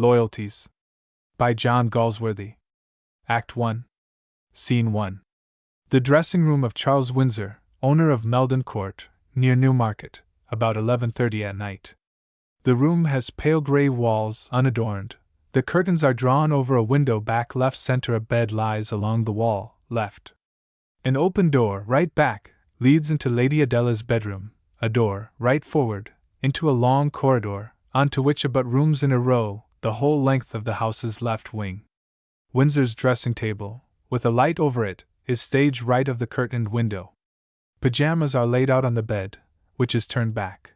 Loyalties. By John Galsworthy. Act 1. Scene 1. The dressing room of Charles Windsor, owner of Meldon Court, near Newmarket, about 11:30 at night. The room has pale grey walls, unadorned. The curtains are drawn over a window back left center. A bed lies along the wall, left. An open door, right back, leads into Lady Adela's bedroom, a door, right forward, into a long corridor, onto which abut rooms in a row, the whole length of the house's left wing. Windsor's dressing table, with a light over it, is staged right of the curtained window. Pajamas are laid out on the bed, which is turned back.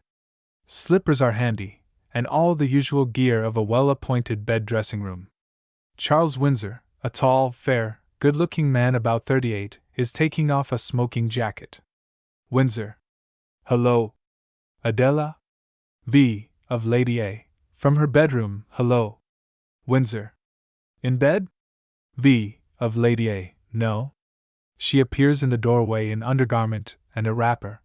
Slippers are handy, and all the usual gear of a well-appointed bed dressing room. Charles Windsor, a tall, fair, good-looking man about 38, is taking off a smoking jacket. Windsor. Hello. Adela? V. of Lady A. From her bedroom, hello. Windsor. In bed? V. of Lady A. No. She appears in the doorway in undergarment and a wrapper.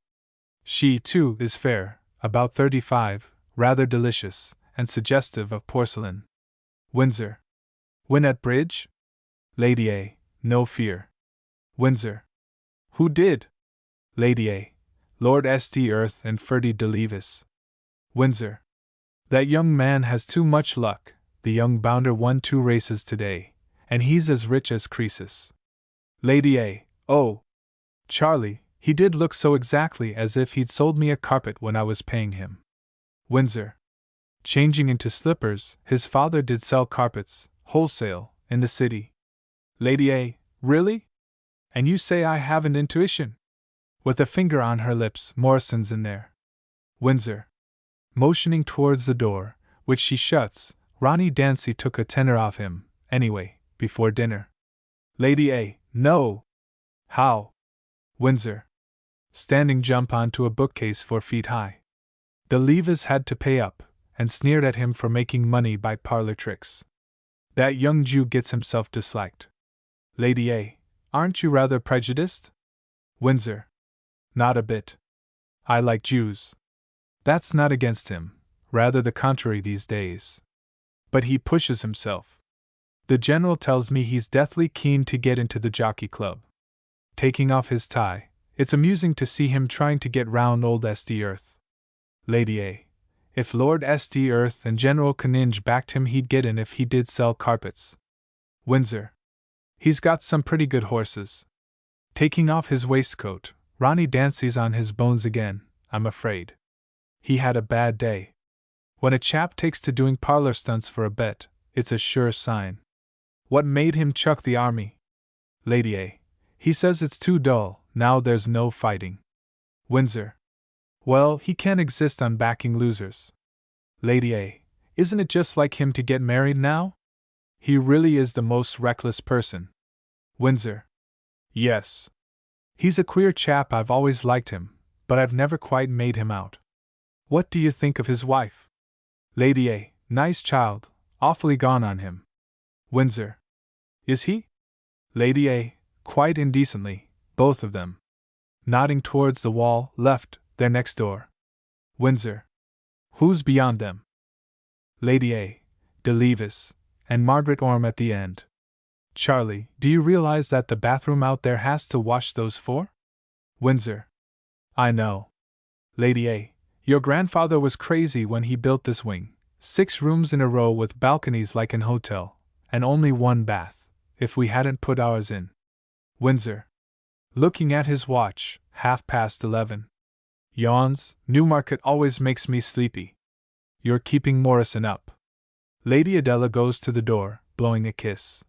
She, too, is fair, about 35, rather delicious, and suggestive of porcelain. Windsor. Win at bridge? Lady A. No fear. Windsor. Who did? Lady A. Lord St. Earth and Ferdy de Levis. Windsor. That young man has too much luck. The young bounder won 2 races today, and he's as rich as Croesus. Lady A. Oh, Charlie, he did look so exactly as if he'd sold me a carpet when I was paying him. Windsor. Changing into slippers, his father did sell carpets, wholesale, in the city. Lady A. Really? And you say I have an intuition? With a finger on her lips, Morrison's in there. Windsor. Motioning towards the door, which she shuts, Ronnie Dancy took a tenner off him, anyway, before dinner. Lady A. No! How? Windsor. Standing jump onto a bookcase 4 feet high. De Levis had to pay up, and sneered at him for making money by parlor tricks. That young Jew gets himself disliked. Lady A. Aren't you rather prejudiced? Windsor. Not a bit. I like Jews. That's not against him, rather the contrary these days. But he pushes himself. The general tells me he's deathly keen to get into the jockey club. Taking off his tie, it's amusing to see him trying to get round old St. Earth. Lady A. If Lord St. Earth and General Canninge backed him, he'd get in if he did sell carpets. Windsor. He's got some pretty good horses. Taking off his waistcoat, Ronnie Dancy's on his bones again, I'm afraid. He had a bad day. When a chap takes to doing parlor stunts for a bet, it's a sure sign. What made him chuck the army? Lady A. He says it's too dull, now there's no fighting. Windsor. Well, he can't exist on backing losers. Lady A. Isn't it just like him to get married now? He really is the most reckless person. Windsor. Yes. He's a queer chap. I've always liked him, but I've never quite made him out. What do you think of his wife? Lady A. Nice child, awfully gone on him. Windsor. Is he? Lady A. Quite indecently, both of them. Nodding towards the wall, left, they're next door. Windsor. Who's beyond them? Lady A. De Levis, and Margaret Orme at the end. Charlie, do you realize that the bathroom out there has to wash those 4? Windsor. I know. Lady A. Your grandfather was crazy when he built this wing. 6 rooms in a row with balconies like an hotel, and only 1 bath, if we hadn't put ours in. Windsor. Looking at his watch, 11:30. Yawns, Newmarket always makes me sleepy. You're keeping Morrison up. Lady Adela goes to the door, blowing a kiss.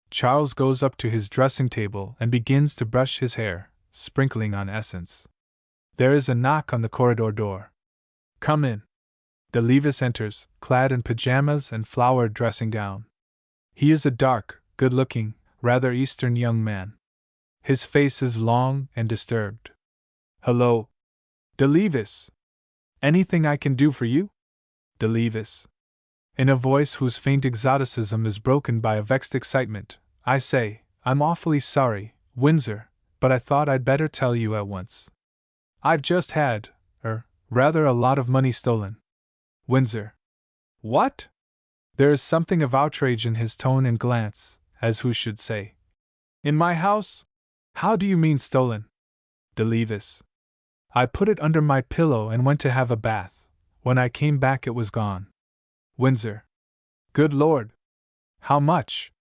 Charles goes up to his dressing table and begins to brush his hair, sprinkling on essence. There is a knock on the corridor door. Come in. De Levis enters, clad in pajamas and flowered dressing gown. He is a dark, good-looking, rather Eastern young man. His face is long and disturbed. Hello. De Levis. Anything I can do for you? De Levis. In a voice whose faint exoticism is broken by a vexed excitement, I say, I'm awfully sorry, Windsor, but I thought I'd better tell you at once. I've just had, rather a lot of money stolen. Windsor. What? There is something of outrage in his tone and glance, as who should say, "In my house? How do you mean stolen?" Delevis. I put it under my pillow and went to have a bath. When I came back it was gone. Windsor. Good Lord! How much?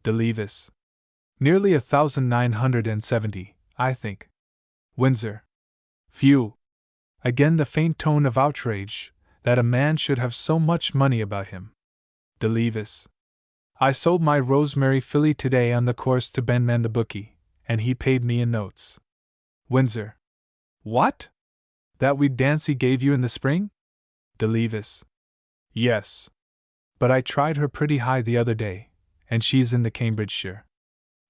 Delevis. Nearly 1,970, I think. Windsor. Phew! Again the faint tone of outrage, that a man should have so much money about him. Delevis. I sold my Rosemary filly today on the course to Benman the bookie, and he paid me in notes. Windsor. What? That wee Dancy gave you in the spring? Delevis. Yes. But I tried her pretty high the other day, and she's in the Cambridgeshire.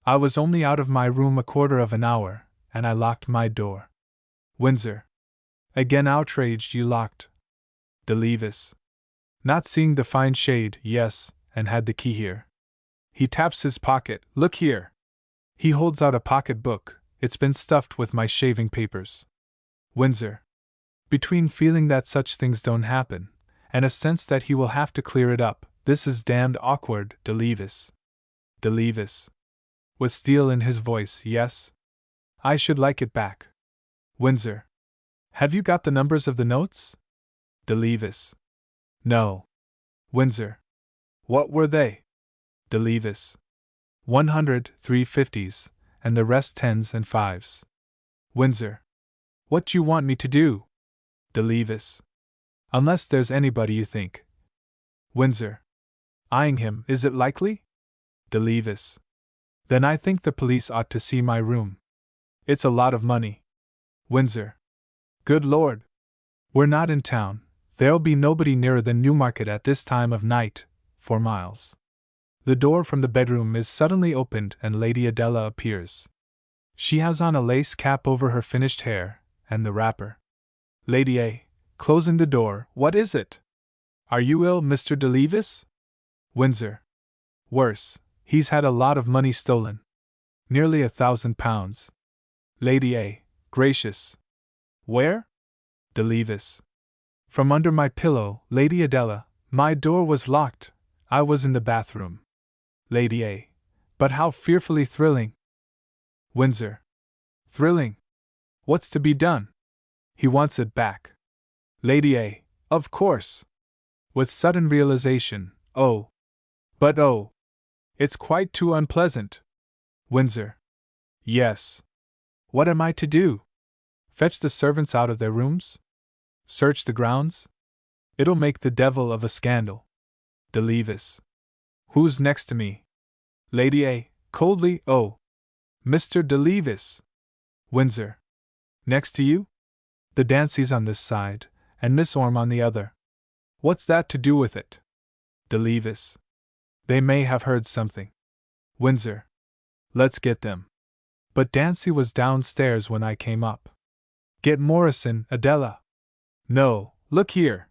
I was only out of my room a quarter of an hour, and I locked my door. Windsor. Again outraged, you locked. Delevis. Not seeing the fine shade, yes, and had the key here. He taps his pocket. Look here. He holds out a pocket book. It's been stuffed with my shaving papers. Windsor. Between feeling that such things don't happen, and a sense that he will have to clear it up, this is damned awkward, Delevis. Delevis. With steel in his voice, yes? I should like it back. Windsor. Have you got the numbers of the notes? Delevis. No. Windsor. What were they? Delevis. 100, 350s, and the rest 10s and 5s. Windsor. What do you want me to do? Delevis. Unless there's anybody you think. Windsor. Eyeing him, is it likely? Delevis. Then I think the police ought to see my room. It's a lot of money. Windsor. Good Lord! We're not in town. There'll be nobody nearer than Newmarket at this time of night, 4 miles. The door from the bedroom is suddenly opened and Lady Adela appears. She has on a lace cap over her finished hair, and the wrapper. Lady A, closing the door, what is it? Are you ill, Mr. Delevis? Windsor. Worse, he's had a lot of money stolen. Nearly £1,000. Lady A, gracious. Where? Delevis. From under my pillow, Lady Adela. My door was locked. I was in the bathroom. Lady A. But how fearfully thrilling. Windsor. Thrilling? What's to be done? He wants it back. Lady A. Of course. With sudden realization, oh. But oh. It's quite too unpleasant. Windsor. Yes. What am I to do? Fetch the servants out of their rooms? Search the grounds? It'll make the devil of a scandal. Delevis. Who's next to me? Lady A. Coldly, oh. Mr. Delevis. Windsor. Next to you? The Dancys on this side, and Miss Orme on the other. What's that to do with it? Delevis. They may have heard something. Windsor. Let's get them. But Dancy was downstairs when I came up. Get Morrison, Adela. No, look here.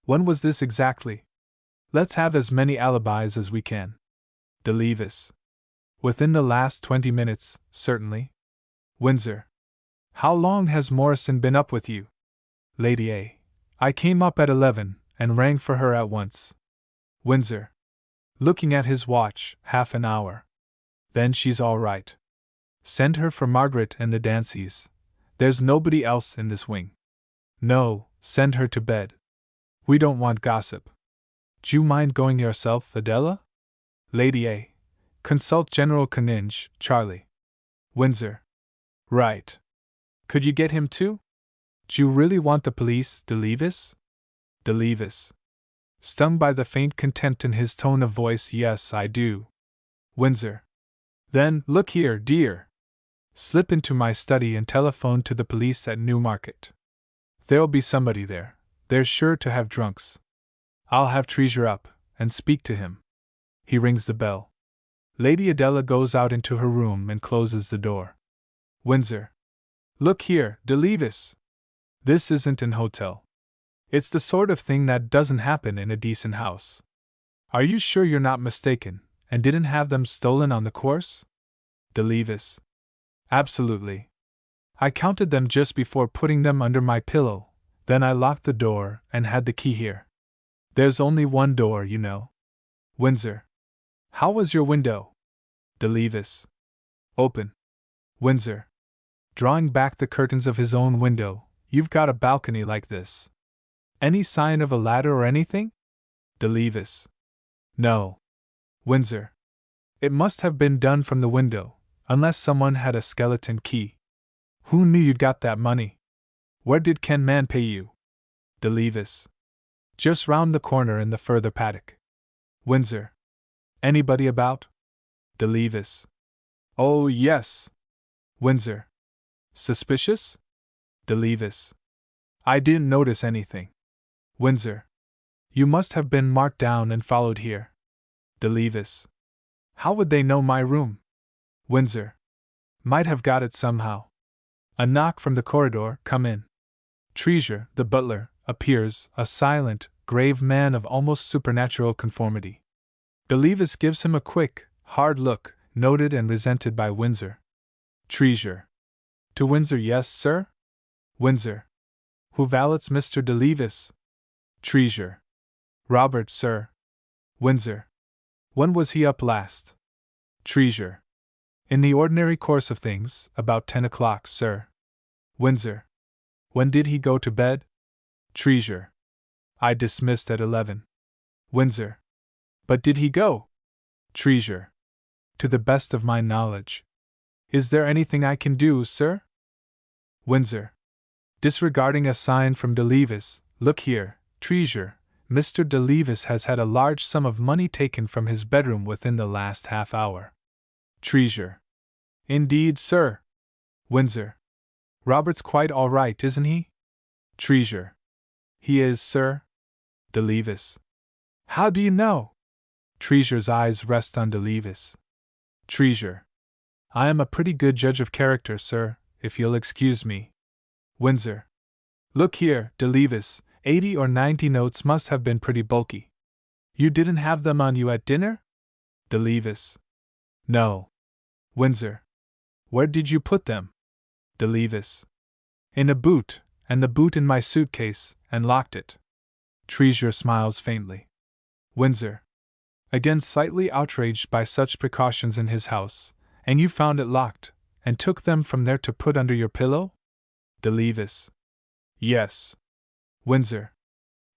When was this exactly? Let's have as many alibis as we can. Delevis. Within the last 20 minutes, certainly. Windsor. How long has Morrison been up with you? Lady A. I came up at 11, and rang for her at once. Windsor. Looking at his watch, half an hour. Then she's all right. Send her for Margaret and the Dancys. There's nobody else in this wing. No, send her to bed. We don't want gossip. Do you mind going yourself, Adela? Lady A. Consult General Canninge, Charlie. Windsor. Right. Could you get him too? Do you really want the police, Delevis? Delevis. Stung by the faint contempt in his tone of voice, yes, I do. Windsor. Then, look here, dear. Slip into my study and telephone to the police at Newmarket. There'll be somebody there. They're sure to have drunks. I'll have Treasure up, and speak to him. He rings the bell. Lady Adela goes out into her room and closes the door. Windsor. Look here, Delevis. This isn't an hotel. It's the sort of thing that doesn't happen in a decent house. Are you sure you're not mistaken, and didn't have them stolen on the course? Delevis. Absolutely. I counted them just before putting them under my pillow, then I locked the door and had the key here. There's only one door, you know. Windsor. How was your window? De Levis. Open. Windsor. Drawing back the curtains of his own window. You've got a balcony like this. Any sign of a ladder or anything? De Levis. No. Windsor. It must have been done from the window, unless someone had a skeleton key. Who knew you'd got that money? Where did Ken Man pay you? De Levis. Just round the corner in the further paddock. Windsor. Anybody about? De Levis. Oh, yes. Windsor. Suspicious? De Levis. I didn't notice anything. Windsor. You must have been marked down and followed here. De Levis. How would they know my room? Windsor. Might have got it somehow. A knock from the corridor. Come in. Treasure, the butler, appears, a silent, grave man of almost supernatural conformity. De Levis gives him a quick, hard look, noted and resented by Windsor. Treasure. To Windsor. Yes, sir? Windsor. Who valets Mr. De Levis? Treasure. Robert, sir. Windsor. When was he up last? Treasure. In the ordinary course of things, about 10 o'clock, sir. Windsor. When did he go to bed? Treasure. I dismissed at 11. Windsor. But did he go? Treasure. To the best of my knowledge. Is there anything I can do, sir? Windsor. Disregarding a sign from De Levis, look here, Treasure. Mr. De Levis has had a large sum of money taken from his bedroom within the last half hour. Treasure. Indeed, sir. Windsor. Robert's quite all right, isn't he? Treasure. He is, sir. De Levis. How do you know? Treasure's eyes rest on De Levis. Treasure. I am a pretty good judge of character, sir, if you'll excuse me. Windsor. Look here, De Levis, 80 or 90 notes must have been pretty bulky. You didn't have them on you at dinner? De Levis. No. Windsor. Where did you put them? De Levis. In a boot, and the boot in my suitcase, and locked it. Treasure smiles faintly. Windsor. Again slightly outraged by such precautions in his house, and you found it locked, and took them from there to put under your pillow? De Levis. Yes. Windsor.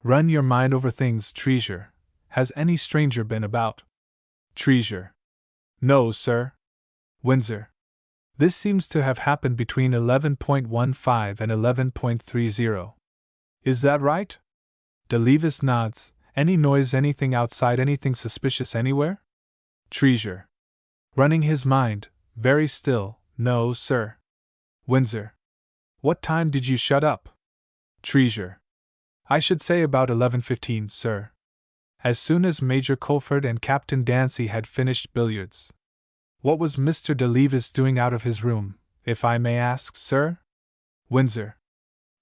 Run your mind over things, Treasure. Has any stranger been about? Treasure. No, sir. Windsor. This seems to have happened between 11.15 and 11.30. Is that right? De Levis nods. Any noise, anything outside, anything suspicious anywhere? Treasure. Running his mind, very still. No, sir. Windsor. What time did you shut up? Treasure. I should say about 11:15, sir. As soon as Major Colford and Captain Dancy had finished billiards. What was Mr. De Levis doing out of his room, if I may ask, sir? Windsor.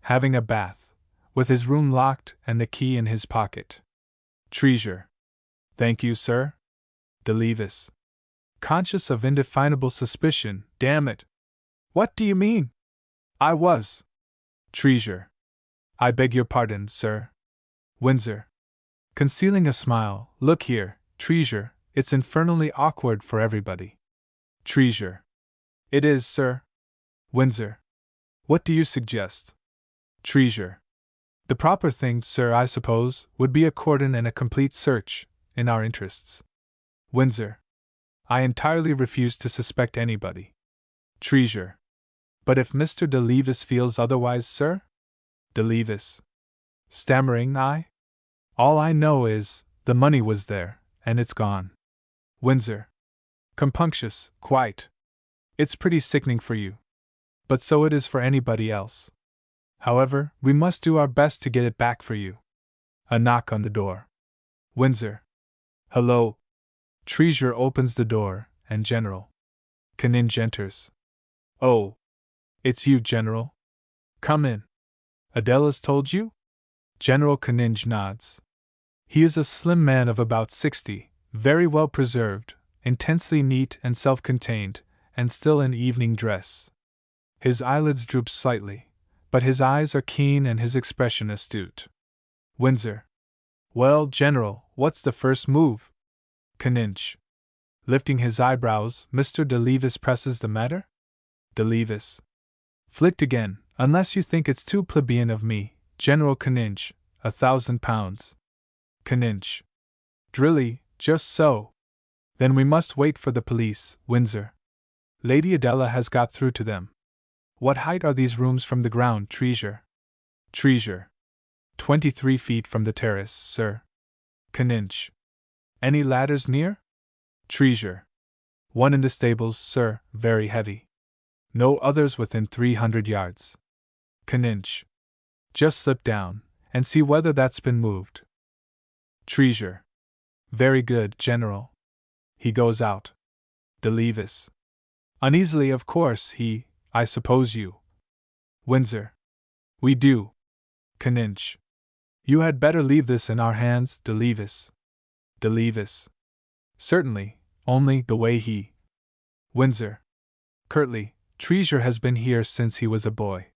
Having a bath, with his room locked and the key in his pocket. Treasure. Thank you, sir. De Levis. Conscious of indefinable suspicion. Damn it. What do you mean? I was. Treasure. I beg your pardon, sir. Windsor. Concealing a smile. Look here, Treasure, it's infernally awkward for everybody. Treasure. It is, sir. Windsor. What do you suggest? Treasure. The proper thing, sir, I suppose, would be a cordon and a complete search, in our interests. Windsor. I entirely refuse to suspect anybody. Treasure. But if Mr. De Levis feels otherwise, sir? De Levis. Stammering, all I know is, the money was there, and it's gone. Windsor. Compunctious, quite. It's pretty sickening for you. But so it is for anybody else. However, we must do our best to get it back for you. A knock on the door. Windsor. Hello. Treasure opens the door, and General Canninge enters. Oh. It's you, General. Come in. Adela's told you? General Canninge nods. He is a slim man of about 60, very well preserved, intensely neat and self-contained, and still in evening dress. His eyelids droop slightly, but his eyes are keen and his expression astute. Windsor. Well, General, what's the first move? Caninch. Lifting his eyebrows, Mr. de Levis presses the matter? De Levis. Flicked again, unless you think it's too plebeian of me, General Caninch, £1,000. Caninch. Drilly, just so. Then we must wait for the police, Windsor. Lady Adela has got through to them. What height are these rooms from the ground, Treasure? Treasure. 23 feet from the terrace, sir. Caninch. Any ladders near? Treasure. One in the stables, sir, very heavy. No others within 300 yards. Caninch. Just slip down, and see whether that's been moved. Treasure. Very good, General. He goes out. De Levis. Uneasily, of course, I suppose you. Windsor. We do. Caninch. You had better leave this in our hands, De Levis. De Levis. Certainly, only the way he. Windsor. Curtly, Treasure has been here since he was a boy.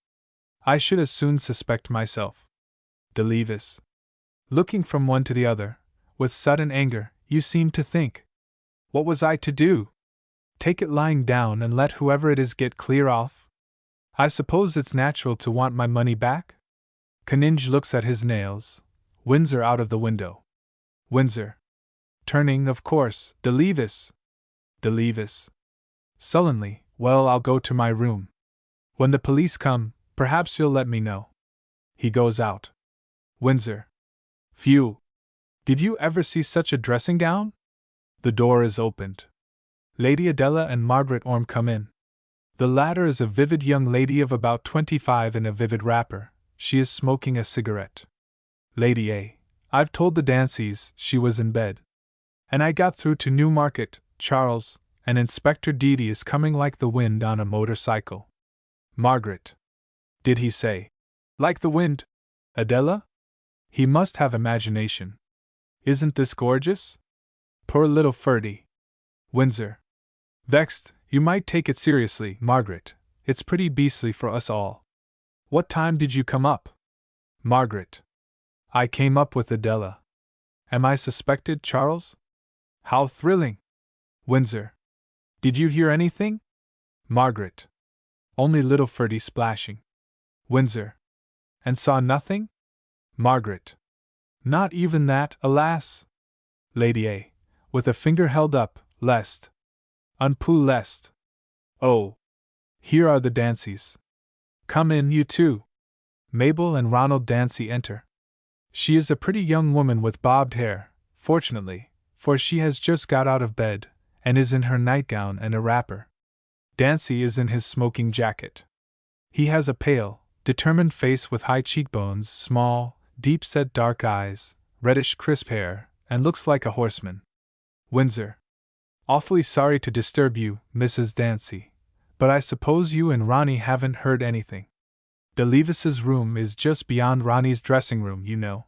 I should as soon suspect myself. De Levis. Looking from one to the other, with sudden anger, you seem to think. What was I to do? Take it lying down and let whoever it is get clear off? I suppose it's natural to want my money back? Caninch looks at his nails. Windsor out of the window. Windsor. Turning, of course, De Levis. De Levis. Sullenly, well, I'll go to my room. When the police come, perhaps you'll let me know. He goes out. Windsor. Phew. Did you ever see such a dressing gown? The door is opened. Lady Adela and Margaret Orme come in. The latter is a vivid young lady of about 25 in a vivid wrapper. She is smoking a cigarette. Lady A. I've told the Danceys she was in bed. And I got through to Newmarket, Charles, and Inspector Deedy is coming like the wind on a motorcycle. Margaret. Did he say? Like the wind? Adela? He must have imagination. Isn't this gorgeous? Poor little Ferdy. Windsor. Vexed, you might take it seriously, Margaret. It's pretty beastly for us all. What time did you come up? Margaret. I came up with Adela. Am I suspected, Charles? How thrilling! Windsor. Did you hear anything? Margaret. Only little Ferdy splashing. Windsor. And saw nothing? Margaret. Not even that, alas! Lady A. With a finger held up, lest. Unpu lest. Oh! Here are the Danceys. Come in, you two. Mabel and Ronald Dancy enter. She is a pretty young woman with bobbed hair, fortunately, for she has just got out of bed, and is in her nightgown and a wrapper. Dancy is in his smoking jacket. He has a pale, determined face with high cheekbones, small, deep-set dark eyes, reddish crisp hair, and looks like a horseman. Windsor. Awfully sorry to disturb you, Mrs. Dancy, but I suppose you and Ronnie haven't heard anything. De Levis's room is just beyond Ronnie's dressing room, you know.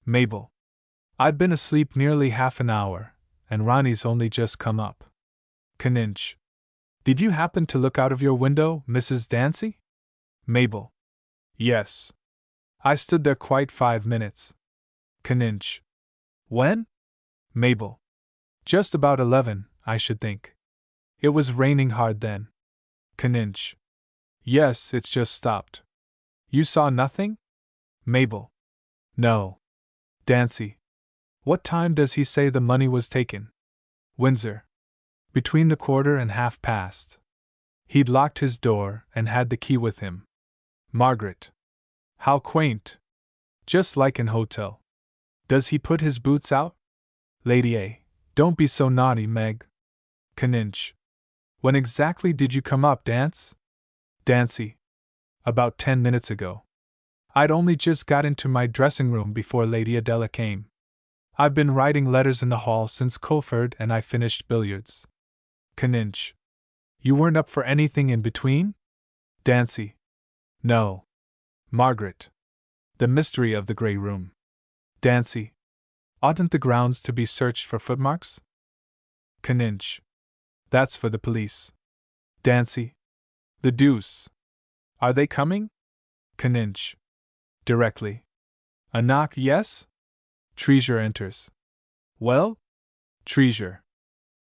Mabel. I'd been asleep nearly half an hour, and Ronnie's only just come up. Caninch. Did you happen to look out of your window, Mrs. Dancy? Mabel. Yes. I stood there quite 5 minutes. Caninch. When? Mabel. Just about 11, I should think. It was raining hard then. Caninch. Yes, it's just stopped. You saw nothing? Mabel. No. Dancy. What time does he say the money was taken? Windsor. Between the 1:15. He'd locked his door and had the key with him. Margaret. How quaint. Just like an hotel. Does he put his boots out? Lady A. Don't be so naughty, Meg. Caninch. When exactly did you come up, Dance? Dancy. About 10 minutes ago. I'd only just got into my dressing room before Lady Adela came. I've been writing letters in the hall since Culford and I finished billiards. Caninch. You weren't up for anything in between? Dancy. No. Margaret. The mystery of the grey room. Dancy. Oughtn't the grounds to be searched for footmarks? Caninch. That's for the police. Dancy. The deuce. Are they coming? Caninch. Directly. A knock, yes? Treasure enters. Well? Treasure.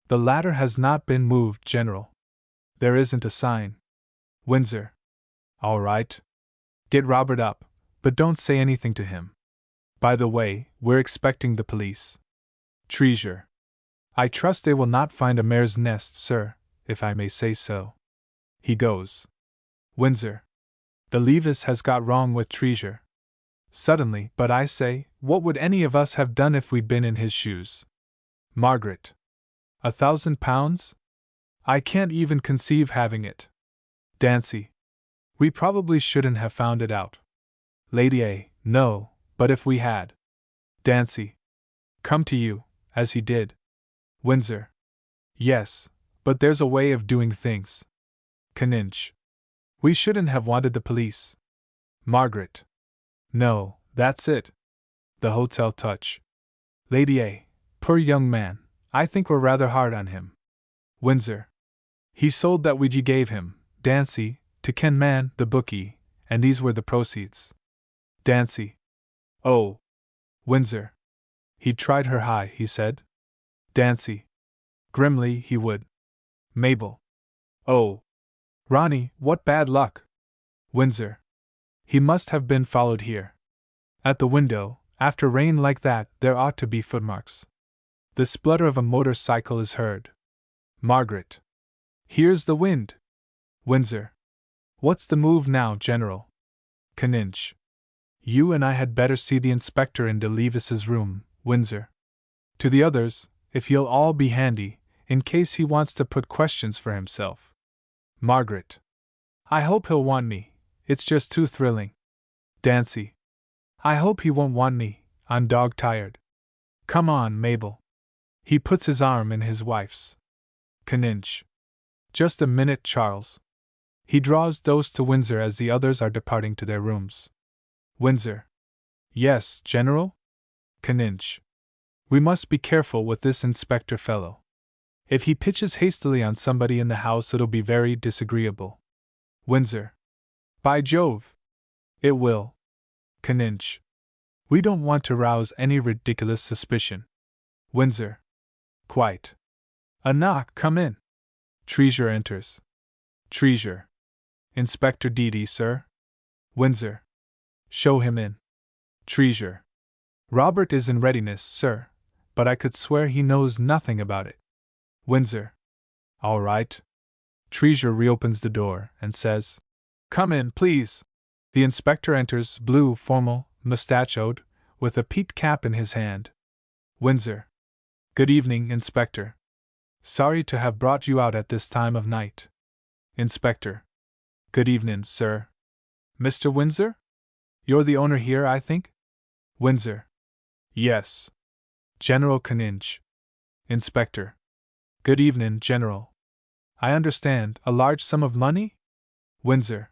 The ladder has not been moved, General. There isn't a sign. Windsor. All right. Get Robert up, but don't say anything to him. By the way, we're expecting the police. Treasure. I trust they will not find a mare's nest, sir, if I may say so. He goes. Windsor. The Levis has got wrong with Treasure. Suddenly, but I say, what would any of us have done if we'd been in his shoes? Margaret. £1,000? I can't even conceive having it. Dancy. We probably shouldn't have found it out. Lady A. No, but if we had. Dancy. Come to you, as he did. Windsor. Yes, but there's a way of doing things. Canninch. We shouldn't have wanted the police. Margaret. No, that's it. The hotel touch. Lady A. Poor young man, I think we're rather hard on him. Windsor. He sold that which you gave him, Dancy, to Ken Man, the bookie, and these were the proceeds. Dancy. Oh. Windsor. He'd tried her high, he said. Dancy. Grimly, he would. Mabel. Oh. Ronnie, what bad luck. Windsor. He must have been followed here. At the window, after rain like that, there ought to be footmarks. The splutter of a motorcycle is heard. Margaret. Here's the wind. Windsor. What's the move now, General? Canninch. You and I had better see the inspector in De Levis's room, Windsor. To the others, if you'll all be handy, in case he wants to put questions for himself. Margaret. I hope he'll want me, it's just too thrilling. Dancy. I hope he won't want me, I'm dog-tired. Come on, Mabel. He puts his arm in his wife's. Canninch. Just a minute, Charles. He draws dose to Windsor as the others are departing to their rooms. Windsor. Yes, General? Canninch. We must be careful with this inspector fellow. If he pitches hastily on somebody in the house, it'll be very disagreeable. Windsor. By Jove! It will. Canninch. We don't want to rouse any ridiculous suspicion. Windsor. Quite. A knock, come in. Treasure enters. Treasure. Inspector Deedy, sir. Windsor. Show him in. Treasure. Robert is in readiness, sir, but I could swear he knows nothing about it. Windsor. All right. Treasure reopens the door and says, Come in, please. The inspector enters, blue, formal, mustachioed, with a peaked cap in his hand. Windsor. Good evening, Inspector. Sorry to have brought you out at this time of night. Inspector. Good evening, sir. Mr. Windsor? You're the owner here, I think? Windsor. Yes. General Canninch. Inspector. Good evening, General. I understand, a large sum of money? Windsor.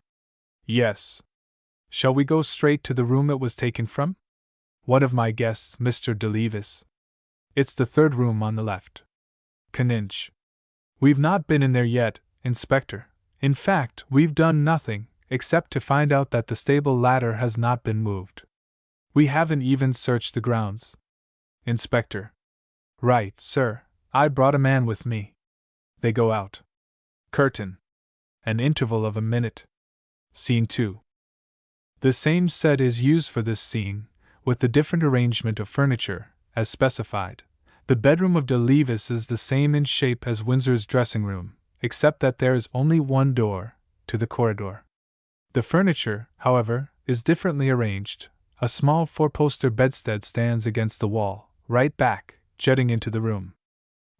Yes. Shall we go straight to the room it was taken from? One of my guests, Mr. De Levis. It's the third room on the left. Canninch. We've not been in there yet, Inspector. In fact, we've done nothing, except to find out that the stable ladder has not been moved. We haven't even searched the grounds. Inspector. Right, sir. I brought a man with me. They go out. Curtain. An interval of a minute. Scene 2. The same set is used for this scene, with the different arrangement of furniture, as specified. The bedroom of De Levis is the same in shape as Windsor's dressing room, except that there is only one door, to the corridor. The furniture, however, is differently arranged. A small four-poster bedstead stands against the wall, right back, jutting into the room.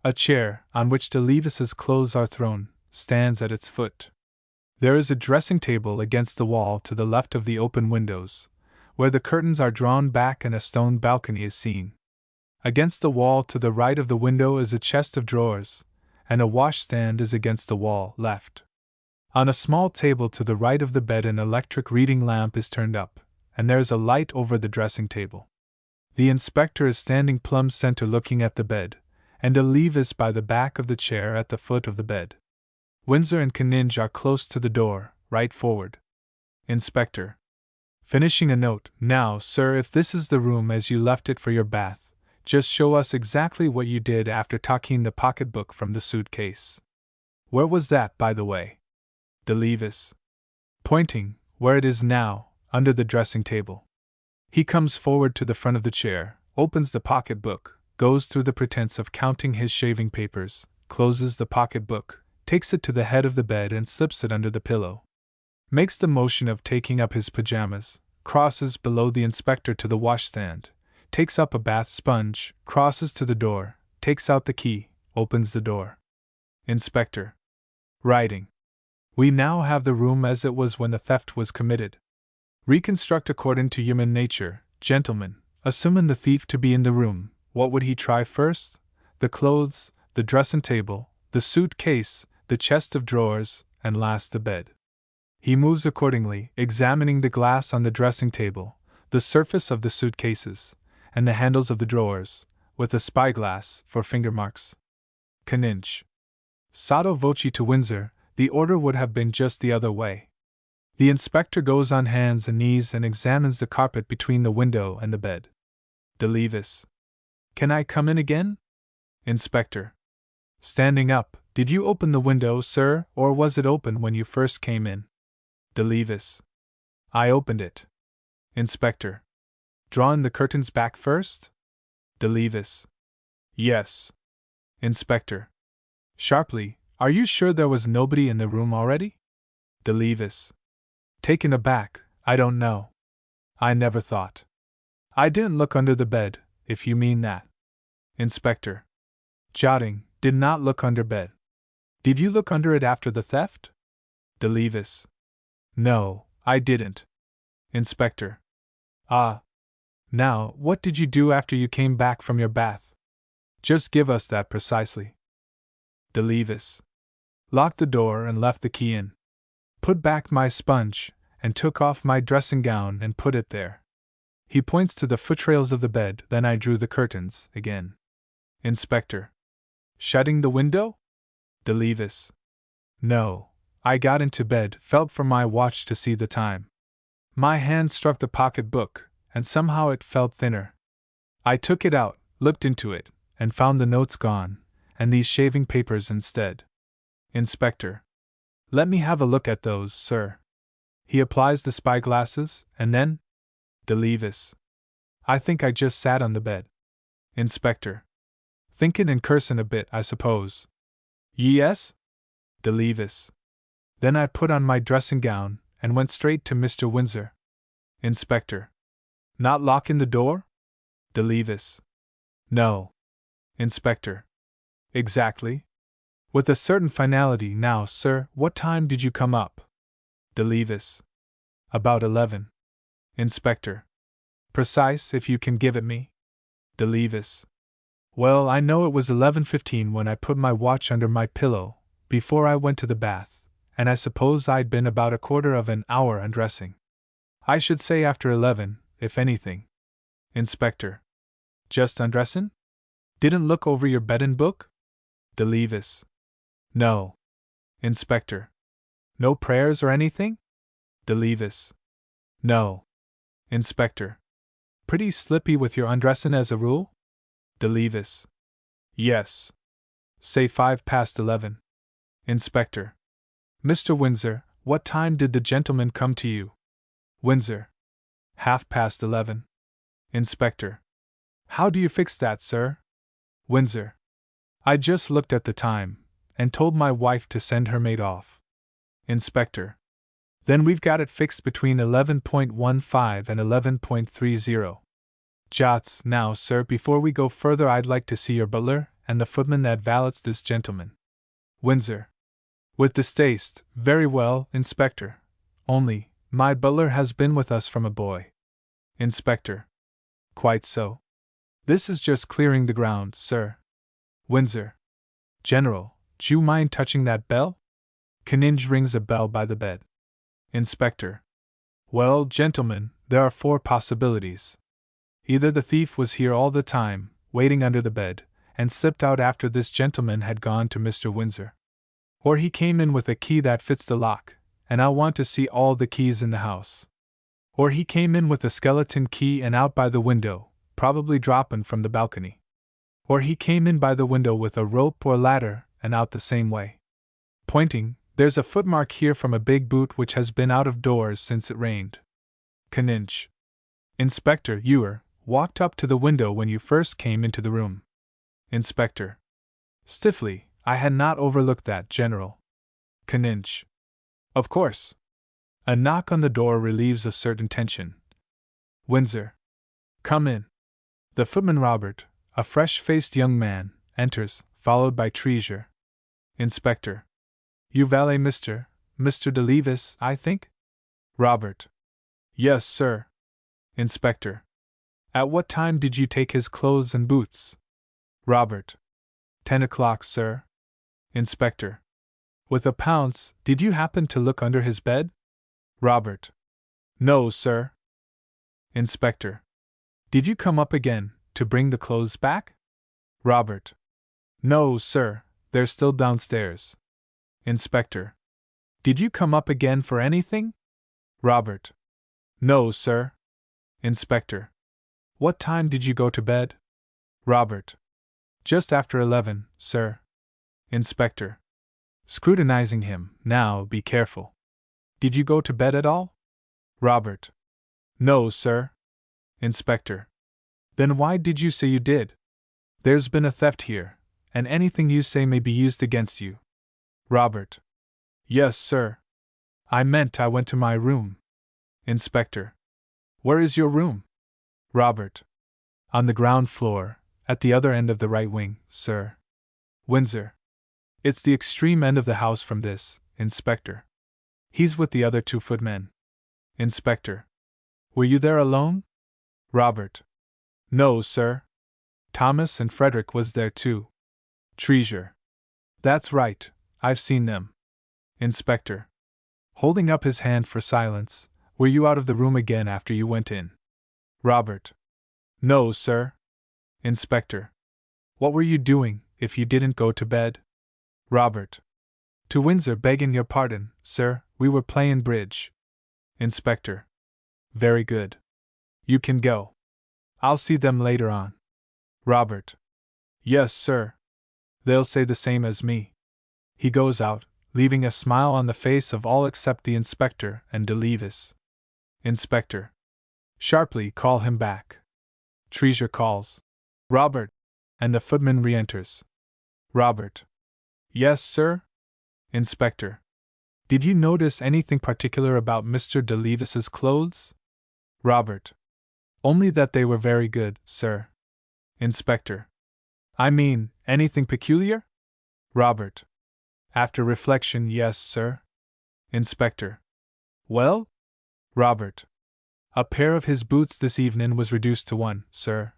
A chair, on which De Levis's clothes are thrown, stands at its foot. There is a dressing table against the wall to the left of the open windows, where the curtains are drawn back and a stone balcony is seen. Against the wall to the right of the window is a chest of drawers, and a washstand is against the wall left. On a small table to the right of the bed an electric reading lamp is turned up, and there is a light over the dressing table. The inspector is standing plumb center looking at the bed, and De Levis by the back of the chair at the foot of the bed. Windsor and Canninch are close to the door, right forward. Inspector. Finishing a note, now, sir, if this is the room as you left it for your bath, Just show us exactly what you did after taking the pocketbook from the suitcase. Where was that, by the way? De Levis. Pointing, where it is now, under the dressing table. He comes forward to the front of the chair, opens the pocketbook, goes through the pretense of counting his shaving papers, closes the pocketbook, takes it to the head of the bed and slips it under the pillow. Makes the motion of taking up his pajamas, crosses below the inspector to the washstand, takes up a bath sponge, crosses to the door, takes out the key, opens the door. Inspector. Writing. We now have the room as it was when the theft was committed. Reconstruct according to human nature, gentlemen, assuming the thief to be in the room, what would he try first? The clothes, the dressing table, the suitcase, the chest of drawers, and last the bed. He moves accordingly, examining the glass on the dressing table, the surface of the suitcases, and the handles of the drawers, with a spyglass for finger marks. Caninch. Sotto voce to Windsor, the order would have been just the other way. The inspector goes on hands and knees and examines the carpet between the window and the bed. De Levis. Can I come in again? Inspector. Standing up, did you open the window, sir, or was it open when you first came in? De Levis. I opened it. Inspector. Drawing the curtains back first? De Levis. Yes. Inspector. Sharply, are you sure there was nobody in the room already? De Levis. Taken aback, I don't know. I never thought. I didn't look under the bed, if you mean that. Inspector. Jotting, did not look under bed. Did you look under it after the theft? De Levis. No, I didn't. Inspector. Ah. Now, what did you do after you came back from your bath? Just give us that precisely. De Levis. Locked the door and left the key in. Put back my sponge, and took off my dressing gown and put it there. He points to the footrails of the bed, then I drew the curtains, again. Inspector. Shutting the window? De Levis. No. I got into bed, felt for my watch to see the time. My hand struck the pocketbook, and somehow it felt thinner. I took it out, looked into it, and found the notes gone, and these shaving papers instead. Inspector. Let me have a look at those, sir. He applies the spyglasses, and then? De Levis. I think I just sat on the bed. Inspector. Thinkin' and cursin' a bit, I suppose. Yes? De Levis. Then I put on my dressing gown, and went straight to Mr. Windsor. Inspector. Not locking the door? De Levis. No. Inspector. Exactly? With a certain finality. Now, sir, what time did you come up? De Levis. About 11. Inspector. Precise, if you can give it me? De Levis. Well, I know it was 11:15 when I put my watch under my pillow, before I went to the bath, and I suppose I'd been about a quarter of an hour undressing. I should say after 11, if anything. Inspector. Just undressin'? Didn't look over your beddin' book? De Levis. No. Inspector. No prayers or anything? De Levis. No. Inspector. Pretty slippy with your undressin' as a rule? De Levis. Yes. Say 11:05. Inspector. Mr. Windsor, what time did the gentleman come to you? Windsor. 11:30. Inspector. How do you fix that, sir? Windsor. I just looked at the time, and told my wife to send her maid off. Inspector. Then we've got it fixed between 11:15 and 11:30. Jots, now, sir, before we go further, I'd like to see your butler and the footman that valets this gentleman. Windsor. With distaste. Very well, Inspector. Only, my butler has been with us from a boy. Inspector. Quite so. This is just clearing the ground, sir. Windsor. General, do you mind touching that bell? Caninge rings a bell by the bed. Inspector. Well, gentlemen, there are 4 possibilities. Either the thief was here all the time, waiting under the bed, and slipped out after this gentleman had gone to Mr. Windsor. Or he came in with a key that fits the lock, and I want to see all the keys in the house. Or he came in with a skeleton key and out by the window, probably droppin' from the balcony. Or he came in by the window with a rope or ladder and out the same way. Pointing, there's a footmark here from a big boot which has been out of doors since it rained. Caninch. Inspector Ewer walked up to the window when you first came into the room. Inspector. Stiffly, I had not overlooked that, General. Caninch. Of course. A knock on the door relieves a certain tension. Windsor. Come in. The footman Robert, a fresh-faced young man, enters, followed by Treasure. Inspector. You valet Mr. De Levis, I think? Robert. Yes, sir. Inspector. At what time did you take his clothes and boots? Robert. 10 o'clock, sir. Inspector. With a pounce, did you happen to look under his bed? Robert. No, sir. Inspector. Did you come up again, to bring the clothes back? Robert. No, sir, they're still downstairs. Inspector. Did you come up again for anything? Robert. No, sir. Inspector. What time did you go to bed? Robert. Just after 11, sir. Inspector. Scrutinizing him, now be careful. Did you go to bed at all? Robert. No, sir. Inspector. Then why did you say you did? There's been a theft here, and anything you say may be used against you. Robert. Yes, sir. I meant I went to my room. Inspector. Where is your room? Robert. On the ground floor, at the other end of the right wing, sir. Windsor. It's the extreme end of the house from this, Inspector. He's with the other 2 footmen. Inspector. Were you there alone? Robert. No, sir. Thomas and Frederick was there too. Treasure. That's right, I've seen them. Inspector. Holding up his hand for silence, were you out of the room again after you went in? Robert. No, sir. Inspector. What were you doing, if you didn't go to bed? Robert. To Windsor, begging your pardon, sir, we were playin' bridge. Inspector. Very good. You can go. I'll see them later on. Robert. Yes, sir. They'll say the same as me. He goes out, leaving a smile on the face of all except the inspector and De Levis. Inspector. Sharply call him back. Treasure calls. Robert. And the footman re-enters. Robert. Yes, sir? Inspector. Did you notice anything particular about Mr. De Levis's clothes? Robert. Only that they were very good, sir. Inspector. I mean, anything peculiar? Robert. After reflection, yes, sir. Inspector. Well? Robert. A pair of his boots this evening was reduced to 1, sir.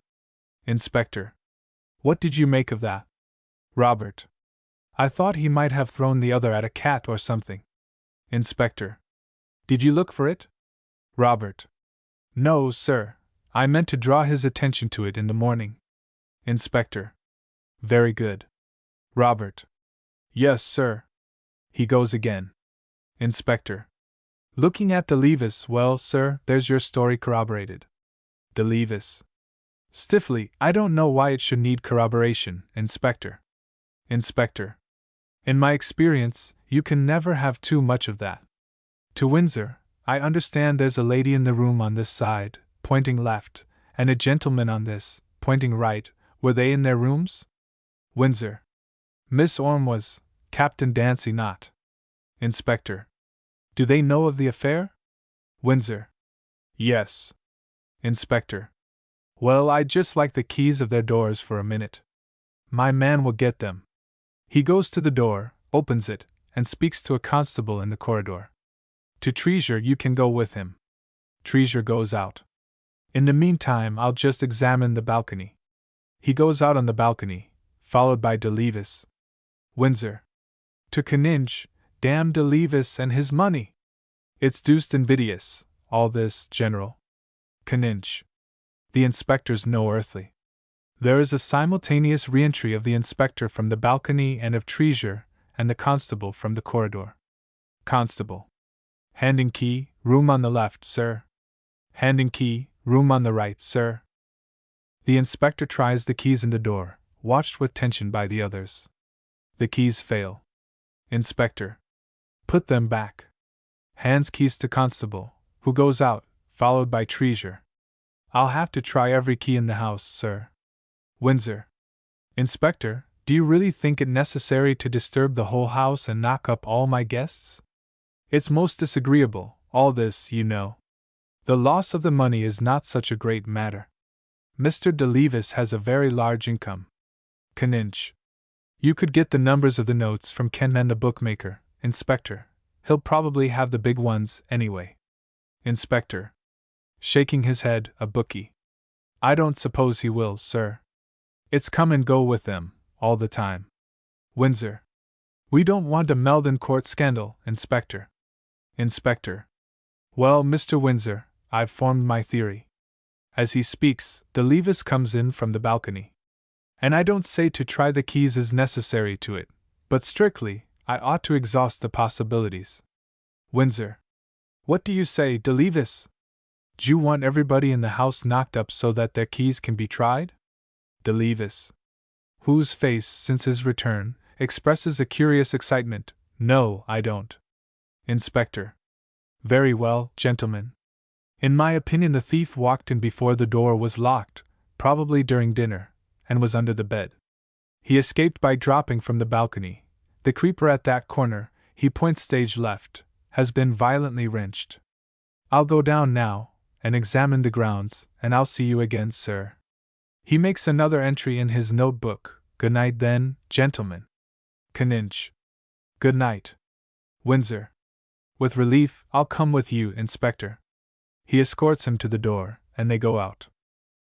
Inspector. What did you make of that? Robert. I thought he might have thrown the other at a cat or something. Inspector. Did you look for it? Robert. No, sir. I meant to draw his attention to it in the morning. Inspector. Very good. Robert. Yes, sir. He goes again. Inspector. Looking at De Levis, well, sir, there's your story corroborated. De Levis. Stiffly, I don't know why it should need corroboration, Inspector. Inspector. In my experience, you can never have too much of that. To Windsor, I understand there's a lady in the room on this side, pointing left, and a gentleman on this, pointing right. Were they in their rooms? Windsor. Miss Orme was, Captain Dancy not. Inspector. Do they know of the affair? Windsor. Yes. Inspector. Well, I'd just like the keys of their doors for a minute. My man will get them. He goes to the door, opens it, and speaks to a constable in the corridor. To Treasure, you can go with him. Treasure goes out. In the meantime, I'll just examine the balcony. He goes out on the balcony, followed by De Levis. Windsor. To Caninch, damn De Levis and his money! It's deuced invidious, all this, General. Caninch. The inspector's no earthly. There is a simultaneous re-entry of the inspector from the balcony and of Treasure, and the constable from the corridor. Constable. Handing key, room on the left, sir. Handing key, room on the right, sir. The inspector tries the keys in the door, watched with tension by the others. The keys fail. Inspector. Put them back. Hands keys to constable, who goes out, followed by Treasure. I'll have to try every key in the house, sir. Windsor. Inspector, do you really think it necessary to disturb the whole house and knock up all my guests? It's most disagreeable, all this, you know. The loss of the money is not such a great matter. Mr. de Levis has a very large income. Caninch. You could get the numbers of the notes from Ken and the bookmaker, Inspector. He'll probably have the big ones, anyway. Inspector. Shaking his head, a bookie. I don't suppose he will, sir. It's come and go with them, all the time. Windsor. We don't want a Meldon Court scandal, Inspector. Inspector. Well, Mr. Windsor, I've formed my theory. As he speaks, de Levis comes in from the balcony. And I don't say to try the keys is necessary to it, but strictly, I ought to exhaust the possibilities. Windsor. What do you say, de Levis? Do you want everybody in the house knocked up so that their keys can be tried? De Levis. Whose face, since his return, expresses a curious excitement. No, I don't. Inspector. Very well, gentlemen. In my opinion, the thief walked in before the door was locked, probably during dinner, and was under the bed. He escaped by dropping from the balcony. The creeper at that corner, he points stage left, has been violently wrenched. I'll go down now, and examine the grounds, and I'll see you again, sir. He makes another entry in his notebook. Good night then, gentlemen. Caninch. Good night. Windsor. With relief, I'll come with you, Inspector. He escorts him to the door, and they go out.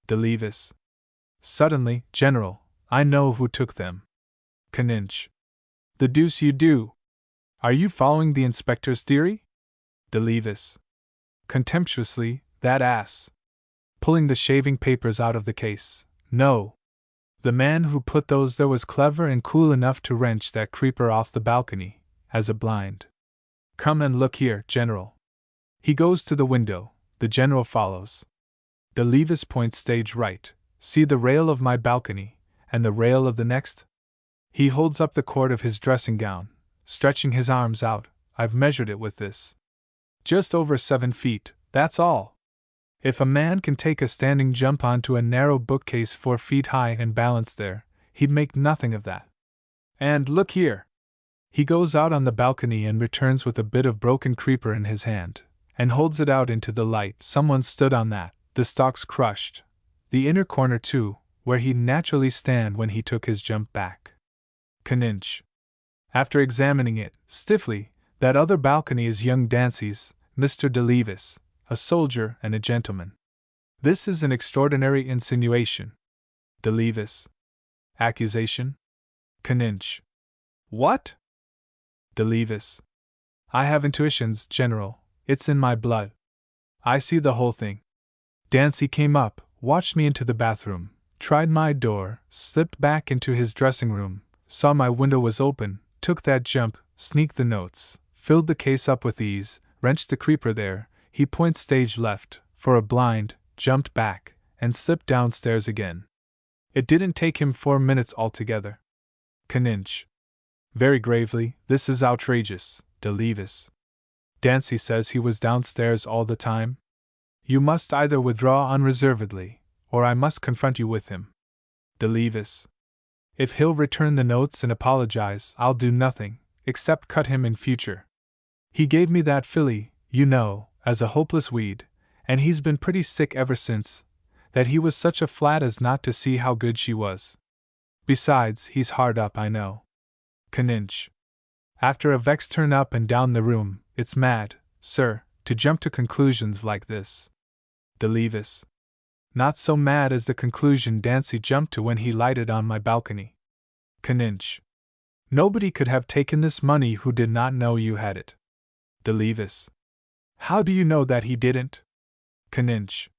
De Levis. Suddenly, General, I know who took them. Caninch. The deuce you do! Are you following the inspector's theory? De Levis. Contemptuously, that ass. Pulling the shaving papers out of the case. No. The man who put those there was clever and cool enough to wrench that creeper off the balcony, as a blind. Come and look here, General. He goes to the window, the General follows. De Levis points stage right. See the rail of my balcony, and the rail of the next? He holds up the cord of his dressing gown, stretching his arms out. I've measured it with this. Just over 7 feet, that's all. If a man can take a standing jump onto a narrow bookcase 4 feet high and balance there, he'd make nothing of that. And look here! He goes out on the balcony and returns with a bit of broken creeper in his hand, and holds it out into the light. Someone stood on that, the stalks crushed. The inner corner too, where he'd naturally stand when he took his jump back. Caninch. After examining it, stiffly, that other balcony is young Dancy's, Mr. de Levis, a soldier and a gentleman. This is an extraordinary insinuation. De Levis. Accusation? Caninch. What? De Levis. I have intuitions, General. It's in my blood. I see the whole thing. Dancy came up, watched me into the bathroom, tried my door, slipped back into his dressing room, saw my window was open, took that jump, sneaked the notes, filled the case up with ease, wrenched the creeper there, he points stage left, for a blind, jumped back, and slipped downstairs again. It didn't take him 4 minutes altogether. Caninch. Very gravely, this is outrageous, de Levis. Dancy says he was downstairs all the time? You must either withdraw unreservedly, or I must confront you with him. De Levis. If he'll return the notes and apologize, I'll do nothing, except cut him in future. He gave me that filly, you know, as a hopeless weed, and he's been pretty sick ever since, that he was such a flat as not to see how good she was. Besides, he's hard up, I know. Caninch. After a vexed turn up and down the room, it's mad, sir, to jump to conclusions like this. De Levis. Not so mad as the conclusion Dancy jumped to when he lighted on my balcony. Caninch. Nobody could have taken this money who did not know you had it. De Levis. How do you know that he didn't? Caninch.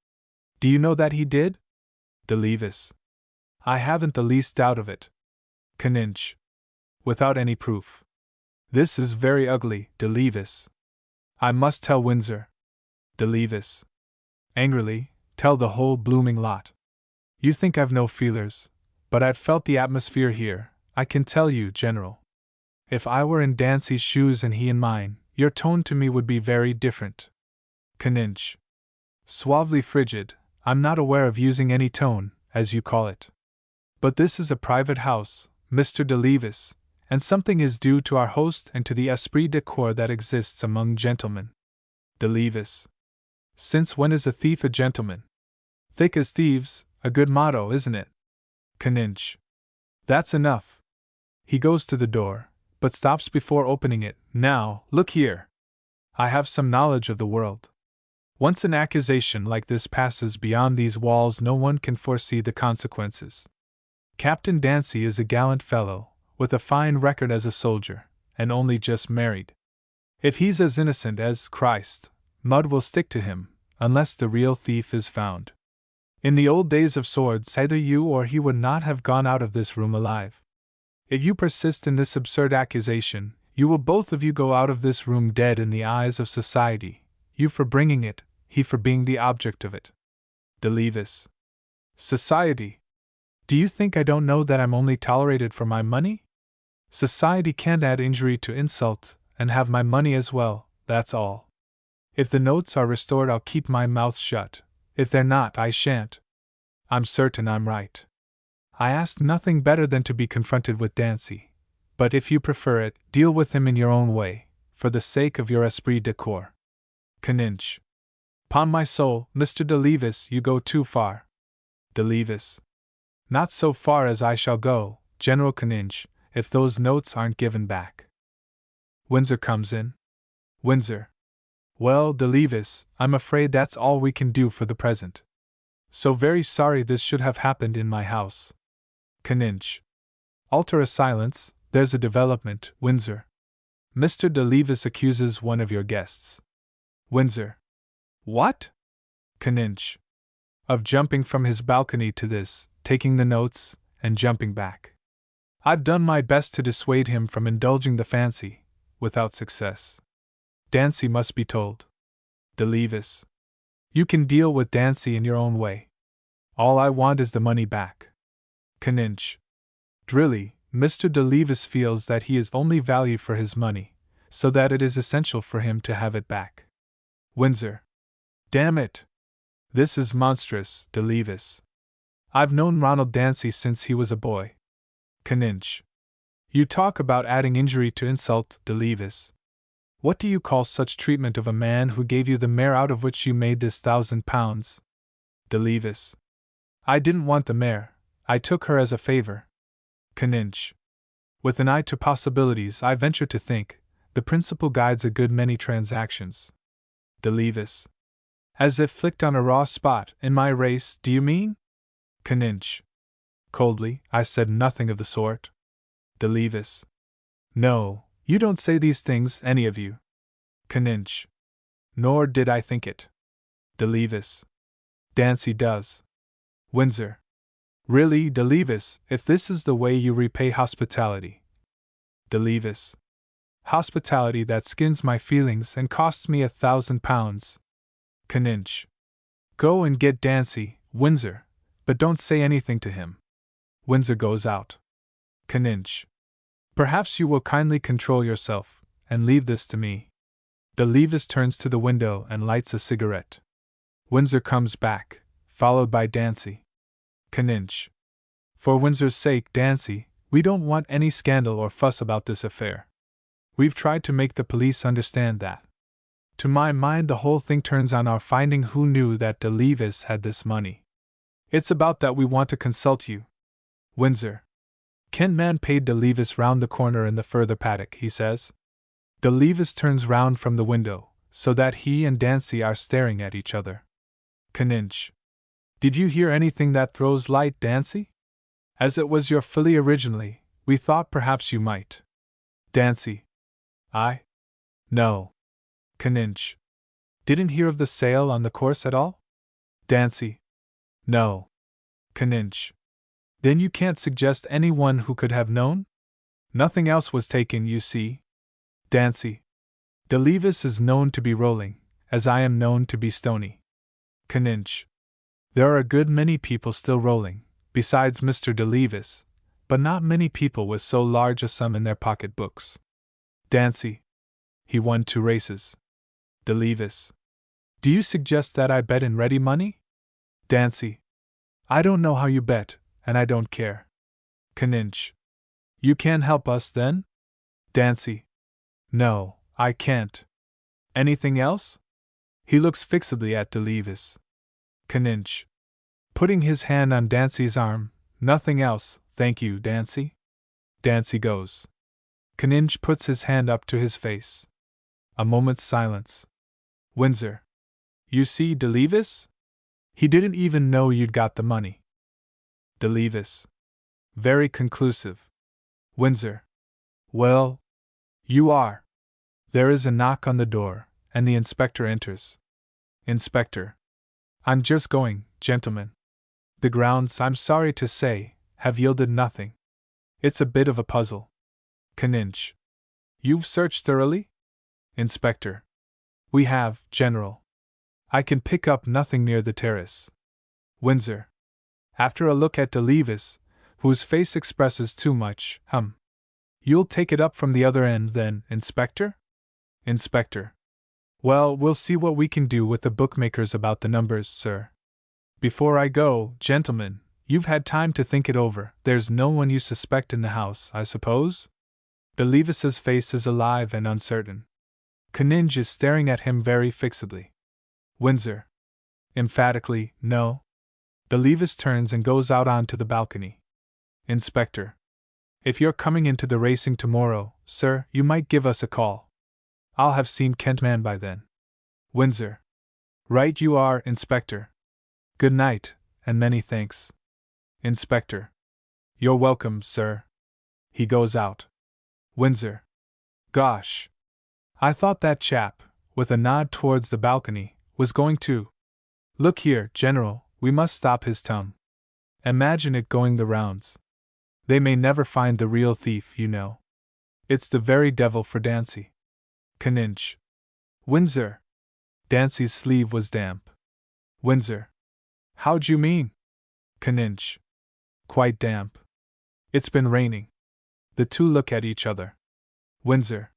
Do you know that he did? De Levis. I haven't the least doubt of it. Caninch. Without any proof. This is very ugly, de Levis. I must tell Windsor. De Levis. Angrily, tell the whole blooming lot. You think I've no feelers, but I've felt the atmosphere here, I can tell you, General. If I were in Dancy's shoes and he in mine, your tone to me would be very different. Kninch. Suavely frigid, I'm not aware of using any tone, as you call it. But this is a private house, Mr. de Levis, and something is due to our host and to the esprit de corps that exists among gentlemen. De Levis. Since when is a thief a gentleman? Thick as thieves, a good motto, isn't it? Kninch. That's enough. He goes to the door, but stops before opening it. Now, look here. I have some knowledge of the world. Once an accusation like this passes beyond these walls, no one can foresee the consequences. Captain Dancy is a gallant fellow, with a fine record as a soldier, and only just married. If he's as innocent as Christ, mud will stick to him, unless the real thief is found. In the old days of swords, either you or he would not have gone out of this room alive. If you persist in this absurd accusation, you will both of you go out of this room dead in the eyes of society, you for bringing it, he for being the object of it. De Levis. Society. Do you think I don't know that I'm only tolerated for my money? Society can't add injury to insult, and have my money as well, that's all. If the notes are restored, I'll keep my mouth shut. If they're not, I shan't. I'm certain I'm right. I asked nothing better than to be confronted with Dancy, but if you prefer it, deal with him in your own way, for the sake of your esprit de corps. Kninch. 'Pon my soul, Mr. de Levis, you go too far. De Levis. Not so far as I shall go, General Kninch, if those notes aren't given back. Windsor comes in. Windsor. Well, De Levis, I'm afraid that's all we can do for the present. So very sorry this should have happened in my house. Kninch. Alter a silence, there's a development, Windsor. Mr. De Levis accuses one of your guests. Windsor. What? Kninch. Of jumping from his balcony to this, taking the notes, and jumping back. I've done my best to dissuade him from indulging the fancy, without success. Dancy must be told. De Levis. You can deal with Dancy in your own way. All I want is the money back. Kninch. Really, Mr. De Levis feels that he is only valued for his money, so that it is essential for him to have it back. Windsor. Damn it! This is monstrous, De Levis. I've known Ronald Dancy since he was a boy. Kninch. You talk about adding injury to insult, De Levis. What do you call such treatment of a man who gave you the mare out of which you made this £1,000? De Levis. I didn't want the mare, I took her as a favor. Kninch. With an eye to possibilities, I venture to think, the principle guides a good many transactions. De Levis. As if flicked on a raw spot, in my race, do you mean? Kninch. Coldly, I said nothing of the sort. De Levis. No, you don't say these things, any of you. Kninch. Nor did I think it. De Levis. Dancy does. Windsor. Really, De Levis, if this is the way you repay hospitality. De Levis. Hospitality that skins my feelings and costs me £1,000. Kninch. Go and get Dancy, Windsor, but don't say anything to him. Windsor goes out. Kninch. Perhaps you will kindly control yourself, and leave this to me. De Levis turns to the window and lights a cigarette. Windsor comes back, followed by Dancy. Kninch. For Windsor's sake, Dancy, we don't want any scandal or fuss about this affair. We've tried to make the police understand that. To my mind, the whole thing turns on our finding who knew that De Levis had this money. It's about that we want to consult you. Windsor. Kent man paid De Levis round the corner in the further paddock, he says. De Levis turns round from the window, so that he and Dancy are staring at each other. Kninch. Did you hear anything that throws light, Dancy? As it was your filly originally, we thought perhaps you might. Dancy. I? No. Kninch. Didn't hear of the sale on the course at all? Dancy. No. Kninch. Then you can't suggest anyone who could have known? Nothing else was taken, you see. Dancy. De Levis is known to be rolling, as I am known to be stony. Kninch. There are a good many people still rolling, besides Mr. de Levis, but not many people with so large a sum in their pocket-books. Dancy. He won 2 races. De Levis. Do you suggest that I bet in ready money? Dancy. I don't know how you bet, and I don't care. Caninch. You can help us, then? Dancy. No, I can't. Anything else? He looks fixedly at de Levis. Caninch. Putting his hand on Dancy's arm. Nothing else, thank you, Dancy. Dancy goes. Caninch puts his hand up to his face. A moment's silence. Windsor. You see, de Levis? He didn't even know you'd got the money. De Levis. Very conclusive. Windsor. Well, you are. There is a knock on the door, and the inspector enters. Inspector. I'm just going, gentlemen. The grounds, I'm sorry to say, have yielded nothing. It's a bit of a puzzle. Caninch. You've searched thoroughly? Inspector. We have, General. I can pick up nothing near the terrace. Windsor. After a look at de Levis, whose face expresses too much, You'll take it up from the other end then, Inspector? Inspector. Well, we'll see what we can do with the bookmakers about the numbers, sir. Before I go, gentlemen, you've had time to think it over. There's no one you suspect in the house, I suppose? De Levis's face is alive and uncertain. Caninch is staring at him very fixedly. Windsor. Emphatically, no. De Levis turns and goes out onto the balcony. Inspector. If you're coming into the racing tomorrow, sir, you might give us a call. I'll have seen Kentman by then. Windsor. Right you are, Inspector. Good night, and many thanks. Inspector. You're welcome, sir. He goes out. Windsor. Gosh. I thought that chap, with a nod towards the balcony, was going to. Look here, General, we must stop his tongue. Imagine it going the rounds. They may never find the real thief, you know. It's the very devil for Dancy. Caninch. Windsor. Dancy's sleeve was damp. Windsor. How'd you mean? Caninch. Quite damp. It's been raining. The two look at each other. Windsor.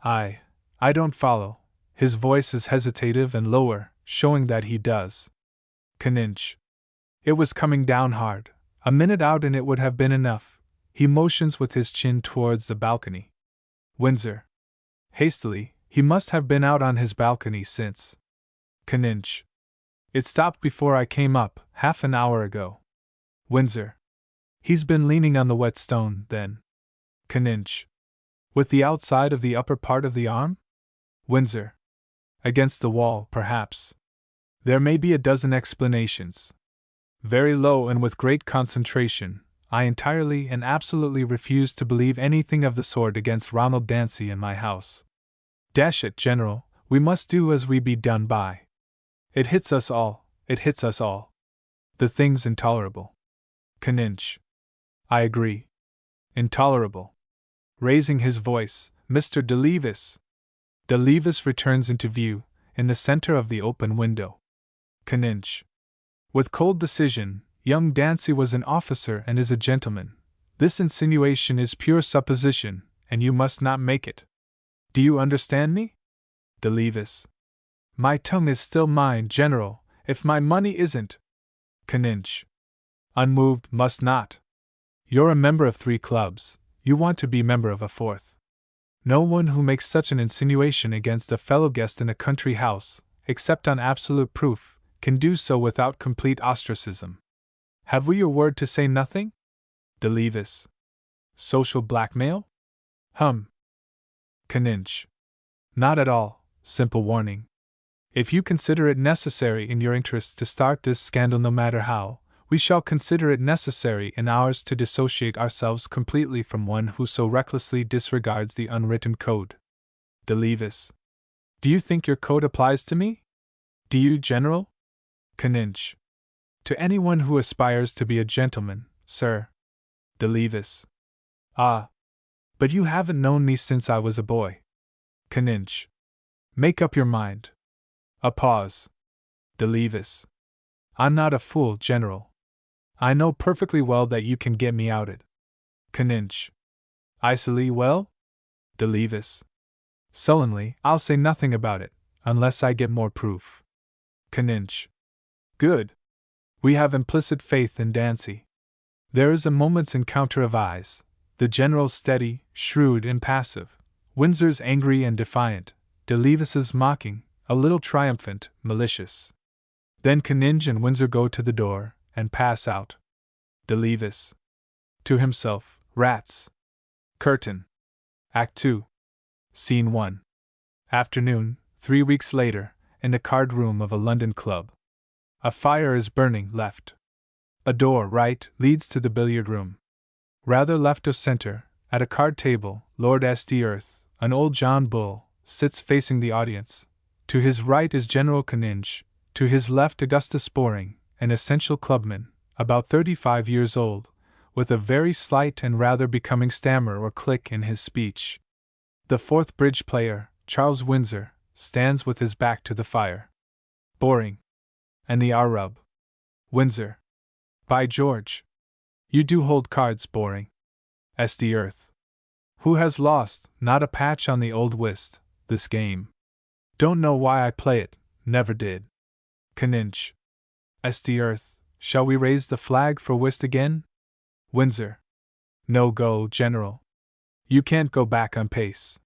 I don't follow. His voice is hesitative and lower, showing that he does. Caninch. It was coming down hard. A minute out and it would have been enough. He motions with his chin towards the balcony. Windsor. Hastily, he must have been out on his balcony since. Caninch. It stopped before I came up, half an hour ago. Windsor. He's been leaning on the wet stone, then. Caninch. With the outside of the upper part of the arm? Windsor. Against the wall, perhaps. There may be a dozen explanations. Very low and with great concentration, I entirely and absolutely refuse to believe anything of the sort against Ronald Dancy in my house. Dash it, General, we must do as we be done by. It hits us all, it hits us all. The thing's intolerable. Caninch. I agree. Intolerable. Raising his voice, Mr. de Levis. De Levis returns into view, in the center of the open window. Caninch. With cold decision, young Dancy was an officer and is a gentleman. This insinuation is pure supposition, and you must not make it. Do you understand me? De Levis. My tongue is still mine, General, if my money isn't. Caninch. Unmoved, must not. You're a member of 3 clubs, you want to be member of a 4th. No one who makes such an insinuation against a fellow guest in a country house, except on absolute proof, can do so without complete ostracism. Have we your word to say nothing? De Levis. Social blackmail? Caninch. Not at all, simple warning. If you consider it necessary in your interests to start this scandal no matter how, we shall consider it necessary in ours to dissociate ourselves completely from one who so recklessly disregards the unwritten code. De Levis. Do you think your code applies to me? Do you, General? Caninch. To anyone who aspires to be a gentleman, sir. De Levis. Ah. But you haven't known me since I was a boy. Caninch. Make up your mind. A pause. De Levis. I'm not a fool, General. I know perfectly well that you can get me outed. Caninge. Icily well? De Levis. Sullenly, I'll say nothing about it, unless I get more proof. Caninge. Good. We have implicit faith in Dancy. There is a moment's encounter of eyes, the General's steady, shrewd, impassive, Windsor's angry and defiant, De Levis's mocking, a little triumphant, malicious. Then Caninge and Windsor go to the door, and pass out. De Levis. To himself, rats. Curtain. Act 2. Scene 1. Afternoon, 3 weeks later, in the card room of a London club. A fire is burning left. A door, right, leads to the billiard room. Rather left of center, at a card table, Lord St. Earth, an old John Bull, sits facing the audience. To his right is General Caninge, to his left Augustus Boring, an essential clubman, about 35 years old, with a very slight and rather becoming stammer or click in his speech. The fourth bridge player, Charles Windsor, stands with his back to the fire. Boring. And the Arab. Windsor. By George. You do hold cards, Boring. St. Earth. Who has lost, not a patch on the old whist, this game. Don't know why I play it, never did. Caninge. St. Earth, shall we raise the flag for whist again? Windsor. No go, General. You can't go back on pace.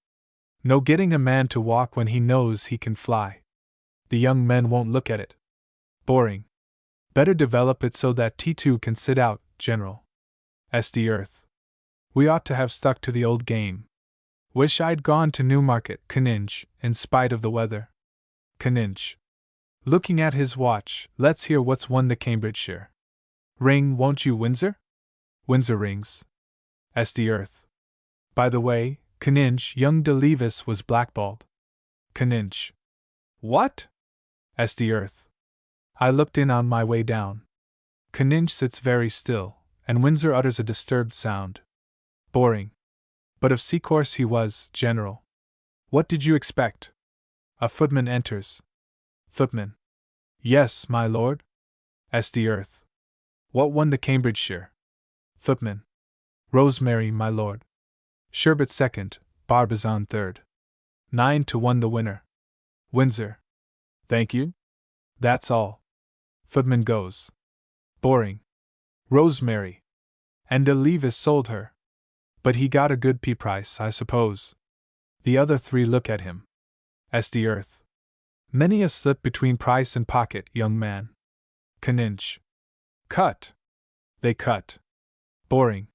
No getting a man to walk when he knows he can fly. The young men won't look at it. Boring. Better develop it so that T2 can sit out, General. St. Earth. We ought to have stuck to the old game. Wish I'd gone to Newmarket, Caninge, in spite of the weather. Caninge. Looking at his watch, let's hear what's won the Cambridgeshire. Ring, won't you, Windsor? Windsor rings. St. Earth. By the way, Caninge, young De Levis was blackballed. Caninge. What? St. Earth. I looked in on my way down. Caninge sits very still, and Windsor utters a disturbed sound. Boring. But of Seacourse he was, General. What did you expect? A footman enters. Footman. Yes, my lord. St. Earth. What won the Cambridgeshire? Footman. Rosemary, my lord. Sherbet second, Barbizon third. 9-1 the winner. Windsor. Thank you. That's all. Footman goes. Boring. Rosemary. And De Levis sold her. But he got a good price, I suppose. The other three look at him. St. Earth. Many a slip between price and pocket, young man. Caninge. Cut. They cut. Boring.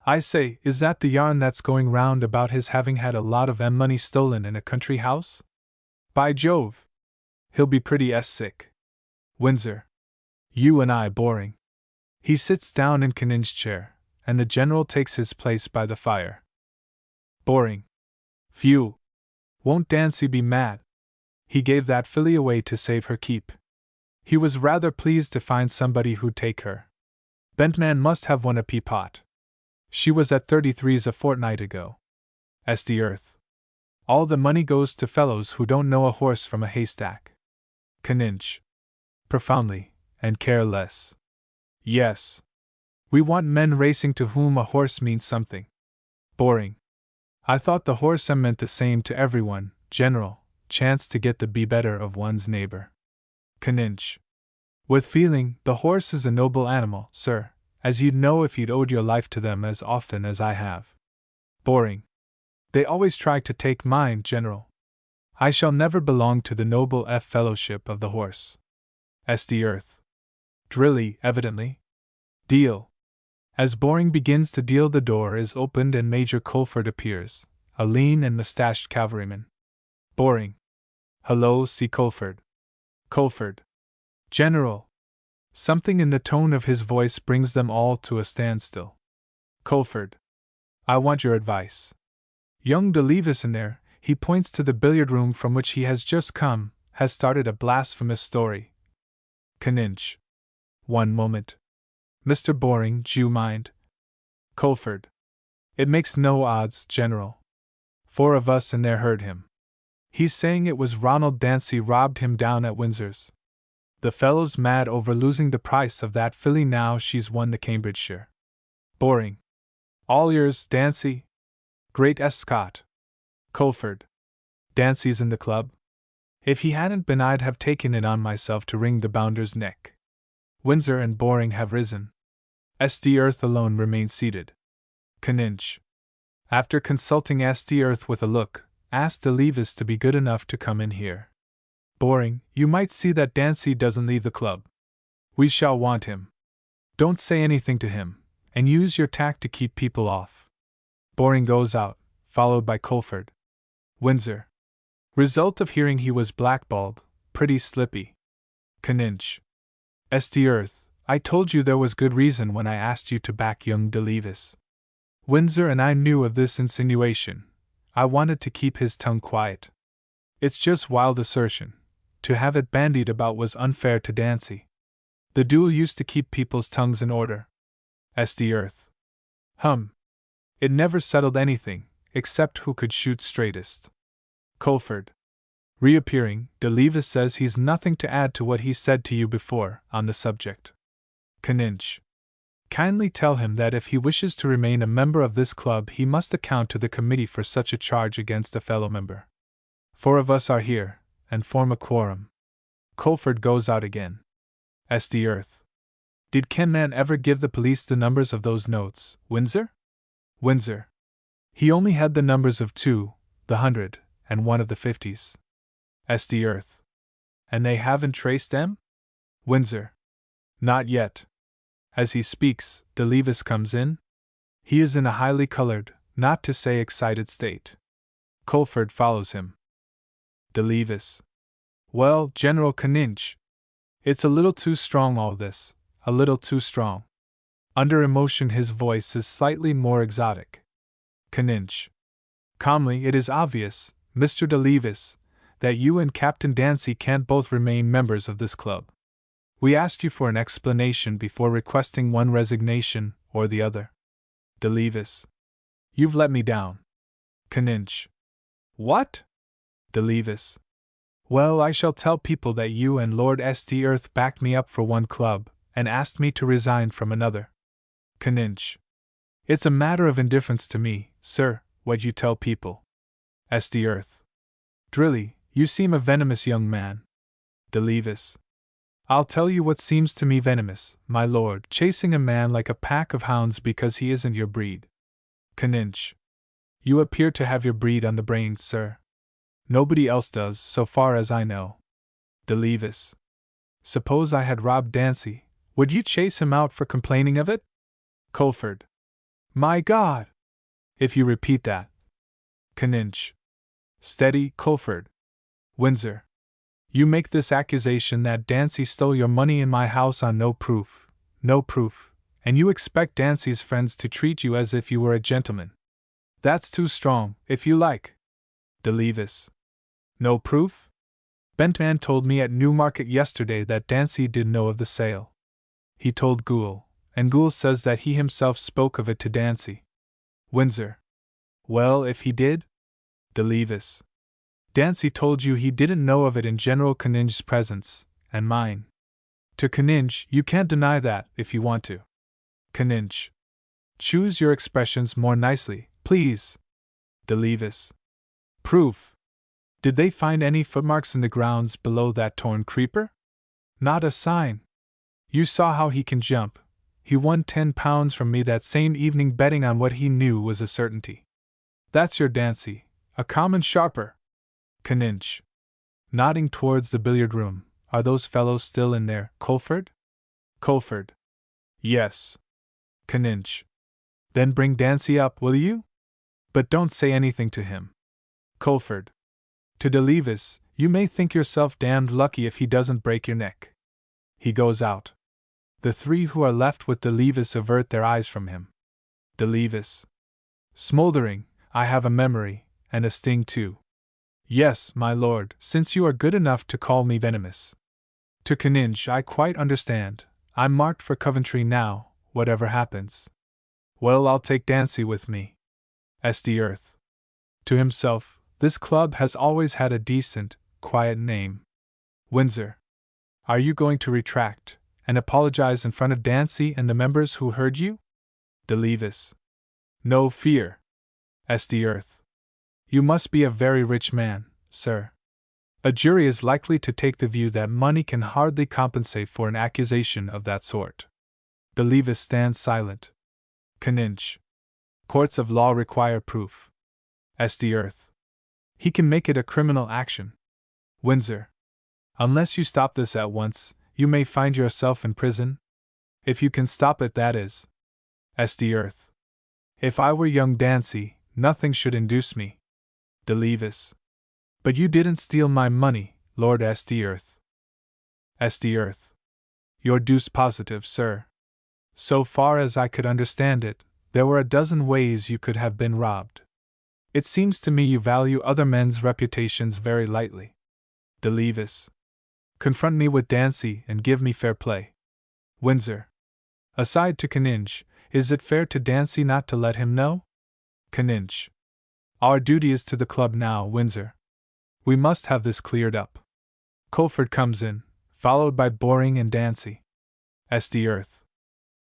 I say, is that the yarn that's going round about his having had a lot of money stolen in a country house? By Jove! He'll be pretty sick. Windsor. You and I, Boring. He sits down in Caninge's chair, and the General takes his place by the fire. Boring. Phew! Won't Dancy be mad? He gave that filly away to save her keep. He was rather pleased to find somebody who'd take her. Bentman must have won a peapot. She was at 33s a fortnight ago. St. Earth. All the money goes to fellows who don't know a horse from a haystack. Caninge. Profoundly, and care less. Yes. We want men racing to whom a horse means something. Boring. I thought the horse meant the same to everyone, General, chance to get the be better of one's neighbor. Caninge. With feeling, the horse is a noble animal, sir, as you'd know if you'd owed your life to them as often as I have. Boring. They always try to take mine, General. I shall never belong to the noble fellowship of the horse. St. Earth. Drilly, evidently. Deal. As Boring begins to deal, the door is opened and Major Colford appears, a lean and mustached cavalryman. Boring. Hello, C. Colford. Colford. General. Something in the tone of his voice brings them all to a standstill. Colford. I want your advice. Young De Levis in there, he points to the billiard room from which he has just come, has started a blasphemous story. Caninge. One moment. Mr. Boring, do you mind? Colford. It makes no odds, General. 4 of us in there heard him. He's saying it was Ronald Dancy robbed him down at Windsor's. The fellow's mad over losing the price of that filly now she's won the Cambridgeshire. Boring. All yours, Dancy. Great Scott. Colford. Dancy's in the club? If he hadn't been, I'd have taken it on myself to wring the bounder's neck. Windsor and Boring have risen. S.D. Earth alone remains seated. Canninge, after consulting S.D. Earth with a look, asked Delevis to be good enough to come in here. Boring, you might see that Dancy doesn't leave the club. We shall want him. Don't say anything to him, and use your tact to keep people off. Boring goes out, followed by Colford. Windsor. Result of hearing he was blackballed, pretty slippy. Canninge. S.D. Earth, I told you there was good reason when I asked you to back young Delevis. Windsor and I knew of this insinuation. I wanted to keep his tongue quiet. It's just wild assertion. To have it bandied about was unfair to Dancy. The duel used to keep people's tongues in order. S.D. Earth. It never settled anything, except who could shoot straightest. Colford. Reappearing, Delevis says he's nothing to add to what he said to you before, on the subject. Canninge. Kindly tell him that if he wishes to remain a member of this club he must account to the committee for such a charge against a fellow member. 4 of us are here, and form a quorum. Colford goes out again. S.D. Earth. Did Kenman ever give the police the numbers of those notes, Windsor? Windsor. He only had the numbers of 2, the 100, and 1 of the 50s. S.D. Earth. And they haven't traced them? Windsor. Not yet. As he speaks, Delevis comes in. He is in a highly colored, not to say excited state. Colford follows him. Delevis. Well, General Canninge. It's a little too strong all this, a little too strong. Under emotion his voice is slightly more exotic. Canninge. Calmly, it is obvious, Mr. Delevis, that you and Captain Dancy can't both remain members of this club. We asked you for an explanation before requesting one resignation or the other. Delevis. You've let me down. Canninge. What? Delevis. Well, I shall tell people that you and Lord S.D. Earth backed me up for one club, and asked me to resign from another. Canninge. It's a matter of indifference to me, sir, what you tell people. S.D. Earth. Drilly, you seem a venomous young man. Delevis. I'll tell you what seems to me venomous, my lord, chasing a man like a pack of hounds because he isn't your breed. Canninge. You appear to have your breed on the brain, sir. Nobody else does, so far as I know. Delevis. Suppose I had robbed Dancy, would you chase him out for complaining of it? Colford. My God! If you repeat that. Canninge. Steady, Colford. Windsor. You make this accusation that Dancy stole your money in my house on no proof, and you expect Dancy's friends to treat you as if you were a gentleman. That's too strong, if you like. Delevis. No proof? Bentman told me at Newmarket yesterday that Dancy did know of the sale. He told Goole, and Goole says that he himself spoke of it to Dancy. Windsor. Well, if he did? Delevis. Dancy told you he didn't know of it in General Canninge's presence, and mine. To Canninge, you can't deny that, if you want to. Canninge. Choose your expressions more nicely, please. Delevis. Proof. Did they find any footmarks in the grounds below that torn creeper? Not a sign. You saw how he can jump. He won £10 from me that same evening betting on what he knew was a certainty. That's your Dancy, a common sharper. Canninge. Nodding towards the billiard room. Are those fellows still in there, Colford? Colford. Yes. Canninge. Then bring Dancy up, will you? But don't say anything to him. Colford. To Delevis, you may think yourself damned lucky if he doesn't break your neck. He goes out. The 3 who are left with Delevis avert their eyes from him. Delevis. Smoldering, I have a memory, and a sting too. Yes, my lord, since you are good enough to call me venomous. To Canninge, I quite understand. I'm marked for Coventry now, whatever happens. Well, I'll take Dancy with me. S.D. Earth. To himself, this club has always had a decent, quiet name. Windsor. Are you going to retract and apologize in front of Dancy and the members who heard you? Delevis. No fear. St. Earth. You must be a very rich man, sir. A jury is likely to take the view that money can hardly compensate for an accusation of that sort. Delevis stands silent. Canninge. Courts of law require proof. St. Earth. He can make it a criminal action. Windsor. Unless you stop this at once, you may find yourself in prison. If you can stop it, that is. St. Earth. If I were young Dancy, nothing should induce me. Delevis. But you didn't steal my money, Lord St. Earth. St. Earth. You're deuce positive, sir. So far as I could understand it, there were a dozen ways you could have been robbed. It seems to me you value other men's reputations very lightly. Delevis. Confront me with Dancy and give me fair play. Windsor. Aside to Canninge, is it fair to Dancy not to let him know? Canninge. Our duty is to the club now, Windsor. We must have this cleared up. Colford comes in, followed by Boring and Dancy. St. Earth.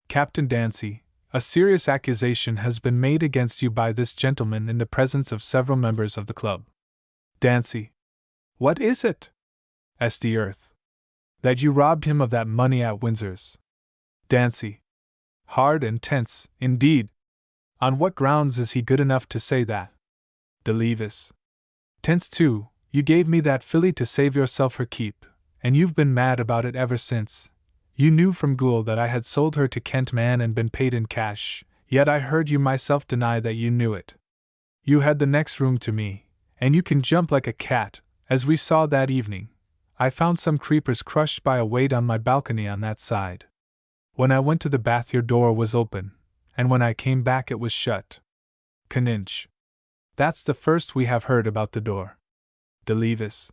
Captain Dancy, a serious accusation has been made against you by this gentleman in the presence of several members of the club. Dancy. What is it? St. Earth. That you robbed him of that money at Windsor's. Dancy. Hard and tense, indeed. On what grounds is he good enough to say that? Delevis. Tense too, you gave me that filly to save yourself her keep, and you've been mad about it ever since. You knew from Gould that I had sold her to Kent Man and been paid in cash, yet I heard you myself deny that you knew it. You had the next room to me, and you can jump like a cat, as we saw that evening. I found some creepers crushed by a weight on my balcony on that side. When I went to the bath your door was open, and when I came back it was shut. Canninge. That's the first we have heard about the door. Delevis.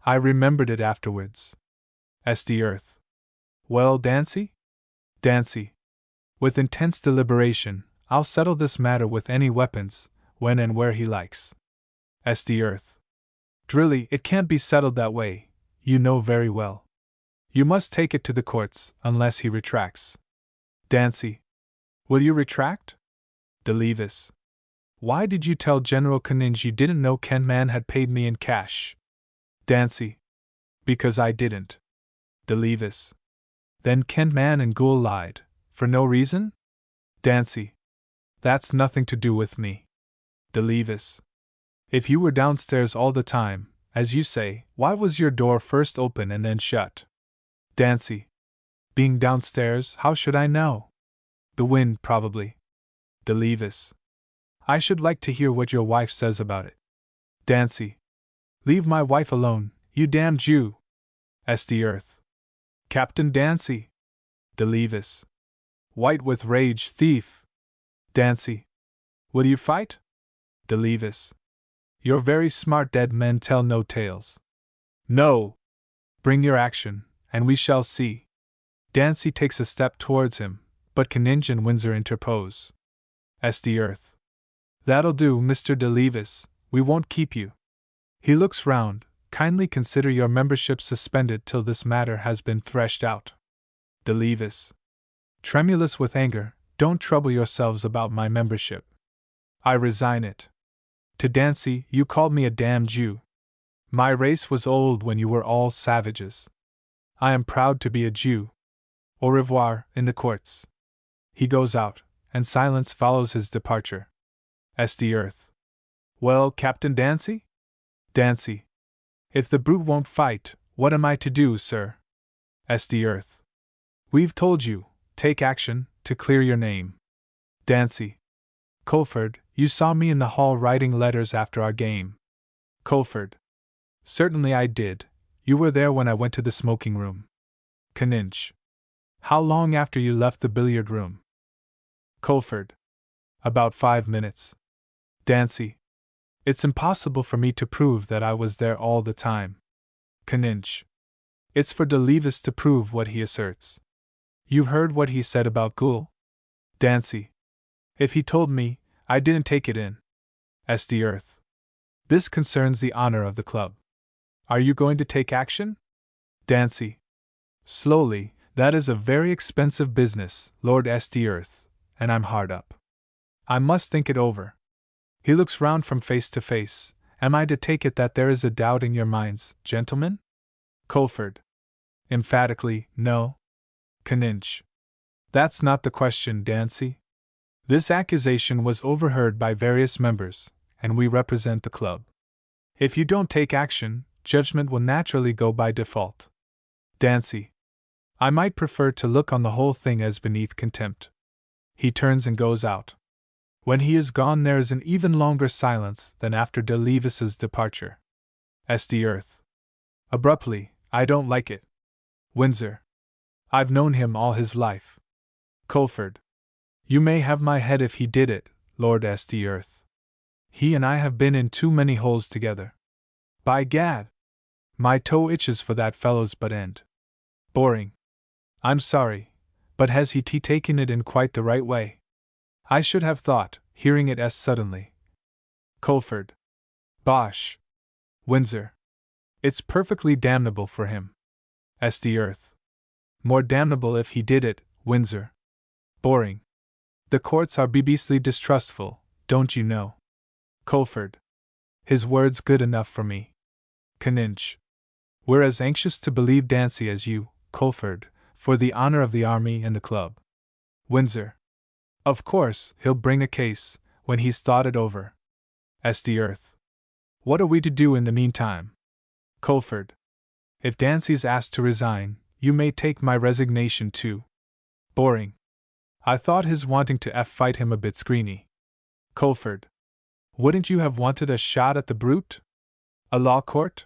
I remembered it afterwards. St. Earth. Well, Dancy? Dancy. With intense deliberation, I'll settle this matter with any weapons, when and where he likes. St. Earth. Drilly, it can't be settled that way, you know very well. You must take it to the courts, unless he retracts. Dancy. Will you retract? Delevis. Why did you tell General Canninge you didn't know Kent Man had paid me in cash? Dancy. Because I didn't. Delevis. Then Kent Man and Gould lied, for no reason? Dancy. That's nothing to do with me. Delevis. If you were downstairs all the time, as you say, why was your door first open and then shut? Dancy. Being downstairs, how should I know? The wind, probably. Delevis. I should like to hear what your wife says about it. Dancy. Leave my wife alone, you damned Jew. St. Earth. Captain Dancy. Delevis. White with rage, thief. Dancy. Will you fight? Delevis. You're very smart, dead men tell no tales. No. Bring your action, and we shall see. Dancy takes a step towards him, but Canninge and Windsor interpose. St. Earth. That'll do, Mr. Delevis, we won't keep you. He looks round. Kindly consider your membership suspended till this matter has been threshed out. Delevis. Tremulous with anger, don't trouble yourselves about my membership. I resign it. To Dancy, you called me a damned Jew. My race was old when you were all savages. I am proud to be a Jew. Au revoir, in the courts. He goes out, and silence follows his departure. St. Earth. Well, Captain Dancy? Dancy. If the brute won't fight, what am I to do, sir? St. Earth. We've told you, take action, to clear your name. Dancy. Colford, you saw me in the hall writing letters after our game. Colford. Certainly I did. You were there when I went to the smoking room. Canninge. How long after you left the billiard room? Colford. About 5 minutes. Dancy. It's impossible for me to prove that I was there all the time. Canninge. It's for Delevis to prove what he asserts. You heard what he said about Gould? Dancy. If he told me, I didn't take it in. St. Earth. This concerns the honor of the club. Are you going to take action? Dancy. Slowly, that is a very expensive business, Lord St. Earth, and I'm hard up. I must think it over. He looks round from face to face. Am I to take it that there is a doubt in your minds, gentlemen? Colford. Emphatically, no. Canninch. That's not the question, Dancy. This accusation was overheard by various members, and we represent the club. If you don't take action, judgment will naturally go by default. Dancy. I might prefer to look on the whole thing as beneath contempt. He turns and goes out. When he is gone, there is an even longer silence than after de Levis's departure. St. Earth. Abruptly, I don't like it. Windsor. I've known him all his life. Colford. You may have my head if he did it, Lord St. Earth. He and I have been in too many holes together. By gad! My toe itches for that fellow's butt end. Boring. I'm sorry, but has he taken it in quite the right way? I should have thought, hearing it as suddenly. Colford. Bosh. Windsor. It's perfectly damnable for him. St. Earth. More damnable if he did it, Windsor. Boring. The courts are beastly distrustful, don't you know? Colford. His word's good enough for me. Canninch. We're as anxious to believe Dancy as you, Colford, for the honor of the army and the club. Windsor. Of course, he'll bring a case, when he's thought it over. St. Earth. What are we to do in the meantime? Colford. If Dancy's asked to resign, you may take my resignation too. Boring. I thought his wanting to fight him a bit screeny. Colford. Wouldn't you have wanted a shot at the brute? A law court?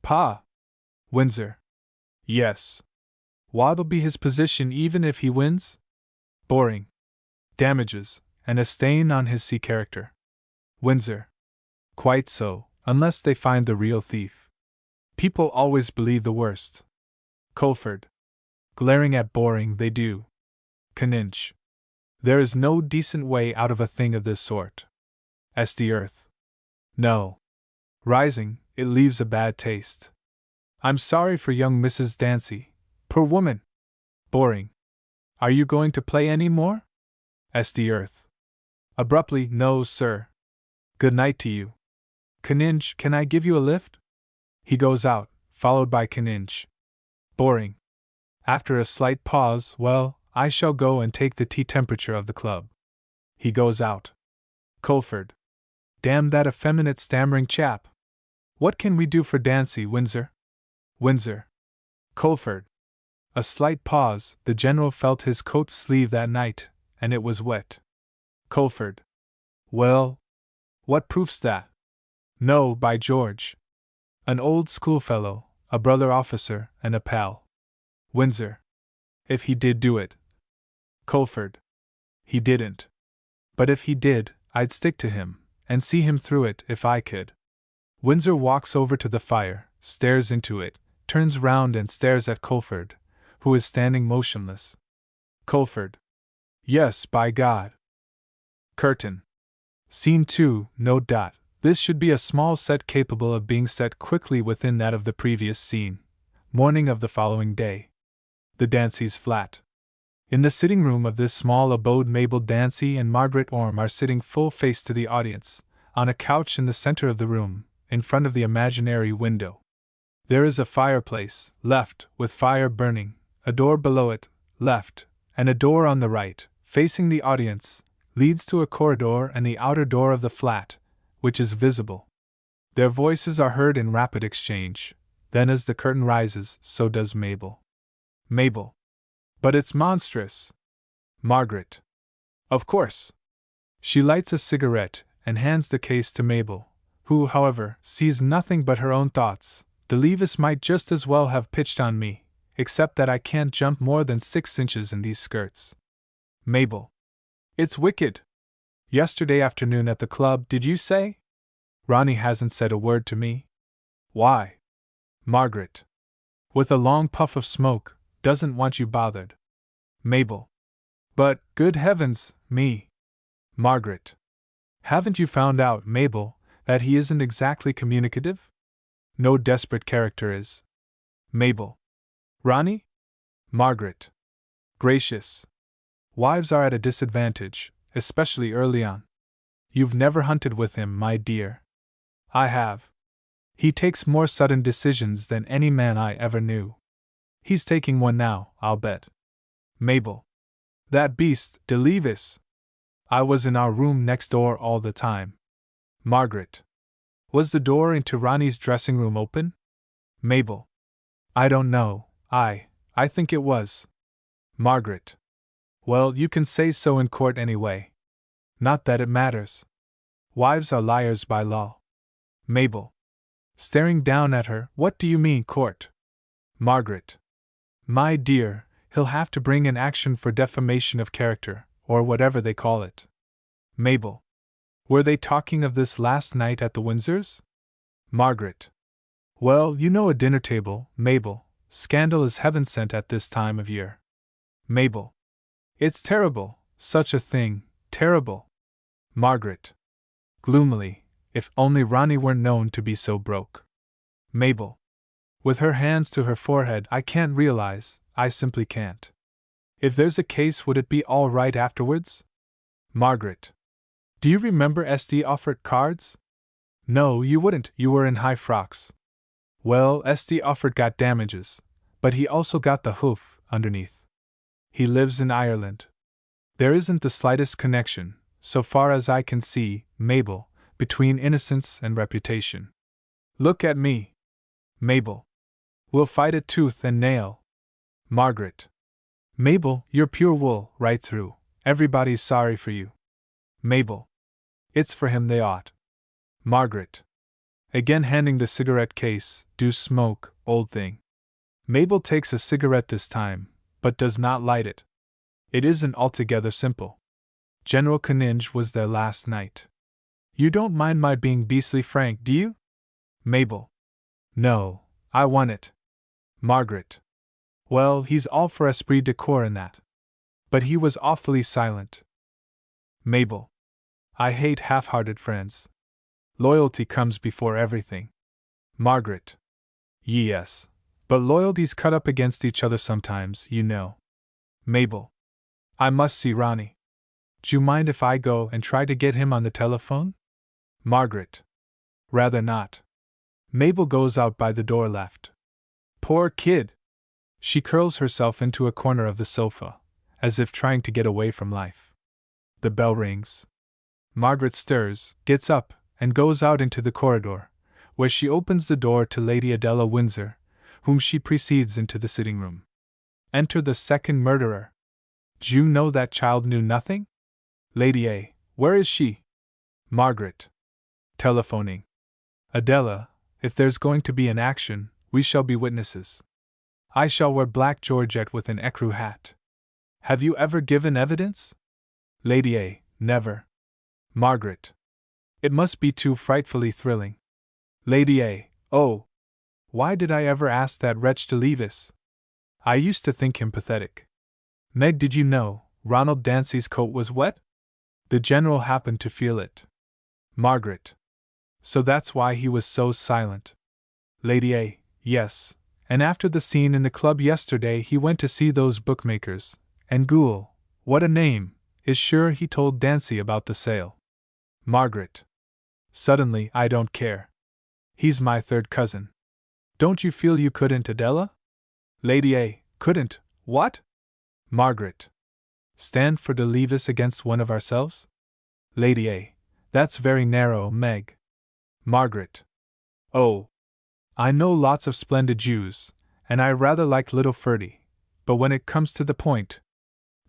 Pah! Windsor. Yes. What'll be his position even if he wins? Boring. Damages, and a stain on his sea character. Windsor. Quite so, unless they find the real thief. People always believe the worst. Colford. Glaring at Boring, they do. Canninch. There is no decent way out of a thing of this sort. St. Earth. No. Rising, it leaves a bad taste. I'm sorry for young Mrs. Dancy. Poor woman. Boring. Are you going to play any more? St. Earth. Abruptly, no, sir. Good night to you. Canninch, can I give you a lift? He goes out, followed by Canninch. Boring. After a slight pause, well, I shall go and take the tea temperature of the club. He goes out. Colford. Damn that effeminate stammering chap. What can we do for Dancy, Windsor? Windsor. Colford. A slight pause. The general felt his coat sleeve that night, and it was wet. Colford. Well? What proof's that? No, by George. An old schoolfellow, a brother officer, and a pal. Windsor. If he did do it. Colford. He didn't. But if he did, I'd stick to him, and see him through it if I could. Windsor walks over to the fire, stares into it, turns round and stares at Colford, who is standing motionless. Colford. Yes, by God. Curtain. Scene 2, no doubt. This should be a small set capable of being set quickly within that of the previous scene. Morning of the following day. The Dancy's flat. In the sitting room of this small abode, Mabel Dancy and Margaret Orme are sitting full face to the audience, on a couch in the center of the room, in front of the imaginary window. There is a fireplace, left, with fire burning, a door below it, left, and a door on the right, facing the audience, leads to a corridor and the outer door of the flat, which is visible. Their voices are heard in rapid exchange. Then as the curtain rises, so does Mabel. Mabel. But it's monstrous. Margaret. Of course. She lights a cigarette and hands the case to Mabel, who, however, sees nothing but her own thoughts. De Levis might just as well have pitched on me, except that I can't jump more than 6 inches in these skirts. Mabel. It's wicked. Yesterday afternoon at the club, did you say? Ronnie hasn't said a word to me. Why? Margaret. With a long puff of smoke, doesn't want you bothered. Mabel. But, good heavens, me. Margaret. Haven't you found out, Mabel, that he isn't exactly communicative? No desperate character is. Mabel. Ronnie? Margaret. Gracious. Wives are at a disadvantage, especially early on. You've never hunted with him, my dear. I have. He takes more sudden decisions than any man I ever knew. He's taking one now, I'll bet. Mabel. That beast, de Levis. I was in our room next door all the time. Margaret. Was the door into Ronnie's dressing room open? Mabel. I don't know, I think it was. Margaret. Well, you can say so in court anyway. Not that it matters. Wives are liars by law. Mabel. Staring down at her, what do you mean, court? Margaret. My dear, he'll have to bring an action for defamation of character, or whatever they call it. Mabel. Were they talking of this last night at the Windsors? Margaret. Well, you know a dinner table, Mabel. Scandal is heaven sent at this time of year. Mabel. It's terrible, such a thing, terrible. Margaret. Gloomily, if only Ronnie weren't known to be so broke. Mabel. With her hands to her forehead, I can't realize, I simply can't. If there's a case, would it be all right afterwards? Margaret. Do you remember SD offered cards? No, you wouldn't, you were in high frocks. Well, SD offered got damages, but he also got the hoof underneath. He lives in Ireland. There isn't the slightest connection, so far as I can see, Mabel, between innocence and reputation. Look at me. Mabel. We'll fight it tooth and nail. Margaret. Mabel, you're pure wool, right through. Everybody's sorry for you. Mabel. It's for him they ought. Margaret. Again handing the cigarette case, do smoke, old thing. Mabel takes a cigarette this time, but does not light it. It isn't altogether simple. General Canninge was there last night. You don't mind my being beastly frank, do you? Mabel. No, I want it. Margaret. Well, he's all for esprit de corps in that. But he was awfully silent. Mabel. I hate half-hearted friends. Loyalty comes before everything. Margaret. Yes, but loyalties cut up against each other sometimes, you know. Mabel. I must see Ronnie. D'you mind if I go and try to get him on the telephone? Margaret. Rather not. Mabel goes out by the door left. Poor kid! She curls herself into a corner of the sofa, as if trying to get away from life. The bell rings. Margaret stirs, gets up, and goes out into the corridor, where she opens the door to Lady Adela Windsor, whom she precedes into the sitting room. Enter the second murderer. Do you know that child knew nothing? Lady A. Where is she? Margaret. Telephoning. Adela, if there's going to be an action, we shall be witnesses. I shall wear black georgette with an ecru hat. Have you ever given evidence? Lady A. Never. Margaret. It must be too frightfully thrilling. Lady A. Oh! Why did I ever ask that wretch to leave us? I used to think him pathetic. Meg, did you know Ronald Dancy's coat was wet? The General happened to feel it. Margaret. So that's why he was so silent. Lady A. Yes, and after the scene in the club yesterday he went to see those bookmakers, and Gould, what a name, is sure he told Dancy about the sale. Margaret. Suddenly, I don't care. He's my third cousin. Don't you feel you couldn't, Adela? Lady A. Couldn't, what? Margaret. Stand for de Levis against one of ourselves? Lady A. That's very narrow, Meg. Margaret. Oh. I know lots of splendid Jews, and I rather like little Ferdy, but when it comes to the point,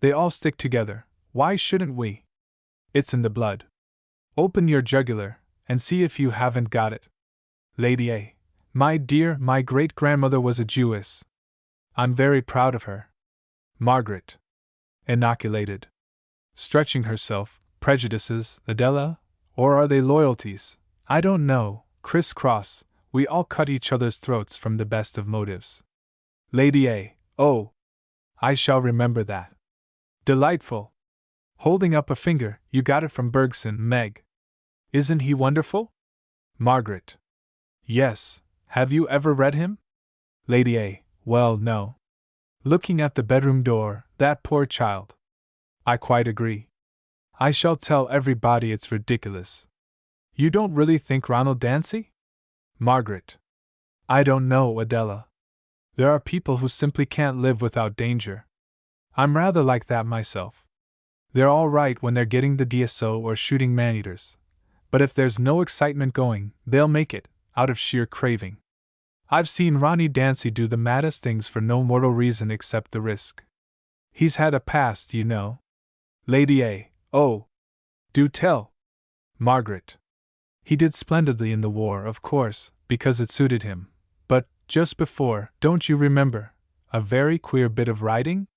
they all stick together. Why shouldn't we? It's in the blood. Open your jugular, and see if you haven't got it. Lady A. My dear, my great-grandmother was a Jewess. I'm very proud of her. Margaret. Inoculated. Stretching herself, prejudices, Adela? Or are they loyalties? I don't know, criss-cross, we all cut each other's throats from the best of motives. Lady A. Oh! I shall remember that. Delightful! Holding up a finger, you got it from Bergson, Meg. Isn't he wonderful? Margaret. Yes, have you ever read him? Lady A. Well, no. looking at the bedroom door, that poor child. I quite agree. I shall tell everybody it's ridiculous. You don't really think Ronald Dancy? Margaret. I don't know, Adela. There are people who simply can't live without danger. I'm rather like that myself. They're all right when they're getting the DSO or shooting man-eaters, but if there's no excitement going, they'll make it, out of sheer craving. I've seen Ronnie Dancy do the maddest things for no mortal reason except the risk. He's had a past, you know. Lady A. Oh. Do tell. Margaret. He did splendidly in the war, of course, because it suited him. But, just before, don't you remember, a very queer bit of writing?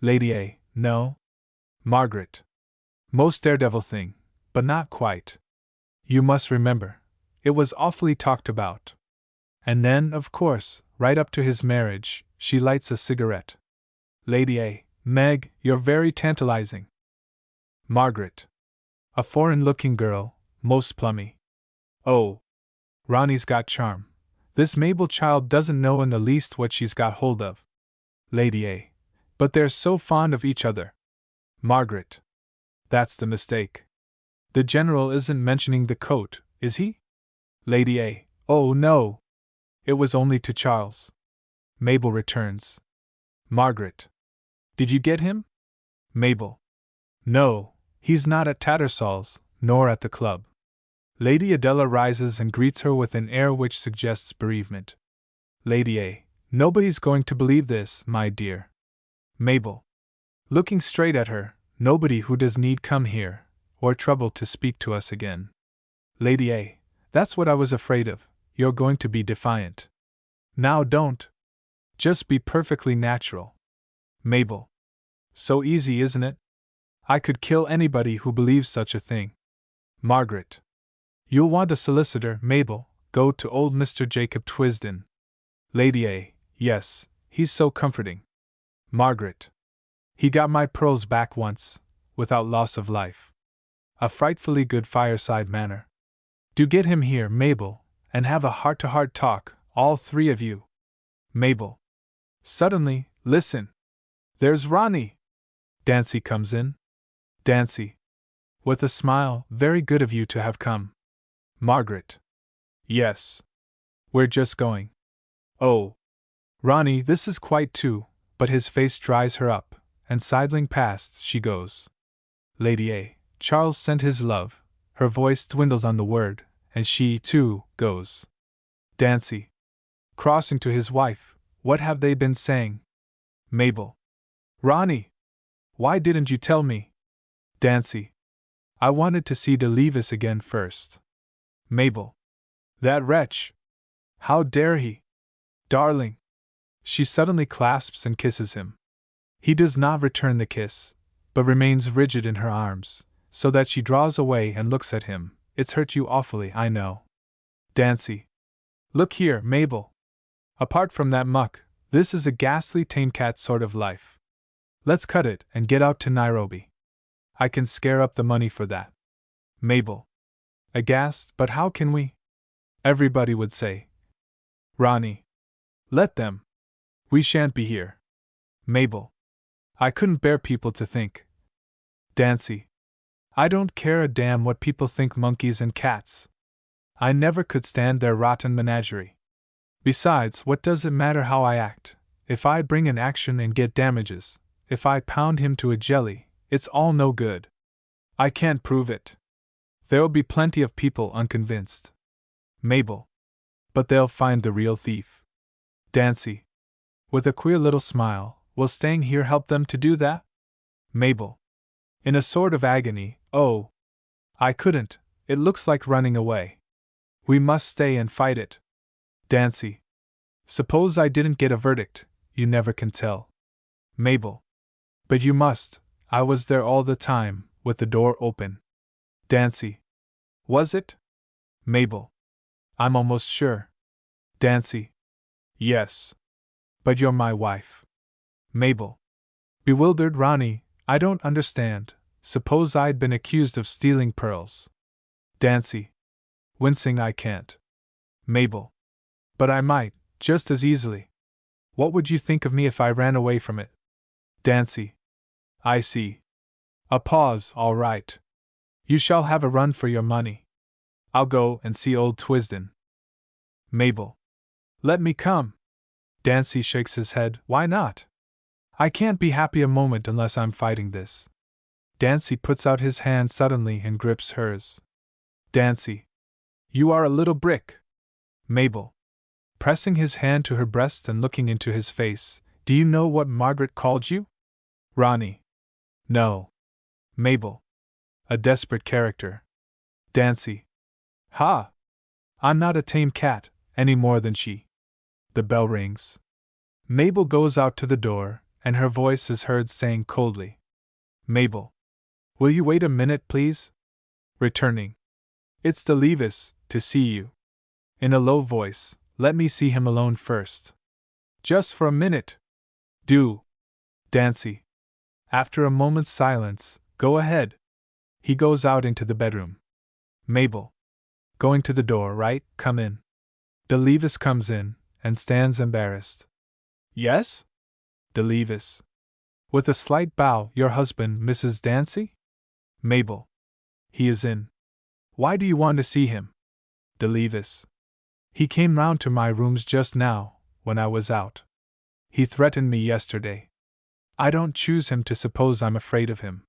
Lady A. No. Margaret. Most daredevil thing, but not quite. You must remember. It was awfully talked about. And then, of course, right up to his marriage, she lights a cigarette. Lady A. Meg, you're very tantalizing. Margaret. A foreign-looking girl, most plummy. Oh. Ronnie's got charm. This Mabel child doesn't know in the least what she's got hold of. Lady A. But they're so fond of each other. Margaret. That's the mistake. The General isn't mentioning the coat, is he? Lady A. Oh, no. It was only to Charles. Mabel returns. Margaret. Did you get him? Mabel. No, he's not at Tattersall's, nor at the club. Lady Adela rises and greets her with an air which suggests bereavement. Lady A. Nobody's going to believe this, my dear. Mabel. Looking straight at her, nobody who does need come here, or trouble to speak to us again. Lady A. That's what I was afraid of, you're going to be defiant. Now don't. Just be perfectly natural. Mabel. So easy, isn't it? I could kill anybody who believes such a thing. Margaret. You'll want a solicitor, Mabel. Go to old Mr. Jacob Twisden. Lady A. Yes, he's so comforting. Margaret. He got my pearls back once, without loss of life. A frightfully good fireside manner. Do get him here, Mabel, and have a heart-to-heart talk, all three of you. Mabel. Suddenly, listen. There's Ronnie. Dancy comes in. Dancy. With a smile, very good of you to have come. Margaret. Yes. We're just going. Oh. Ronnie, this is quite too, but his face dries her up, and sidling past, she goes. Lady A. Charles sent his love. Her voice dwindles on the word, and she, too, goes. Dancy. Crossing to his wife, what have they been saying? Mabel. Ronnie! Why didn't you tell me? Dancy. I wanted to see de Levis again first. Mabel. That wretch! How dare he? Darling! She suddenly clasps and kisses him. He does not return the kiss, but remains rigid in her arms, so that she draws away and looks at him. It's hurt you awfully, I know. Dancy. Look here, Mabel. Apart from that muck, this is a ghastly tame cat sort of life. Let's cut it and get out to Nairobi. I can scare up the money for that. Mabel. Aghast, but how can we? Everybody would say. Ronnie. Let them. We shan't be here. Mabel. I couldn't bear people to think. Dancy. I don't care a damn what people think, monkeys and cats. I never could stand their rotten menagerie. Besides, what does it matter how I act? If I bring an action and get damages, if I pound him to a jelly, it's all no good. I can't prove it. There'll be plenty of people unconvinced. Mabel. But they'll find the real thief. Dancy. With a queer little smile, will staying here help them to do that? Mabel. In a sort of agony, oh. I couldn't, it looks like running away. We must stay and fight it. Dancy. Suppose I didn't get a verdict, you never can tell. Mabel. But you must, I was there all the time, with the door open. Dancy. Was it? Mabel. I'm almost sure. Dancy. Yes. But you're my wife. Mabel. Bewildered Ronnie, I don't understand. Suppose I'd been accused of stealing pearls. Dancy. Wincing I can't. Mabel. But I might, just as easily. What would you think of me if I ran away from it? Dancy. I see. A pause, all right. You shall have a run for your money. I'll go and see old Twisden. Mabel. Let me come. Dancy shakes his head. Why not? I can't be happy a moment unless I'm fighting this. Dancy puts out his hand suddenly and grips hers. Dancy. You are a little brick. Mabel. Pressing his hand to her breast and looking into his face. Do you know what Margaret called you? Ronnie. No. Mabel. A desperate character. Dancy. Ha! I'm not a tame cat, any more than she. The bell rings. Mabel goes out to the door, and her voice is heard saying coldly, Mabel. Will you wait a minute, please? Returning. It's the Levis, to see you. In a low voice, let me see him alone first. Just for a minute. Do. Dancy. After a moment's silence, go ahead. He goes out into the bedroom. Mabel. Going to the door, right? Come in. De Levis comes in, and stands embarrassed. Yes? De Levis. With a slight bow, your husband, Mrs. Dancy? Mabel. He is in. Why do you want to see him? De Levis. He came round to my rooms just now, when I was out. He threatened me yesterday. I don't choose him to suppose I'm afraid of him.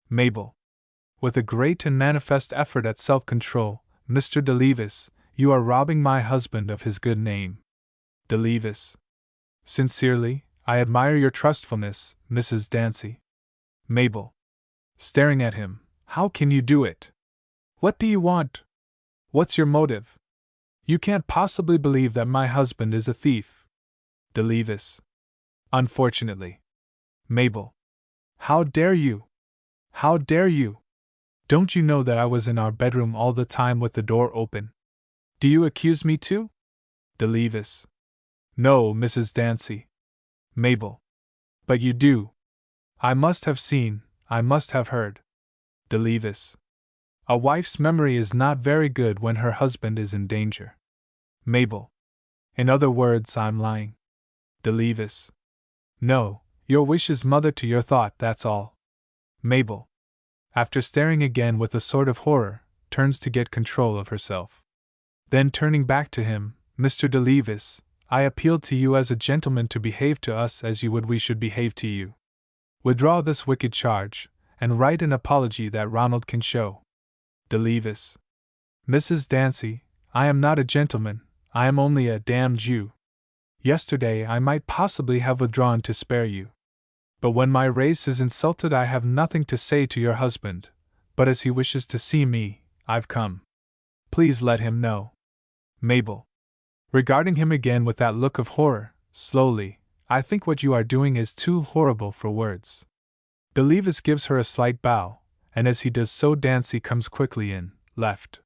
Mabel. With a great and manifest effort at self-control, Mr. De Levis, you are robbing my husband of his good name. De Levis. Sincerely, I admire your trustfulness, Mrs. Dancy. Mabel. Staring at him. How can you do it? What do you want? What's your motive? You can't possibly believe that my husband is a thief. De Levis. Unfortunately. Mabel. How dare you? How dare you? Don't you know that I was in our bedroom all the time with the door open? Do you accuse me too? De Levis. No, Mrs. Dancy. Mabel. But you do. I must have seen, I must have heard. De Levis. A wife's memory is not very good when her husband is in danger. Mabel. In other words, I'm lying. De Levis. No, your wish is mother to your thought, that's all. Mabel. After staring again with a sort of horror, turns to get control of herself. Then turning back to him, Mr. De Levis, I appeal to you as a gentleman to behave to us as you would we should behave to you. Withdraw this wicked charge, and write an apology that Ronald can show. De Levis. Mrs. Dancy, I am not a gentleman, I am only a damned Jew. Yesterday I might possibly have withdrawn to spare you. But when my race is insulted I have nothing to say to your husband, but as he wishes to see me, I've come. Please let him know. Mabel. Regarding him again with that look of horror, slowly, I think what you are doing is too horrible for words. De Levis gives her a slight bow, and as he does so Dancy comes quickly in, left.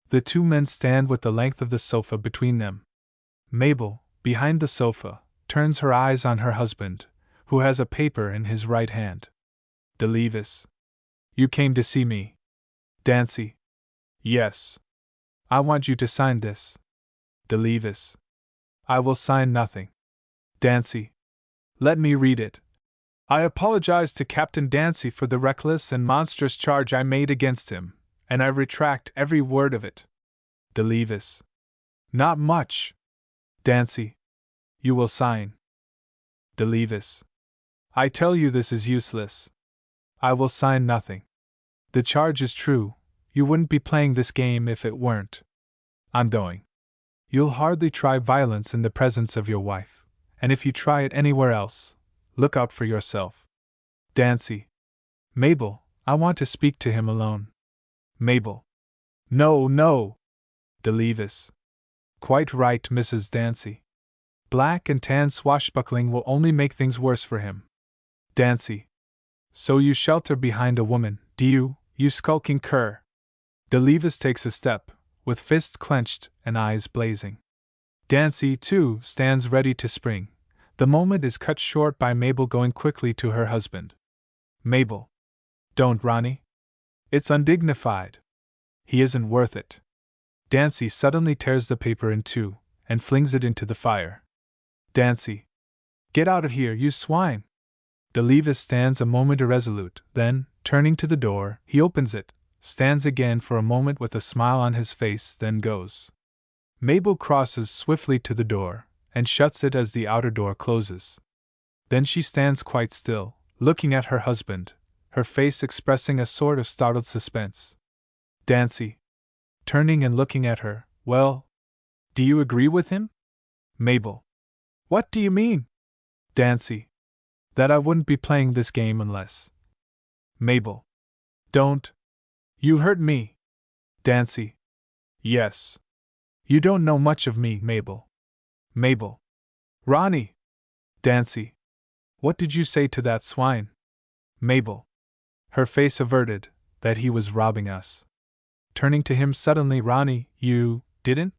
The two men stand with the length of the sofa between them. Mabel, behind the sofa, turns her eyes on her husband, who has a paper in his right hand. De Levis. You came to see me. Dancy. Yes. I want you to sign this. De Levis. I will sign nothing. Dancy. Let me read it. I apologize to Captain Dancy for the reckless and monstrous charge I made against him, and I retract every word of it. De Levis. Not much. Dancy. You will sign. De Levis. I tell you this is useless. I will sign nothing. The charge is true, you wouldn't be playing this game if it weren't. I'm going. You'll hardly try violence in the presence of your wife, and if you try it anywhere else, look out for yourself. Dancy. Mabel, I want to speak to him alone. Mabel. No, no. De Levis. Quite right, Mrs. Dancy. Black and tan swashbuckling will only make things worse for him. Dancy. So you shelter behind a woman, do you, you skulking cur? De Levis takes a step, with fists clenched and eyes blazing. Dancy, too, stands ready to spring. The moment is cut short by Mabel going quickly to her husband. Mabel. Don't, Ronnie. It's undignified. He isn't worth it. Dancy suddenly tears the paper in two, and flings it into the fire. Dancy. Get out of here, you swine! De Levis stands a moment irresolute, then, turning to the door, he opens it, stands again for a moment with a smile on his face, then goes. Mabel crosses swiftly to the door, and shuts it as the outer door closes. Then she stands quite still, looking at her husband, her face expressing a sort of startled suspense. Dancy, turning and looking at her, well, do you agree with him? Mabel. What do you mean? Dancy. That I wouldn't be playing this game unless. Mabel. Don't. You hurt me. Dancy. Yes. You don't know much of me, Mabel. Mabel. Ronnie. Dancy. What did you say to that swine? Mabel. Her face averted, that he was robbing us. Turning to him suddenly, Ronnie, you didn't?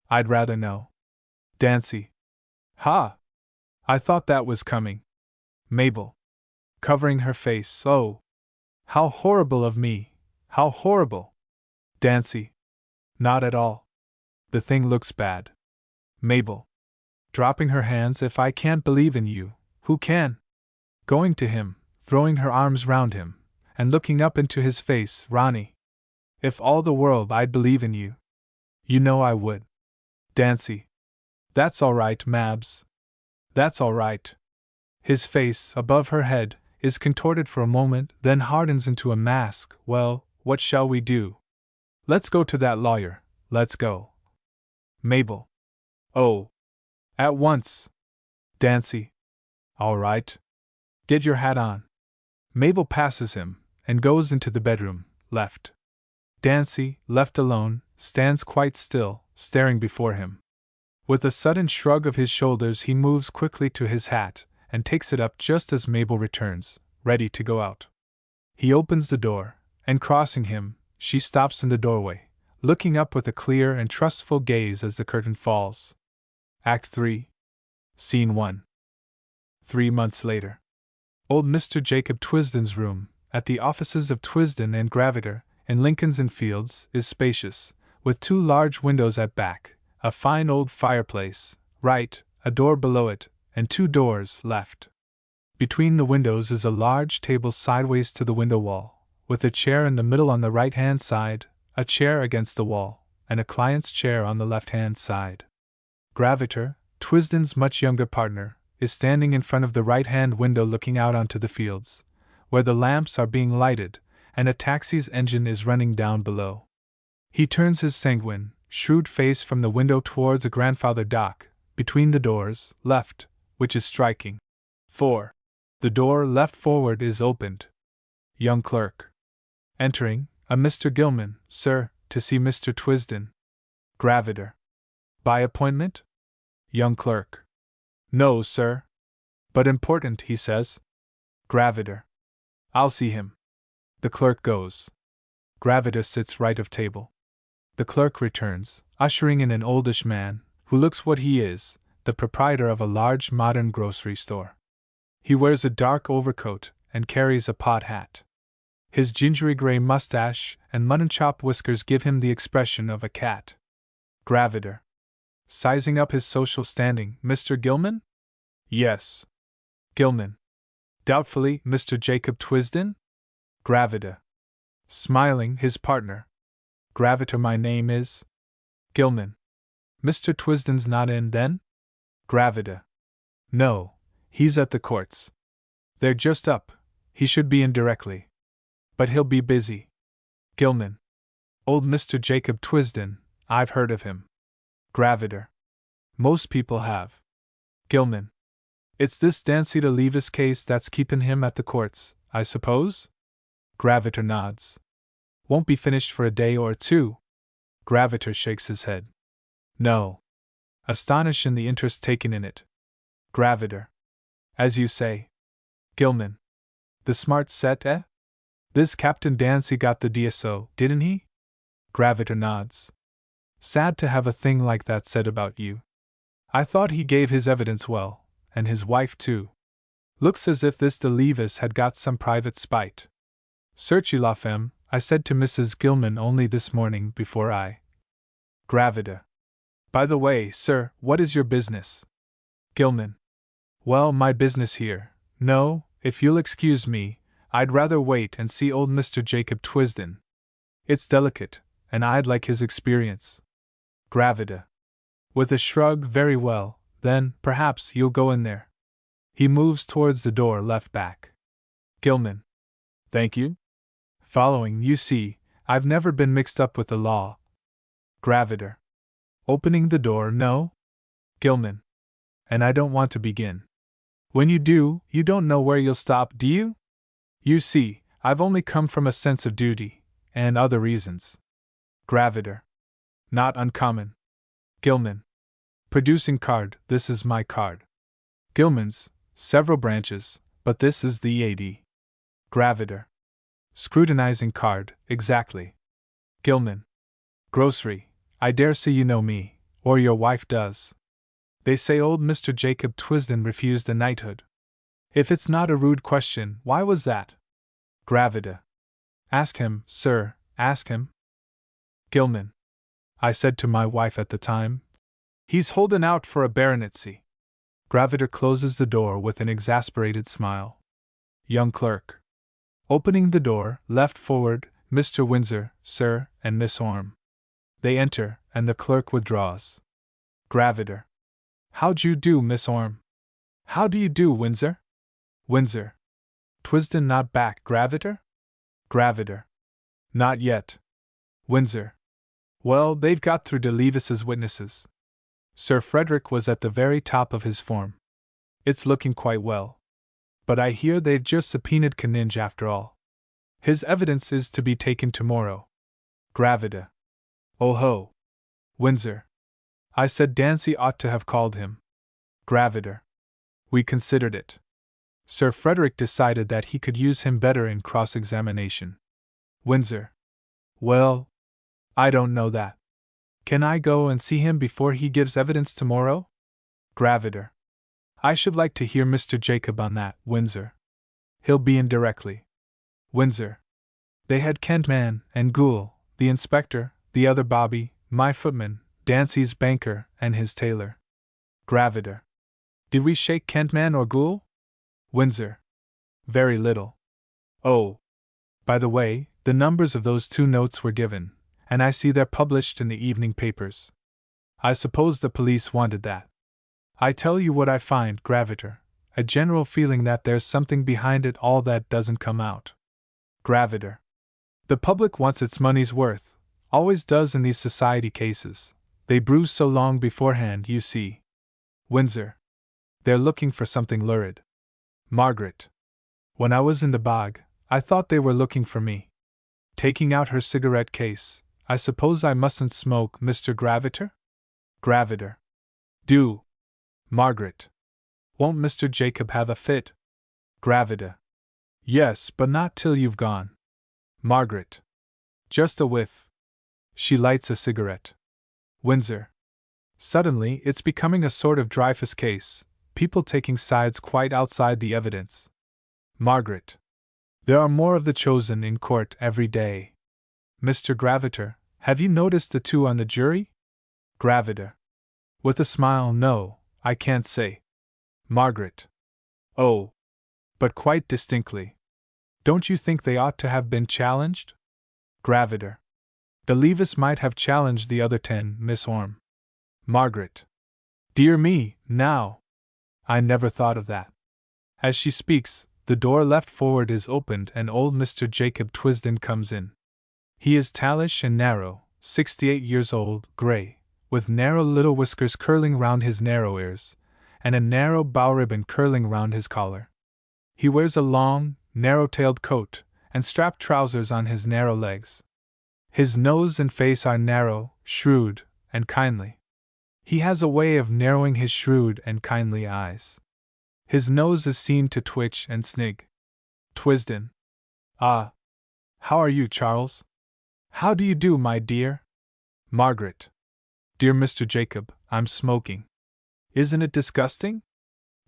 I'd rather know. Dancy. Ha! I thought that was coming. Mabel. Covering her face, oh! How horrible of me! How horrible! Dancy. Not at all. The thing looks bad. Mabel. Dropping her hands, if I can't believe in you, who can? Going to him, throwing her arms round him, and looking up into his face, Ronnie. If all the world I'd believe in you. You know I would. Dancy. That's all right, Mabs. That's all right. His face, above her head, is contorted for a moment, then hardens into a mask. Well, what shall we do? Let's go to that lawyer, let's go. Mabel. Oh. At once. Dancy. All right. Get your hat on. Mabel passes him, and goes into the bedroom, left. Dancy, left alone, stands quite still, staring before him. With a sudden shrug of his shoulders, he moves quickly to his hat, and takes it up just as Mabel returns, ready to go out. He opens the door, and crossing him, she stops in the doorway, looking up with a clear and trustful gaze as the curtain falls. Act 3. Scene 1. 3 months later. Old Mr. Jacob Twisden's room, at the offices of Twisden and Graviter, in Lincoln's Inn Fields, is spacious, with 2 large windows at back, a fine old fireplace, right, a door below it, and 2 doors, left. Between the windows is a large table sideways to the window wall, with a chair in the middle on the right-hand side, a chair against the wall, and a client's chair on the left-hand side. Graviter, Twisden's much younger partner, is standing in front of the right-hand window looking out onto the fields, where the lamps are being lighted, and a taxi's engine is running down below. He turns his sanguine, shrewd face from the window towards a grandfather dock, between the doors, left, which is striking. 4. The door left forward is opened. Young clerk. Entering, a Mr. Gilman, sir, to see Mr. Twisden. Graviter. By appointment? Young clerk. No, sir. But important, he says. Graviter. I'll see him. The clerk goes. Graviter sits right of table. The clerk returns, ushering in an oldish man, who looks what he is, the proprietor of a large modern grocery store. He wears a dark overcoat and carries a pot hat. His gingery gray mustache and mutton-chop whiskers give him the expression of a cat. Graviter. Sizing up his social standing, Mr. Gilman? Yes. Gilman. Doubtfully, Mr. Jacob Twisden? Graviter. Smiling, his partner. Graviter, my name is. Gilman. Mr. Twisden's not in, then? Graviter. No, he's at the courts. They're just up, he should be in directly. But he'll be busy. Gilman. Old Mr. Jacob Twisden, I've heard of him. Graviter. Most people have. Gilman. It's this Dancy de Levis case that's keepin' him at the courts, I suppose? Graviter nods. Won't be finished for a day or 2. Graviter shakes his head. No. Astonished in the interest taken in it. Graviter. As you say. Gilman. The smart set, eh? This Captain Dancy got the DSO, didn't he? Graviter nods. Sad to have a thing like that said about you. I thought he gave his evidence well, and his wife too. Looks as if this de Levis had got some private spite. Searchy la femme, I said to Mrs. Gilman only this morning before I. Graviter. By the way, sir, what is your business? Gilman. Well, my business here. No, if you'll excuse me, I'd rather wait and see old Mr. Jacob Twisden. It's delicate, and I'd like his experience. Gravida. With a shrug, very well, then, perhaps you'll go in there. He moves towards the door left back. Gilman. Thank you. Following, you see, I've never been mixed up with the law. Gravida. Opening the door, no? Gilman. And I don't want to begin. When you do, you don't know where you'll stop, do you? You see, I've only come from a sense of duty, and other reasons. Gravida. Not uncommon. Gilman. Producing card, this is my card. Gilman's, several branches, but this is the AD. Gravida. Scrutinizing card, exactly. Gilman. Grocery, I dare say you know me, or your wife does. They say old Mr. Jacob Twisden refused a knighthood. If it's not a rude question, why was that? Gravida. Ask him, sir, ask him. Gilman. I said to my wife at the time, he's holding out for a baronetcy. Gravida closes the door with an exasperated smile. Young clerk. Opening the door, left forward, Mr. Windsor, sir, and Miss Orme. They enter, and the clerk withdraws. Gravida. How'd you do, Miss Orme? How do you do, Windsor? Windsor. Twisden not back, Gravida? Gravida. Not yet. Windsor. Well, they've got through de Levis's witnesses. Sir Frederick was at the very top of his form. It's looking quite well. But I hear they've just subpoenaed Canninge after all. His evidence is to be taken tomorrow. Gravida. Oh ho. Windsor. I said Dancy ought to have called him. Gravida. We considered it. Sir Frederick decided that he could use him better in cross-examination. Windsor. Well, I don't know that. Can I go and see him before he gives evidence tomorrow? Gravida. I should like to hear Mr. Jacob on that, Windsor. He'll be in directly. Windsor. They had Kentman and Goole, the inspector, the other Bobby, my footman, Dancy's banker, and his tailor. Gravida. Did we shake Kentman or Goole? Windsor. Very little. Oh. By the way, the numbers of those two notes were given, and I see they're published in the evening papers. I suppose the police wanted that. I tell you what I find, Gravida, a general feeling that there's something behind it all that doesn't come out. Gravida. The public wants its money's worth, always does in these society cases. They brew so long beforehand, you see. Windsor. They're looking for something lurid. Margaret. When I was in the bog, I thought they were looking for me. Taking out her cigarette case, I suppose I mustn't smoke, Mr. Gravida? Gravida. Do. Margaret. Won't Mr. Jacob have a fit? Gravida. Yes, but not till you've gone. Margaret. Just a whiff. She lights a cigarette. Windsor. Suddenly, it's becoming a sort of Dreyfus case, people taking sides quite outside the evidence. Margaret. There are more of the chosen in court every day. Mr. Gravida, have you noticed the two on the jury? Gravida. With a smile, no, I can't say. Margaret. Oh. But quite distinctly. Don't you think they ought to have been challenged? Gravida. De Levis might have challenged the other 10, Miss Orme. Margaret. Dear me, now! I never thought of that. As she speaks, the door left forward is opened and old Mr. Jacob Twisden comes in. He is tallish and narrow, 68 years old, grey, with narrow little whiskers curling round his narrow ears, and a narrow bow ribbon curling round his collar. He wears a long, narrow-tailed coat, and strapped trousers on his narrow legs. His nose and face are narrow, shrewd, and kindly. He has a way of narrowing his shrewd and kindly eyes. His nose is seen to twitch and snig. Twisden. Ah. How are you, Charles? How do you do, my dear? Margaret. Dear Mr. Jacob, I'm smoking. Isn't it disgusting?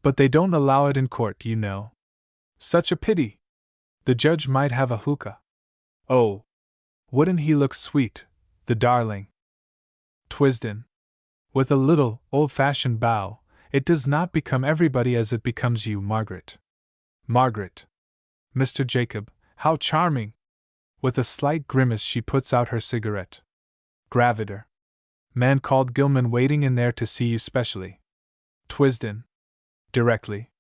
But they don't allow it in court, you know. Such a pity. The judge might have a hookah. Oh. Wouldn't he look sweet, the darling? Twisden. With a little, old-fashioned bow, It does not become everybody as it becomes you, Margaret. Margaret. Mr. Jacob, how charming! With a slight grimace, she puts out her cigarette. Graviter. Man called Gilman waiting in there to see you specially. Twisden. Directly.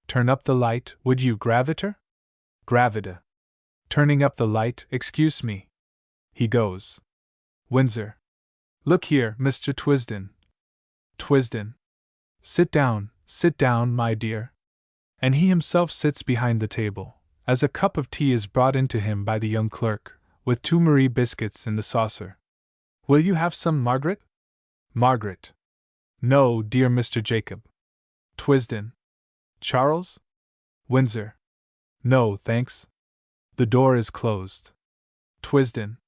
Turn up the light, would you, Graviter? Gravita. Turning up the light, excuse me. He goes. Windsor. Look here, Mr. Twisden. Twisden. Sit down, my dear. And he himself sits behind the table, as a cup of tea is brought in to him by the young clerk, with 2 Marie biscuits in the saucer. Will you have some, Margaret? Margaret. No, dear Mr. Jacob. Twisden. Charles? Windsor. No, thanks. The door is closed. Twisden.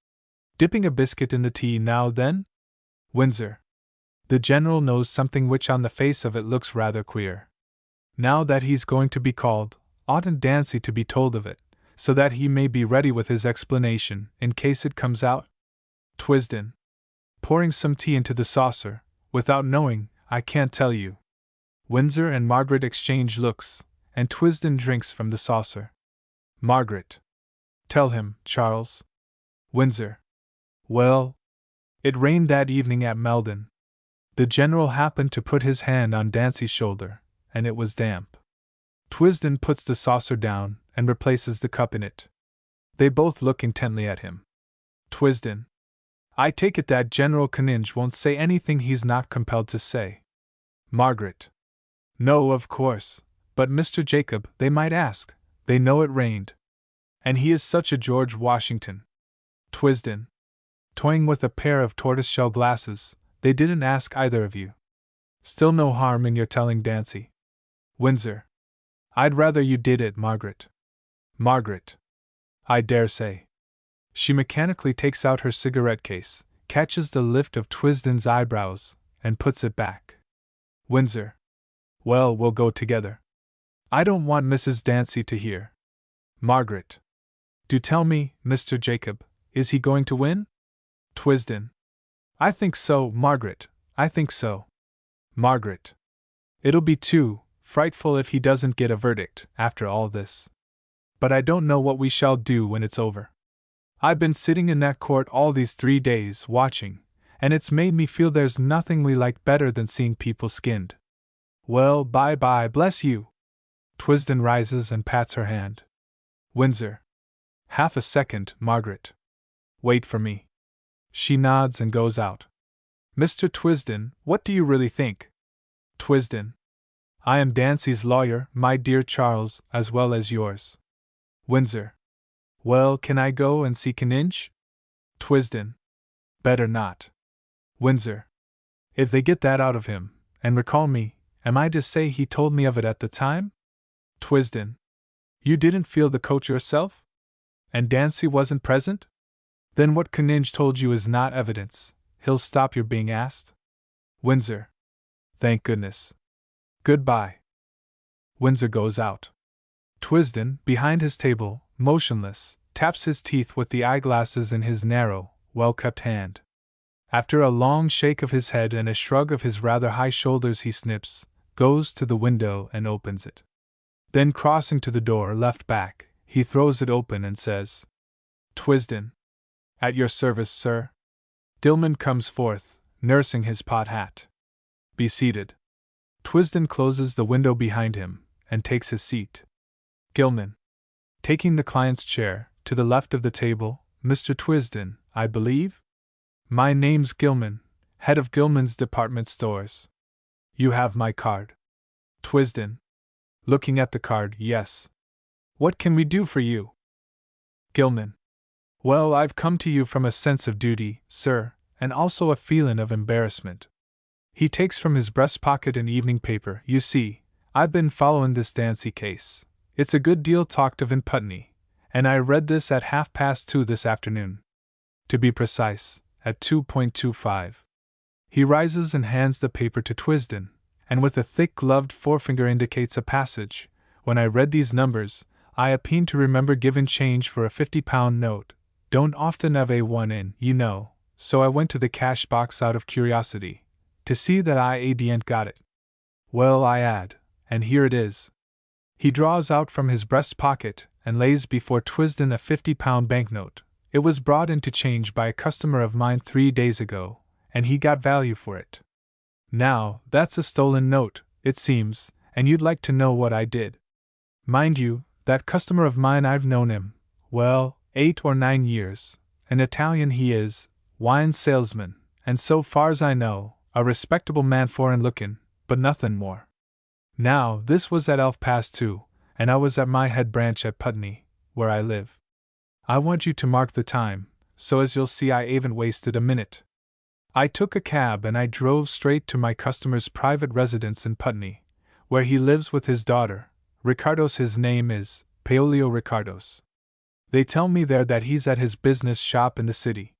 Dipping a biscuit in the tea now then? Windsor. The General knows something which on the face of it looks rather queer. Now that he's going to be called, oughtn't Dancy to be told of it, so that he may be ready with his explanation in case it comes out? Twisden. Pouring some tea into the saucer, without knowing, I can't tell you. Windsor and Margaret exchange looks, and Twisden drinks from the saucer. Margaret. Tell him, Charles. Windsor. Well, it rained that evening at Meldon. The General happened to put his hand on Dancy's shoulder, and it was damp. Twisden puts the saucer down and replaces the cup in it. They both look intently at him. Twisden. I take it that General Canninge won't say anything he's not compelled to say. Margaret. No, of course, but Mr. Jacob, they might ask. They know it rained. And he is such a George Washington. Twisden. Toying with a pair of tortoiseshell glasses, they didn't ask either of you. Still no harm in your telling Dancy. Windsor. I'd rather you did it, Margaret. Margaret. I dare say. She mechanically takes out her cigarette case, catches the lift of Twisden's eyebrows, and puts it back. Windsor. Well, we'll go together. I don't want Mrs. Dancy to hear. Margaret. Do tell me, Mr. Jacob, is he going to win? Twisden. I think so, Margaret, I think so. Margaret. It'll be too frightful if he doesn't get a verdict, after all this. But I don't know what we shall do when it's over. I've been sitting in that court all these 3 days, watching, and it's made me feel there's nothing we like better than seeing people skinned. Well, bye-bye, bless you. Twisden rises and pats her hand. Windsor. Half a second, Margaret. Wait for me. She nods and goes out. Mr. Twisden, what do you really think? Twisden. I am Dancy's lawyer, my dear Charles, as well as yours. Windsor. Well, can I go and see Canninge? Twisden. Better not. Windsor. If they get that out of him, and recall me, am I to say he told me of it at the time? Twisden. You didn't feel the coach yourself? And Dancy wasn't present? Then what Canninge told you is not evidence. He'll stop your being asked? Windsor. Thank goodness. Goodbye. Windsor goes out. Twisden, behind his table, motionless, taps his teeth with the eyeglasses in his narrow, well-kept hand. After a long shake of his head and a shrug of his rather high shoulders, he snips, goes to the window and opens it. Then, crossing to the door left back, he throws it open and says, Twisden. At your service, sir. Dillman comes forth, nursing his pot hat. Be seated. Twisden closes the window behind him, and takes his seat. Gilman. Taking the client's chair, to the left of the table, Mr. Twisden, I believe? My name's Gilman, head of Gilman's department stores. You have my card. Twisden. Looking at the card, yes. What can we do for you? Gilman. Well, I've come to you from a sense of duty, sir, and also a feeling of embarrassment. He takes from his breast pocket an evening paper. You see, I've been following this Dancy case. It's a good deal talked of in Putney, and I read this at 2:30 this afternoon. To be precise, at 2:25. He rises and hands the paper to Twisden, and with a thick gloved forefinger indicates a passage. When I read these numbers, I happened to remember giving change for a £50 note. Don't often have a one in, you know, so I went to the cash box out of curiosity, to see that I hadn't got it. Well, I add, and here it is. He draws out from his breast pocket and lays before Twisden a £50 banknote. It was brought into change by a customer of mine 3 days ago, and he got value for it. Now, that's a stolen note, it seems, and you'd like to know what I did. Mind you, that customer of mine, I've known him, well, 8 or 9 years. An Italian he is, wine salesman, and so far's I know, a respectable man foreign lookin', but nothin' more. Now, this was at 2:30, and I was at my head branch at Putney, where I live. I want you to mark the time, so as you'll see I aven't wasted a minute. I took a cab and I drove straight to my customer's private residence in Putney, where he lives with his daughter, Ricardos. His name is Paolio Ricardos. They tell me there that he's at his business shop in the city.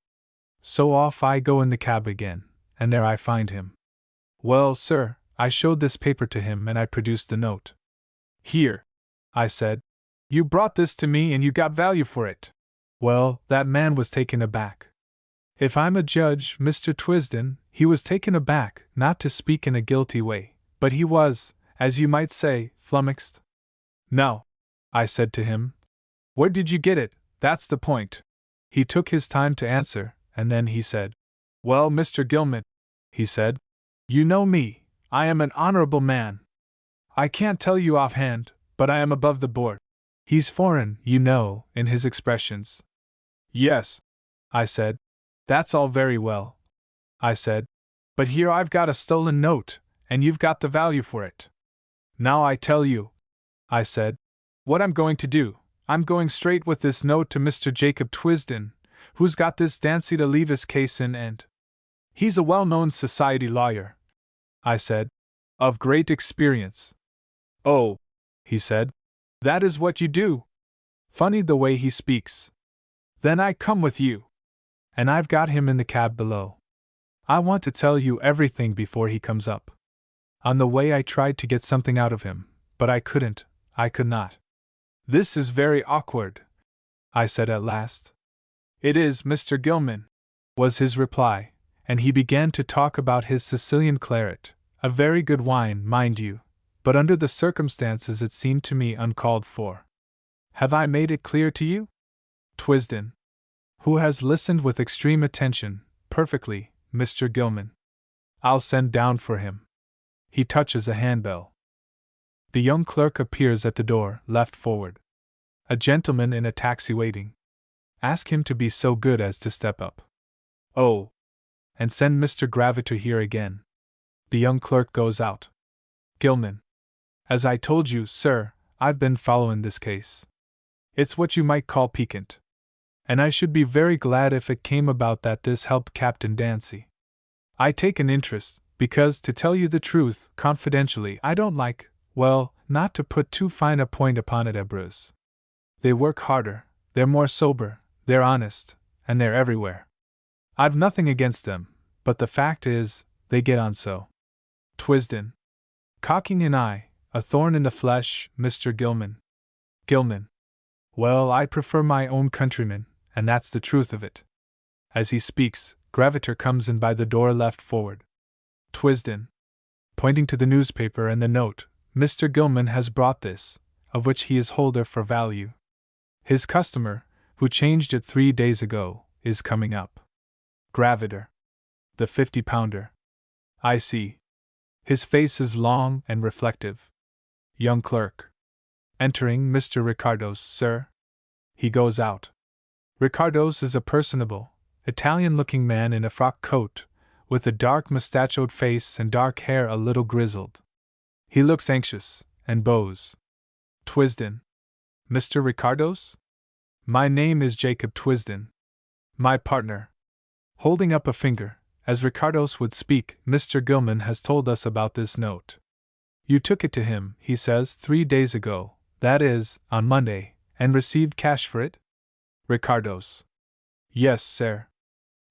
So off I go in the cab again, and there I find him. Well, sir, I showed this paper to him and I produced the note. Here, I said, you brought this to me and you got value for it. Well, that man was taken aback. If I'm a judge, Mr. Twisden, he was taken aback, not to speak in a guilty way, but he was, as you might say, flummoxed. No, I said to him. Where did you get it? That's the point. He took his time to answer, and then he said, Well, Mr. Gilman, he said, you know me, I am an honorable man. I can't tell you offhand, but I am above the board. He's foreign, you know, in his expressions. Yes, I said. That's all very well, I said, but here I've got a stolen note, and you've got the value for it. Now I tell you, I said, what I'm going to do. I'm going straight with this note to Mr. Jacob Twisden, who's got this Dancy to Levis case in, and he's a well-known society lawyer, I said, of great experience. Oh, he said, that is what you do. Funny the way he speaks. Then I come with you. And I've got him in the cab below. I want to tell you everything before he comes up. On the way I tried to get something out of him, but I couldn't, I could not. This is very awkward, I said at last. It is, Mr. Gilman, was his reply, and he began to talk about his Sicilian claret, a very good wine, mind you, but under the circumstances it seemed to me uncalled for. Have I made it clear to you? Twisden, who has listened with extreme attention, perfectly, Mr. Gilman. I'll send down for him. He touches a handbell. The young clerk appears at the door, left forward. A gentleman in a taxi waiting. Ask him to be so good as to step up. Oh! And send Mr. Graviter here again. The young clerk goes out. Gilman. As I told you, sir, I've been following this case. It's what you might call piquant. And I should be very glad if it came about that this helped Captain Dancy. I take an interest, because, to tell you the truth, confidentially, I don't like, well, not to put too fine a point upon it, Bruce. They work harder, they're more sober, they're honest, and they're everywhere. I've nothing against them, but the fact is, they get on so. Twisden. Cocking an eye, a thorn in the flesh, Mr. Gilman. Gilman. Well, I prefer my own countrymen, and that's the truth of it. As he speaks, Graviter comes in by the door left forward. Twisden. Pointing to the newspaper and the note, Mr. Gilman has brought this, of which he is holder for value. His customer, who changed it 3 days ago, is coming up. Graviter. The 50-pounder. I see. His face is long and reflective. Young clerk. Entering Mr. Ricardos, sir. He goes out. Ricardos is a personable, Italian-looking man in a frock coat, with a dark mustachioed face and dark hair a little grizzled. He looks anxious, and bows. Twisden. Mr. Ricardos? My name is Jacob Twisden. My partner. Holding up a finger, as Ricardos would speak, Mr. Gilman has told us about this note. You took it to him, he says, 3 days ago, that is, on Monday, and received cash for it? Ricardos. Yes, sir.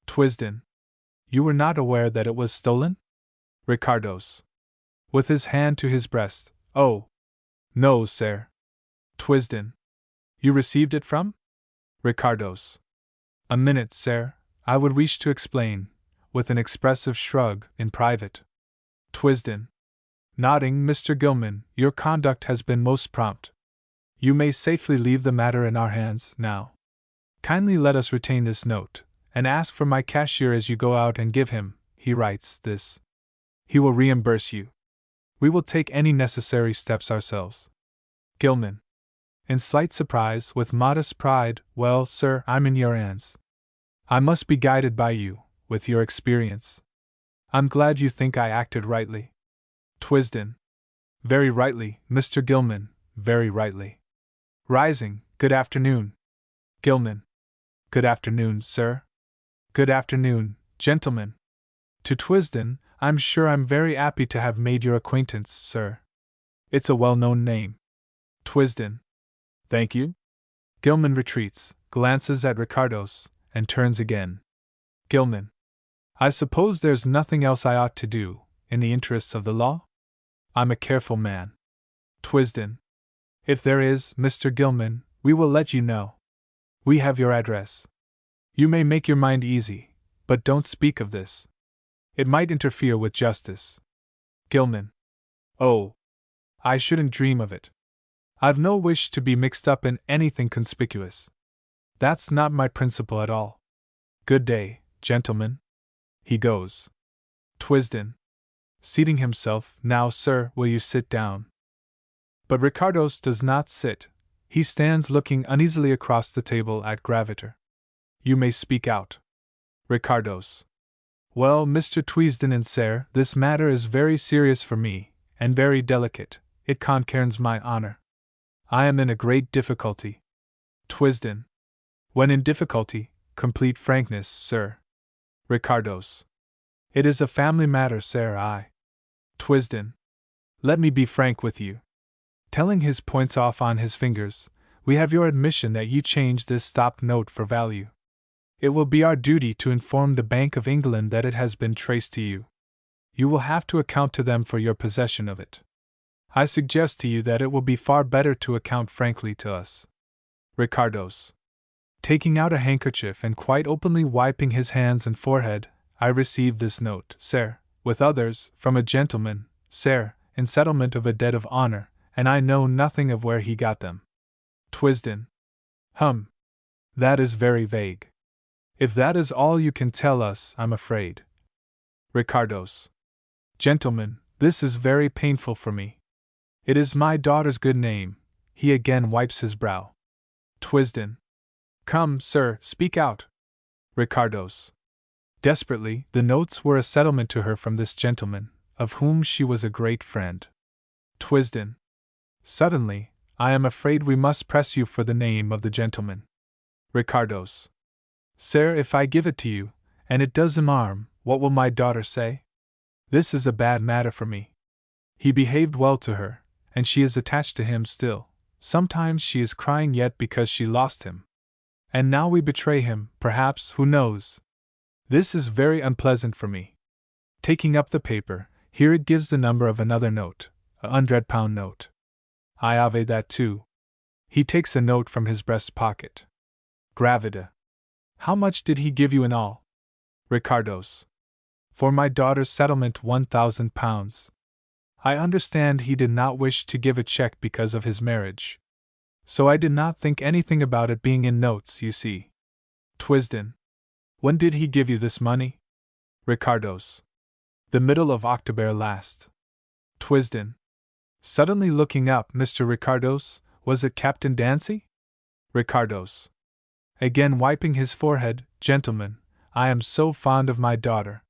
Twisden. You were not aware that it was stolen? Ricardos. With his hand to his breast. Oh. No, sir. Twisden. You received it from? Ricardos. A minute, sir, I would wish to explain, with an expressive shrug, in private. Twisden. Nodding, Mr. Gilman, your conduct has been most prompt. You may safely leave the matter in our hands, now. Kindly let us retain this note, and ask for my cashier as you go out and give him, he writes, this. He will reimburse you. We will take any necessary steps ourselves. Gilman. In slight surprise, with modest pride, well, sir, I'm in your hands. I must be guided by you, with your experience. I'm glad you think I acted rightly. Twisden. Very rightly, Mr. Gilman, very rightly. Rising, good afternoon. Gilman. Good afternoon, sir. Good afternoon, gentlemen. To Twisden, I'm sure I'm very happy to have made your acquaintance, sir. It's a well-known name. Twisden. Thank you. Gilman retreats, glances at Ricardos, and turns again. Gilman. I suppose there's nothing else I ought to do, in the interests of the law? I'm a careful man. Twisden. If there is, Mr. Gilman, we will let you know. We have your address. You may make your mind easy, but don't speak of this. It might interfere with justice. Gilman. Oh, I shouldn't dream of it. I've no wish to be mixed up in anything conspicuous. That's not my principle at all. Good day, gentlemen. He goes. Twisden. Seating himself, now, sir, will you sit down? But Ricardos does not sit. He stands looking uneasily across the table at Graviter. You may speak out. Ricardos. Well, Mr. Twisden and sir, this matter is very serious for me, and very delicate. It concerns my honor. I am in a great difficulty. Twisden. When in difficulty, complete frankness, sir. Ricardos. It is a family matter, sir. Twisden. Let me be frank with you. Telling his points off on his fingers, we have your admission that you changed this stop note for value. It will be our duty to inform the Bank of England that it has been traced to you. You will have to account to them for your possession of it. I suggest to you that it will be far better to account frankly to us. Ricardos. Taking out a handkerchief and quite openly wiping his hands and forehead, I received this note, sir, with others, from a gentleman, sir, in settlement of a debt of honor, and I know nothing of where he got them. Twisden. That is very vague. If that is all you can tell us, I'm afraid. Ricardos. Gentlemen, this is very painful for me. It is my daughter's good name. He again wipes his brow. Twisden. Come, sir, speak out. Ricardos. Desperately, the notes were a settlement to her from this gentleman, of whom she was a great friend. Twisden. Suddenly, I am afraid we must press you for the name of the gentleman. Ricardos. Sir, if I give it to you, and it does him harm, what will my daughter say? This is a bad matter for me. He behaved well to her, and she is attached to him still. Sometimes she is crying yet because she lost him. And now we betray him, perhaps, who knows? This is very unpleasant for me. Taking up the paper, here it gives the number of another note, £100 note. I have that too. He takes a note from his breast pocket. Gravida. How much did he give you in all? Ricardos. For my daughter's settlement, £1,000. I understand he did not wish to give a check because of his marriage. So I did not think anything about it being in notes, you see. Twisden. When did he give you this money? Ricardos. The middle of October last. Twisden. Suddenly looking up, Mr. Ricardos, was it Captain Dancy? Ricardos. Again wiping his forehead, gentlemen, I am so fond of my daughter.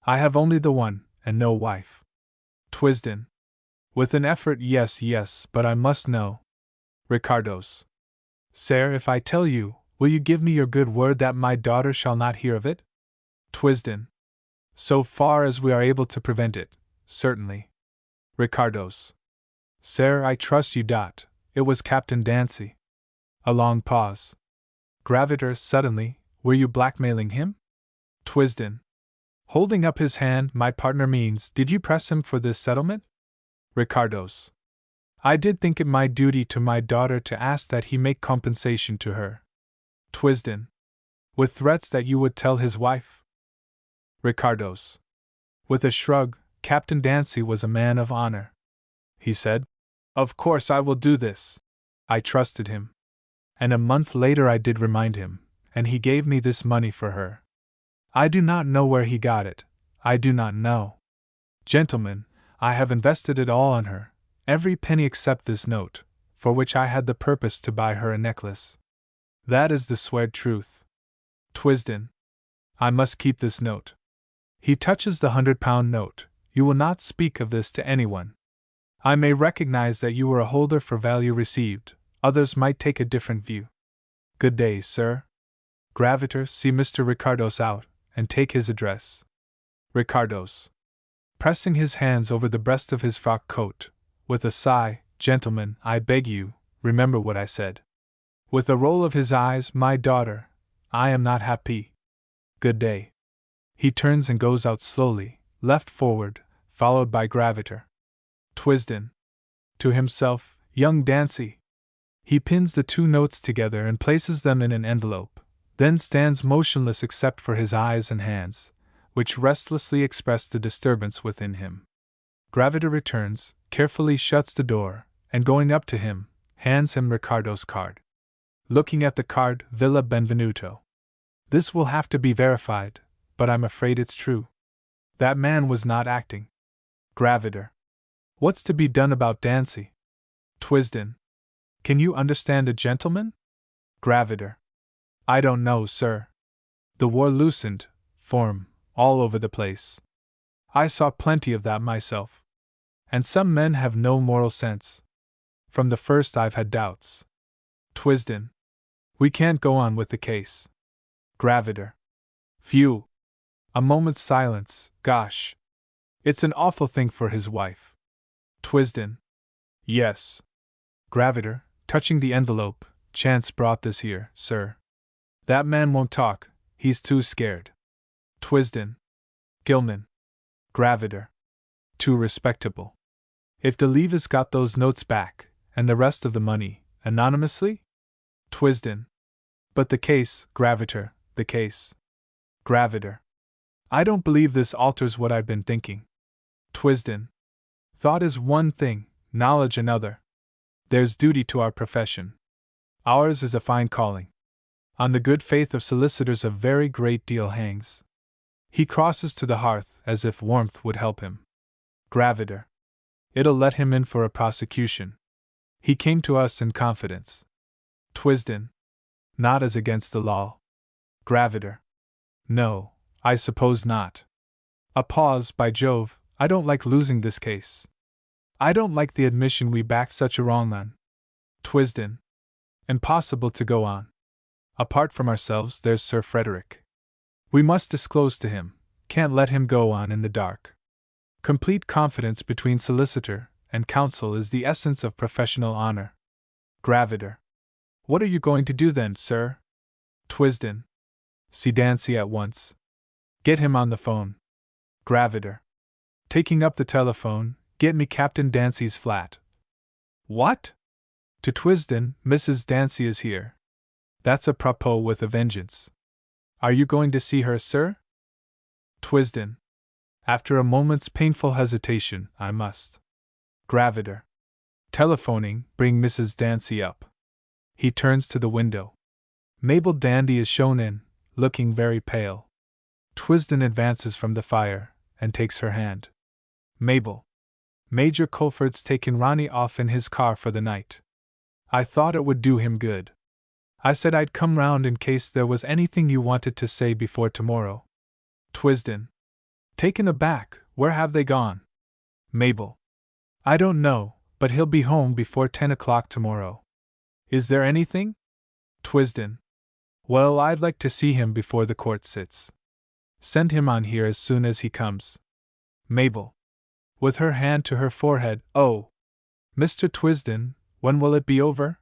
I have only the one, and no wife. Twisden. With an effort, yes, but I must know. Ricardos. Sir, if I tell you, will you give me your good word that my daughter shall not hear of it? Twisden. So far as we are able to prevent it, certainly. Ricardos. Sir, I trust you. It was Captain Dancy. A long pause. Graviter suddenly, were you blackmailing him? Twisden. Holding up his hand, my partner means, did you press him for this settlement? Ricardos. I did think it my duty to my daughter to ask that he make compensation to her. Twisden. With threats that you would tell his wife? Ricardos. With a shrug, Captain Dancy was a man of honor. He said, "Of course I will do this." I trusted him. And a month later I did remind him, and he gave me this money for her. I do not know where he got it. I do not know. Gentlemen, I have invested it all on her, every penny except this note, for which I had the purpose to buy her a necklace. That is the sweared truth. Twisden. I must keep this note. He touches the £100 note. You will not speak of this to anyone. I may recognize that you were a holder for value received. Others might take a different view. Good day, sir. Graviter, see Mr. Ricardos out, and take his address. Ricardos. Pressing his hands over the breast of his frock coat, with a sigh, gentlemen, I beg you, remember what I said. With a roll of his eyes, my daughter, I am not happy. Good day. He turns and goes out slowly, left forward, followed by Graviter. Twisden. To himself, young Dancy. He pins the two notes together and places them in an envelope, then stands motionless except for his eyes and hands, which restlessly express the disturbance within him. Graviter returns, carefully shuts the door, and going up to him, hands him Ricardo's card. Looking at the card, Villa Benvenuto. This will have to be verified, but I'm afraid it's true. That man was not acting. Graviter. What's to be done about Dancy? Twisden. Can you understand a gentleman? Graviter. I don't know, sir. The war loosened, form, all over the place. I saw plenty of that myself. And some men have no moral sense. From the first I've had doubts. Twisden. We can't go on with the case. Graviter. Phew. A moment's silence, gosh. It's an awful thing for his wife. Twisden. Yes. Graviter, touching the envelope, chance brought this here, sir. That man won't talk, he's too scared. Twisden. Gilman. Graviter. Too respectable. If DeLevis got those notes back, and the rest of the money, anonymously? Twisden. But the case, Graviter, the case. Graviter. I don't believe this alters what I've been thinking. Twisden. Thought is one thing, knowledge another. There's duty to our profession. Ours is a fine calling. On the good faith of solicitors a very great deal hangs. He crosses to the hearth as if warmth would help him. Graviter. It'll let him in for a prosecution. He came to us in confidence. Twisden. Not as against the law. Graviter. No, I suppose not. A pause. By Jove, I don't like losing this case. I don't like the admission we backed such a wrong un. Twisden. Impossible to go on. Apart from ourselves, there's Sir Frederick. We must disclose to him, can't let him go on in the dark. Complete confidence between solicitor and counsel is the essence of professional honor. Graviter. What are you going to do then, sir? Twisden. See Dancy at once. Get him on the phone. Graviter. Taking up the telephone, get me Captain Dancy's flat. What? To Twisden, Mrs. Dancy is here. That's a propos with a vengeance. Are you going to see her, sir? Twisden. After a moment's painful hesitation, I must. Graviter. Telephoning, bring Mrs. Dancy up. He turns to the window. Mabel Dandy is shown in, looking very pale. Twisden advances from the fire, and takes her hand. Mabel. Major Colford's taken Ronnie off in his car for the night. I thought it would do him good. I said I'd come round in case there was anything you wanted to say before tomorrow. Twisden. Taken aback, where have they gone? Mabel. I don't know, but he'll be home before 10 o'clock tomorrow. Is there anything? Twisden. Well, I'd like to see him before the court sits. Send him on here as soon as he comes. Mabel. With her hand to her forehead, oh! Mr. Twisden, when will it be over?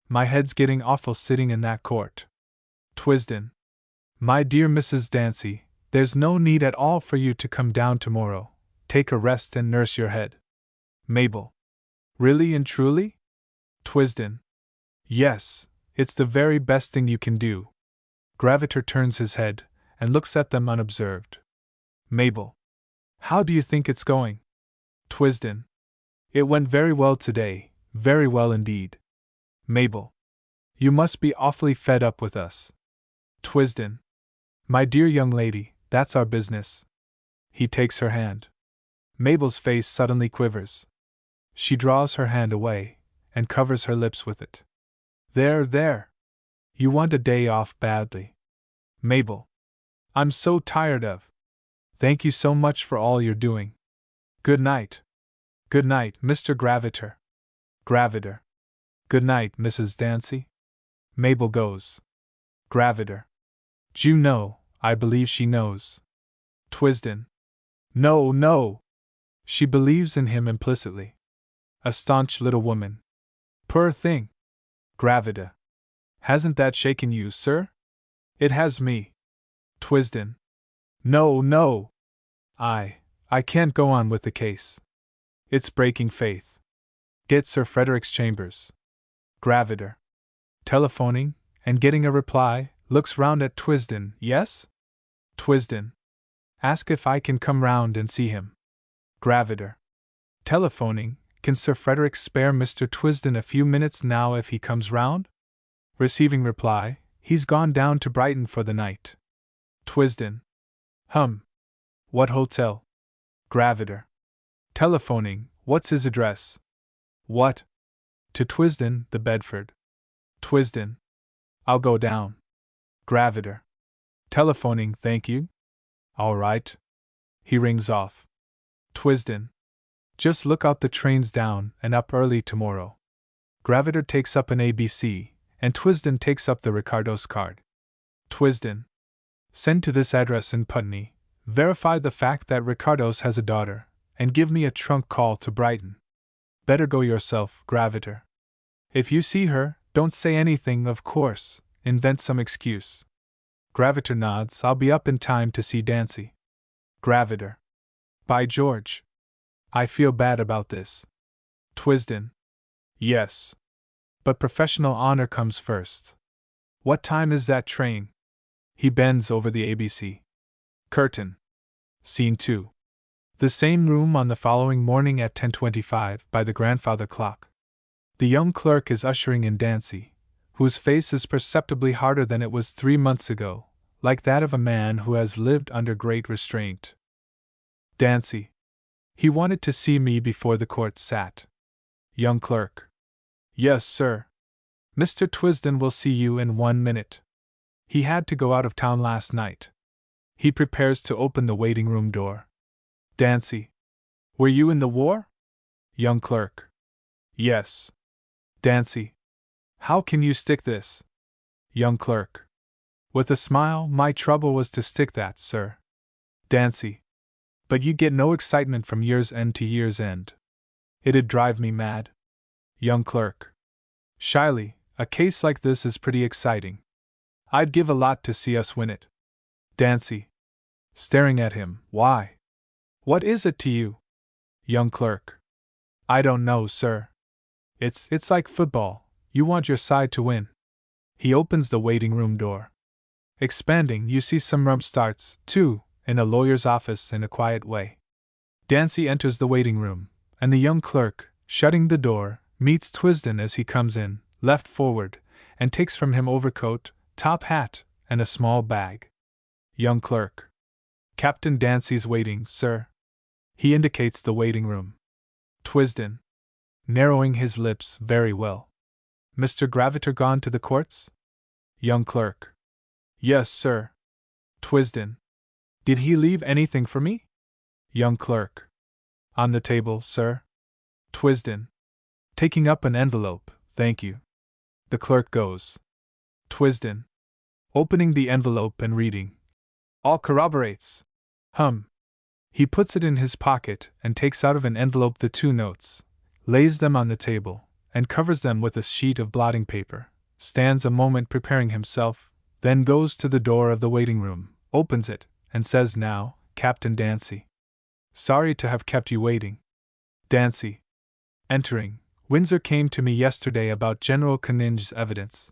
My head's getting awful sitting in that court. Twisden. My dear Mrs. Dancy, there's no need at all for you to come down tomorrow. Take a rest and nurse your head. Mabel. Really and truly? Twisden. Yes, it's the very best thing you can do. Graviter turns his head, and looks at them unobserved. Mabel. How do you think it's going? Twisden. It went very well today, very well indeed. Mabel. You must be awfully fed up with us. Twisden. My dear young lady, that's our business. He takes her hand. Mabel's face suddenly quivers. She draws her hand away, and covers her lips with it. There, there. You want a day off badly. Mabel. I'm so tired of. Thank you so much for all you're doing. Good night. Good night, Mr. Graviter. Graviter. Good night, Mrs. Dancy. Mabel goes. Graviter. Ju know, I believe she knows. Twisden. No, no. She believes in him implicitly. A staunch little woman. Poor thing. Gravita. Hasn't that shaken you, sir? It has me. Twisden. No, no. I can't go on with the case. It's breaking faith. Get Sir Frederick's chambers. Graviter. Telephoning, and getting a reply, looks round at Twisden. Yes? Twisden. Ask if I can come round and see him. Graviter. Telephoning, can Sir Frederick spare Mr. Twisden a few minutes now if he comes round? Receiving reply, he's gone down to Brighton for the night. Twisden. What hotel? Graviter. Telephoning, what's his address? What? To Twisden, the Bedford. Twisden. I'll go down. Graviter. Telephoning, thank you. All right. He rings off. Twisden. Just look out the train's down and up early tomorrow. Graviter takes up an ABC, and Twisden takes up the Ricardo's card. Twisden. Send to this address in Putney. Verify the fact that Ricardo's has a daughter, and give me a trunk call to Brighton. Better go yourself, Graviter. If you see her, don't say anything, of course, invent some excuse. Graviter nods. I'll be up in time to see Dancy. Graviter. By George. I feel bad about this. Twisden. Yes. But professional honor comes first. What time is that train? He bends over the ABC. Curtain. Scene 2. The same room on the following morning at 10:25 by the grandfather clock. The young clerk is ushering in Dancy, whose face is perceptibly harder than it was 3 months ago, like that of a man who has lived under great restraint. Dancy. He wanted to see me before the court sat. Young clerk. Yes, sir. Mr. Twisden will see you in 1 minute. He had to go out of town last night. He prepares to open the waiting room door. Dancy. Were you in the war? Young clerk. Yes. Dancy. How can you stick this? Young clerk. With a smile, my trouble was to stick that, sir. Dancy. But you get no excitement from year's end to year's end. It'd drive me mad. Young clerk. Shyly, a case like this is pretty exciting. I'd give a lot to see us win it. Dancy. Staring at him. Why? What is it to you? Young clerk. I don't know, sir. It's like football. You want your side to win. He opens the waiting room door. Expanding, you see some rump starts, too, in a lawyer's office in a quiet way. Dancy enters the waiting room, and the young clerk, shutting the door, meets Twisden as he comes in, left forward, and takes from him overcoat, top hat, and a small bag. Young clerk. Captain Dancy's waiting, sir. He indicates the waiting room. Twisden. Narrowing his lips very well. Mr. Graviter gone to the courts? Young clerk. Yes, sir. Twisden. Did he leave anything for me? Young clerk. On the table, sir. Twisden. Taking up an envelope, thank you. The clerk goes. Twisden. Opening the envelope and reading. All corroborates. He puts it in his pocket and takes out of an envelope the 2 notes, lays them on the table, and covers them with a sheet of blotting paper, stands a moment preparing himself, then goes to the door of the waiting room, opens it, and says, Now, Captain Dancy. Sorry to have kept you waiting. Dancy. Entering. Windsor came to me yesterday about General Canninge's evidence.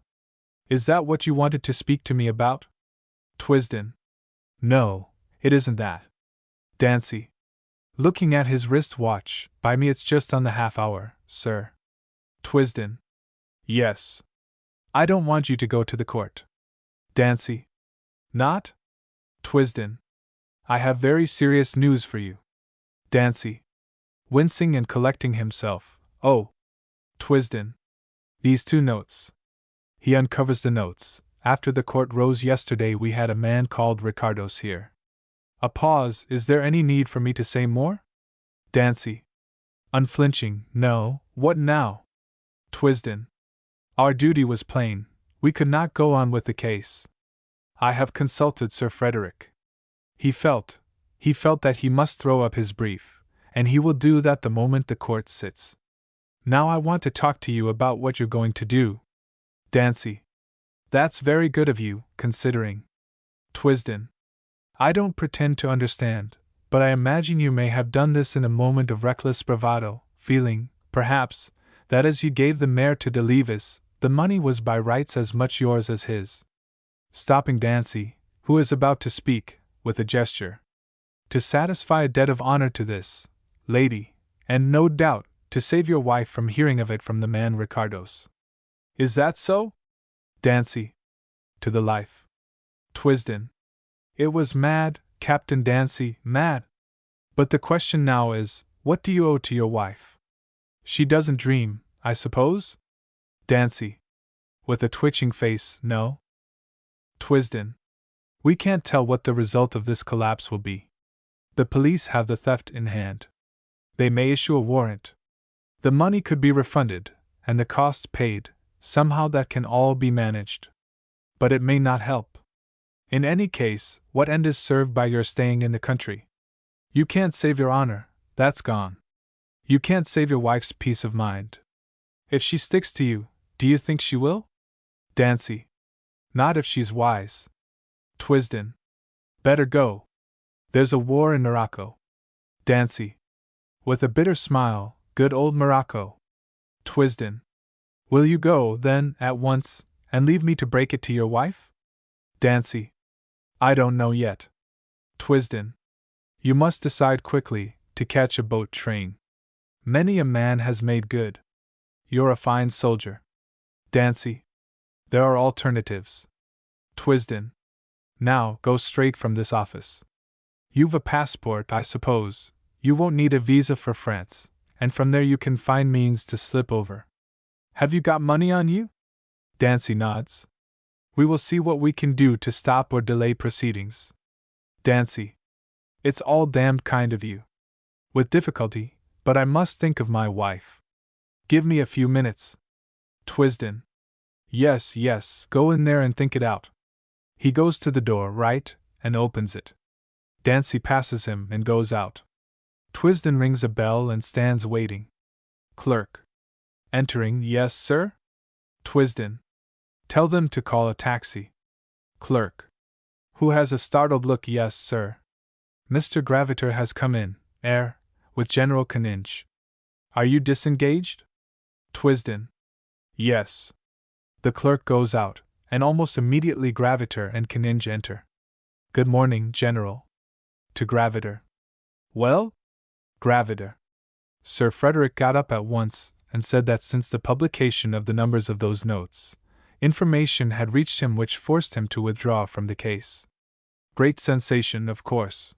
Is that what you wanted to speak to me about? Twisden. No, it isn't that. Dancy. Looking at his wrist watch, by me it's just on the half hour, sir. Twisden. Yes. I don't want you to go to the court. Dancy. Not? Twisden. I have very serious news for you. Dancy. Wincing and collecting himself. Oh. Twisden. These 2 notes. He uncovers the notes. After the court rose yesterday, we had a man called Ricardos here. A pause. Is there any need for me to say more? Dancy. Unflinching. No. What now? Twisden. Our duty was plain. We could not go on with the case. I have consulted Sir Frederick. He felt that he must throw up his brief, and he will do that the moment the court sits. Now I want to talk to you about what you're going to do. Dancy. That's very good of you, considering. Twisden. I don't pretend to understand, but I imagine you may have done this in a moment of reckless bravado, feeling, perhaps, that as you gave the mare to Delevis, the money was by rights as much yours as his. Stopping Dancy, who is about to speak, with a gesture. To satisfy a debt of honor to this lady, and no doubt, to save your wife from hearing of it from the man Ricardos. Is that so? Dancy. To the life. Twisden. It was mad, Captain Dancy, mad. But the question now is, what do you owe to your wife? She doesn't dream, I suppose? Dancy. With a twitching face, no. Twisden. We can't tell what the result of this collapse will be. The police have the theft in hand. They may issue a warrant. The money could be refunded, and the costs paid. Somehow that can all be managed. But it may not help. In any case, what end is served by your staying in the country? You can't save your honor, that's gone. You can't save your wife's peace of mind. If she sticks to you, do you think she will? Dancy. Not if she's wise. Twisden. Better go. There's a war in Morocco. Dancy. With a bitter smile, good old Morocco. Twisden. Will you go, then, at once, and leave me to break it to your wife? Dancy. I don't know yet. Twisden. You must decide quickly, to catch a boat train. Many a man has made good. You're a fine soldier. Dancy. There are alternatives. Twisden. Now, go straight from this office. You've a passport, I suppose. You won't need a visa for France, and from there you can find means to slip over. Have you got money on you? Dancy nods. We will see what we can do to stop or delay proceedings. Dancy. It's all damned kind of you. With difficulty, but I must think of my wife. Give me a few minutes. Twisden. Yes, go in there and think it out. He goes to the door, right, and opens it. Dancy passes him and goes out. Twisden rings a bell and stands waiting. Clerk. Entering. Yes, sir? Twisden. Tell them to call a taxi. Clerk. Who has a startled look. Yes, sir. Mr. Graviter has come in, with General Canninge. Are you disengaged? Twisden. Yes. The clerk goes out, and almost immediately Graviter and Canninge enter. Good morning, General. To Graviter. Well? Graviter. Sir Frederick got up at once and said that since the publication of the numbers of those notes, information had reached him which forced him to withdraw from the case. Great sensation, of course.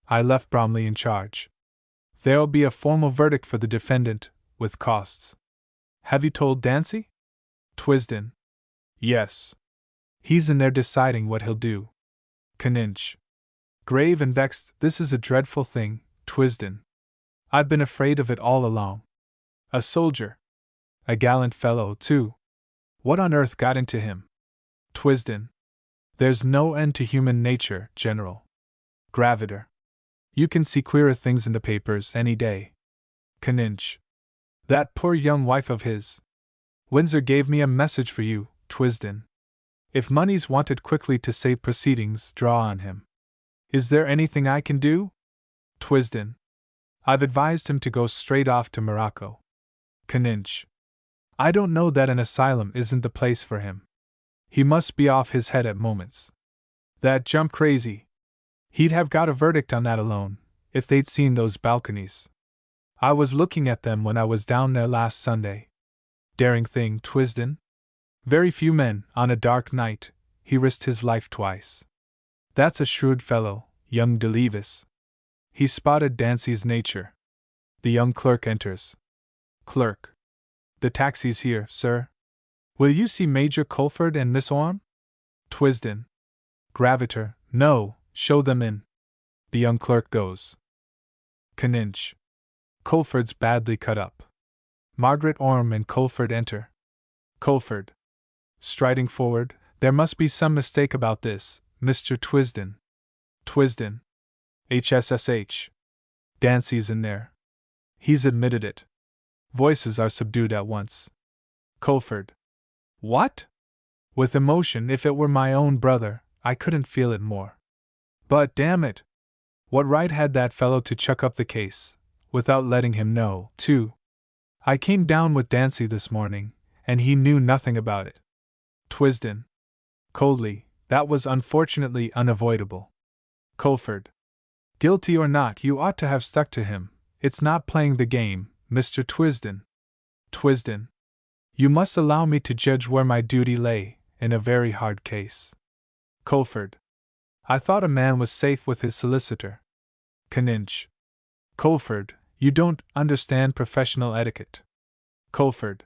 I left Bromley in charge. There'll be a formal verdict for the defendant, with costs. Have you told Dancy? Twisden. Yes. He's in there deciding what he'll do. Canninge. Grave and vexed. This is a dreadful thing, Twisden. I've been afraid of it all along. A soldier. A gallant fellow, too. What on earth got into him? Twisden. There's no end to human nature, General. Graviter. You can see queerer things in the papers any day. Canninge. That poor young wife of his. Windsor gave me a message for you, Twisden. If money's wanted quickly to save proceedings, draw on him. Is there anything I can do? Twisden. I've advised him to go straight off to Morocco. Canninge. I don't know that an asylum isn't the place for him. He must be off his head at moments. That jump crazy. He'd have got a verdict on that alone, If they'd seen those balconies. I was looking at them when I was down there last Sunday. Daring thing, Twisden. Very few men, on a dark night, he risked his life twice. That's a shrewd fellow, young de Levis. He spotted Dancy's nature. The young clerk enters. Clerk. The taxi's here, sir. Will you see Major Culford and Miss Orme? Twisden. Graviter, no, show them in. The young clerk goes. Caninch. Culford's badly cut up. Margaret Orme and Culford enter. Culford. Striding forward, there must be some mistake about this, Mr. Twisden. Twisden. HSSH. Dancy's in there. He's admitted it. Voices are subdued at once. Culford. What? With emotion, if it were my own brother, I couldn't feel it more. But damn it! What right had that fellow to chuck up the case, without letting him know, too? I came down with Dancy this morning, and he knew nothing about it. Twisden. Coldly, that was unfortunately unavoidable. Culford. Guilty or not, you ought to have stuck to him. It's not playing the game, Mr. Twisden. Twisden. You must allow me to judge where my duty lay, in a very hard case. Culford. I thought a man was safe with his solicitor. Caninch. Culford, you don't understand professional etiquette. Culford.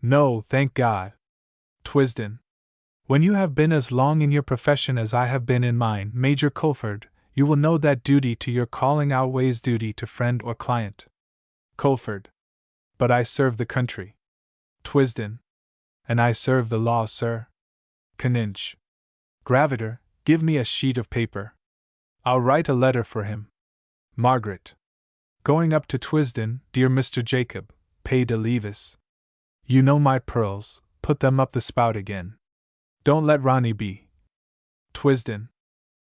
No, thank God. Twisden. When you have been as long in your profession as I have been in mine, Major Culford, you will know that duty to your calling outweighs duty to friend or client. Culford. But I serve the country. Twisden. And I serve the law, sir. Caninch. Graviter, give me a sheet of paper. I'll write a letter for him. Margaret. Going up to Twisden, dear Mr. Jacob, pay de Levis. You know my pearls, put them up the spout again. Don't let Ronnie be. Twisden.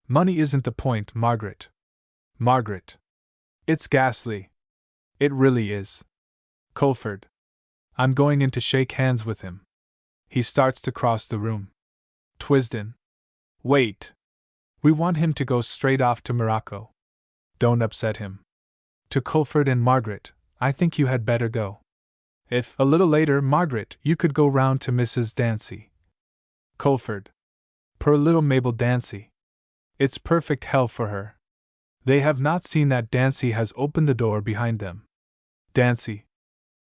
Money isn't the point, Margaret. Margaret. It's ghastly. It really is. Culford. I'm going in to shake hands with him. He starts to cross the room. Twisden. Wait. We want him to go straight off to Morocco. Don't upset him. To Culford and Margaret, I think you had better go. If, a little later, Margaret, you could go round to Mrs. Dancy. Culford. Poor little Mabel Dancy. It's perfect hell for her. They have not seen that Dancy has opened the door behind them. Dancy.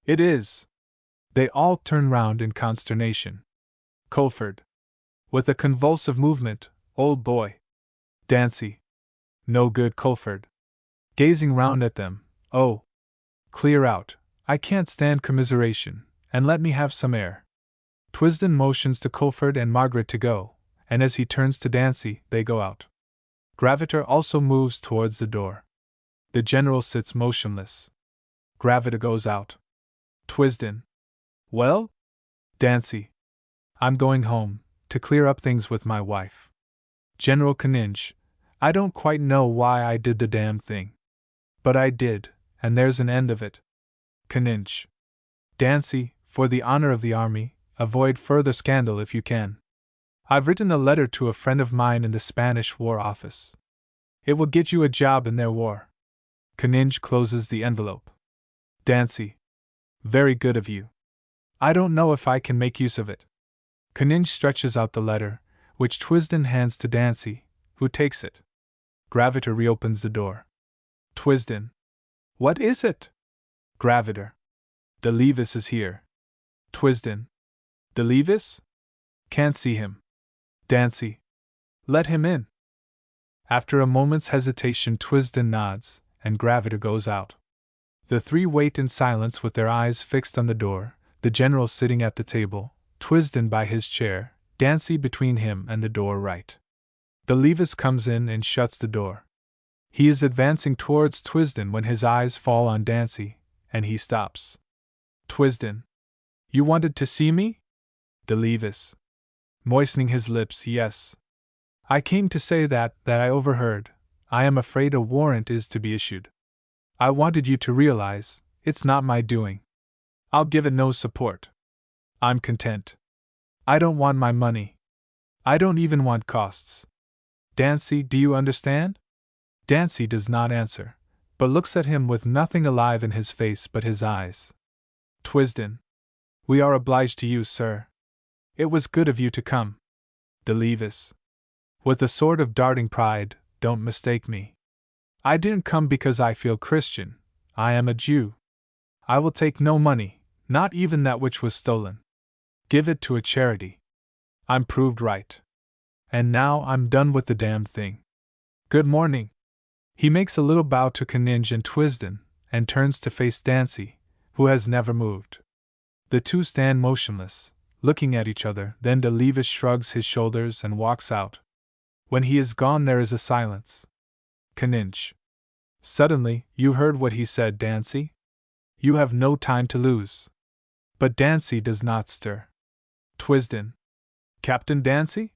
It is. They all turn round in consternation. Culford. With a convulsive movement, old boy. Dancy. No good, Culford. Gazing round at them, oh. Clear out, I can't stand commiseration, and let me have some air. Twisden motions to Culford and Margaret to go, and as he turns to Dancy, they go out. Graviter also moves towards the door. The general sits motionless. Graviter goes out. Twisden. Well? Dancy. I'm going home, to clear up things with my wife. General Caninch, I don't quite know why I did the damn thing. But I did, and there's an end of it. Caninch. Dancy, for the honor of the army, avoid further scandal if you can. I've written a letter to a friend of mine in the Spanish War Office. It will get you a job in their war. Caninch closes the envelope. Dancy. Very good of you. I don't know if I can make use of it. Caninch stretches out the letter, which Twisden hands to Dancy, who takes it. Graviter reopens the door. Twisden. What is it? Graviter. De Levis is here. Twisden. De Levis? Can't see him. Dancy. Let him in. After a moment's hesitation, Twisden nods, and Graviter goes out. The three wait in silence with their eyes fixed on the door, the general sitting at the table, Twisden by his chair, Dancy between him and the door right. De Levis comes in and shuts the door. He is advancing towards Twisden when his eyes fall on Dancy, and he stops. Twisden. You wanted to see me? De Levis. Moistening his lips, yes. I came to say that I overheard. I am afraid a warrant is to be issued. I wanted you to realize, it's not my doing. I'll give it no support. I'm content. I don't want my money. I don't even want costs. Dancy, do you understand? Dancy does not answer, but looks at him with nothing alive in his face but his eyes. Twisden. We are obliged to you, sir. It was good of you to come. De Levis. With a sort of darting pride, don't mistake me. I didn't come because I feel Christian. I am a Jew. I will take no money, not even that which was stolen. Give it to a charity. I'm proved right. And now I'm done with the damned thing. Good morning. He makes a little bow to Canninge and Twisden, and turns to face Dancy, who has never moved. The two stand motionless, looking at each other, then De Levis shrugs his shoulders and walks out. When he is gone there is a silence. Canninge. Suddenly, you heard what he said, Dancy? You have no time to lose. But Dancy does not stir. Twisden. Captain Dancy?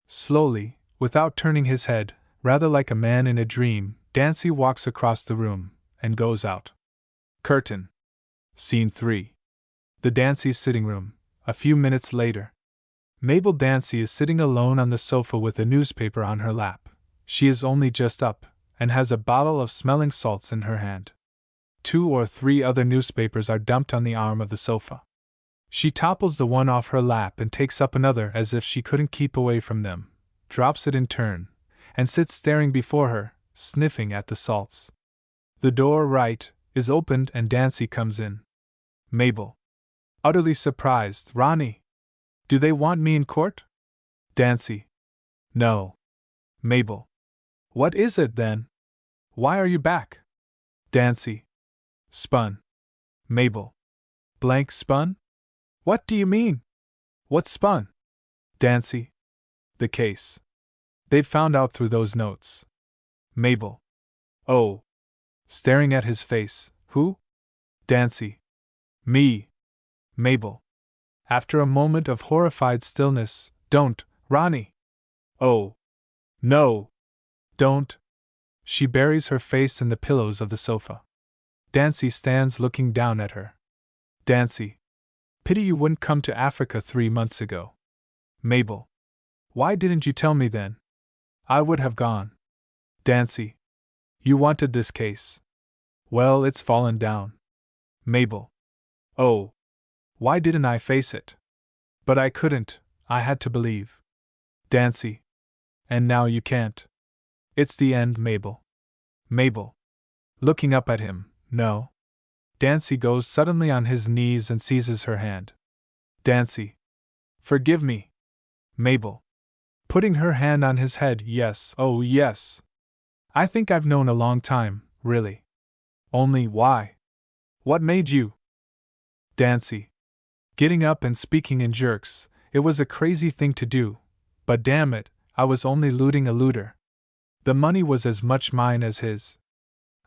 Slowly, without turning his head, rather like a man in a dream, Dancy walks across the room, and goes out. Curtain. Scene 3. The Dancy's sitting room, a few minutes later. Mabel Dancy is sitting alone on the sofa with a newspaper on her lap. She is only just up, and has a bottle of smelling salts in her hand. 2 or 3 other newspapers are dumped on the arm of the sofa. She topples the one off her lap and takes up another as if she couldn't keep away from them, drops it in turn, and sits staring before her, sniffing at the salts. The door, right, is opened and Dancy comes in. Mabel. Utterly surprised. Ronnie. Do they want me in court? Dancy. No. Mabel. What is it then? Why are you back? Dancy. Spun. Mabel. Blank spun? What do you mean? What spun? Dancy. The case. They'd found out through those notes. Mabel. Oh. Staring at his face. Who? Dancy. Me. Mabel. After a moment of horrified stillness, don't, Ronnie. Oh. No. Don't. She buries her face in the pillows of the sofa. Dancy stands looking down at her. Dancy. Pity you wouldn't come to Africa 3 months ago. Mabel. Why didn't you tell me then? I would have gone. Dancy. You wanted this case. Well, it's fallen down. Mabel. Oh. Why didn't I face it? But I couldn't, I had to believe. Dancy. And now you can't. It's the end, Mabel. Mabel. Looking up at him, no. Dancy goes suddenly on his knees and seizes her hand. Dancy. Forgive me. Mabel. Putting her hand on his head, yes, oh yes. I think I've known a long time, really. Only, why? What made you? Dancy. Getting up and speaking in jerks, it was a crazy thing to do, but damn it, I was only looting a looter. The money was as much mine as his.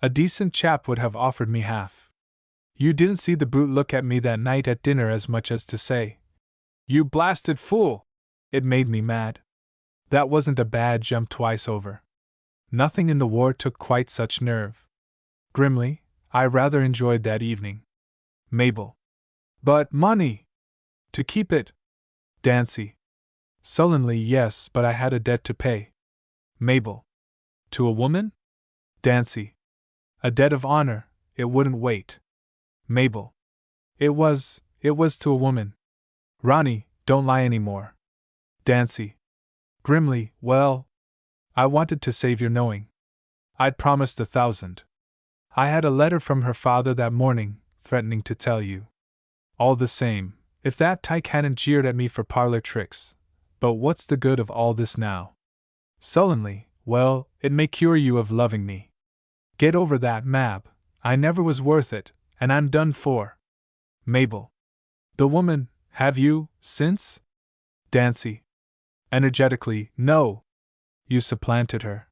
A decent chap would have offered me half. You didn't see the brute look at me that night at dinner as much as to say, "You blasted fool!" It made me mad. That wasn't a bad jump twice over. Nothing in the war took quite such nerve. Grimly, I rather enjoyed that evening. Mabel. But money! To keep it! Dancy. Sullenly, yes, but I had a debt to pay. Mabel. To a woman? Dancy. A debt of honor, it wouldn't wait. Mabel. It was to a woman. Ronnie, don't lie any more. Dancy. Grimly, well, I wanted to save your knowing. I'd promised 1,000. I had a letter from her father that morning, threatening to tell you. All the same, if that tyke hadn't jeered at me for parlor tricks. But what's the good of all this now? Sullenly, well, it may cure you of loving me. Get over that, Mab. I never was worth it, and I'm done for. Mabel. The woman, have you, since? Dancy. Energetically, no. You supplanted her.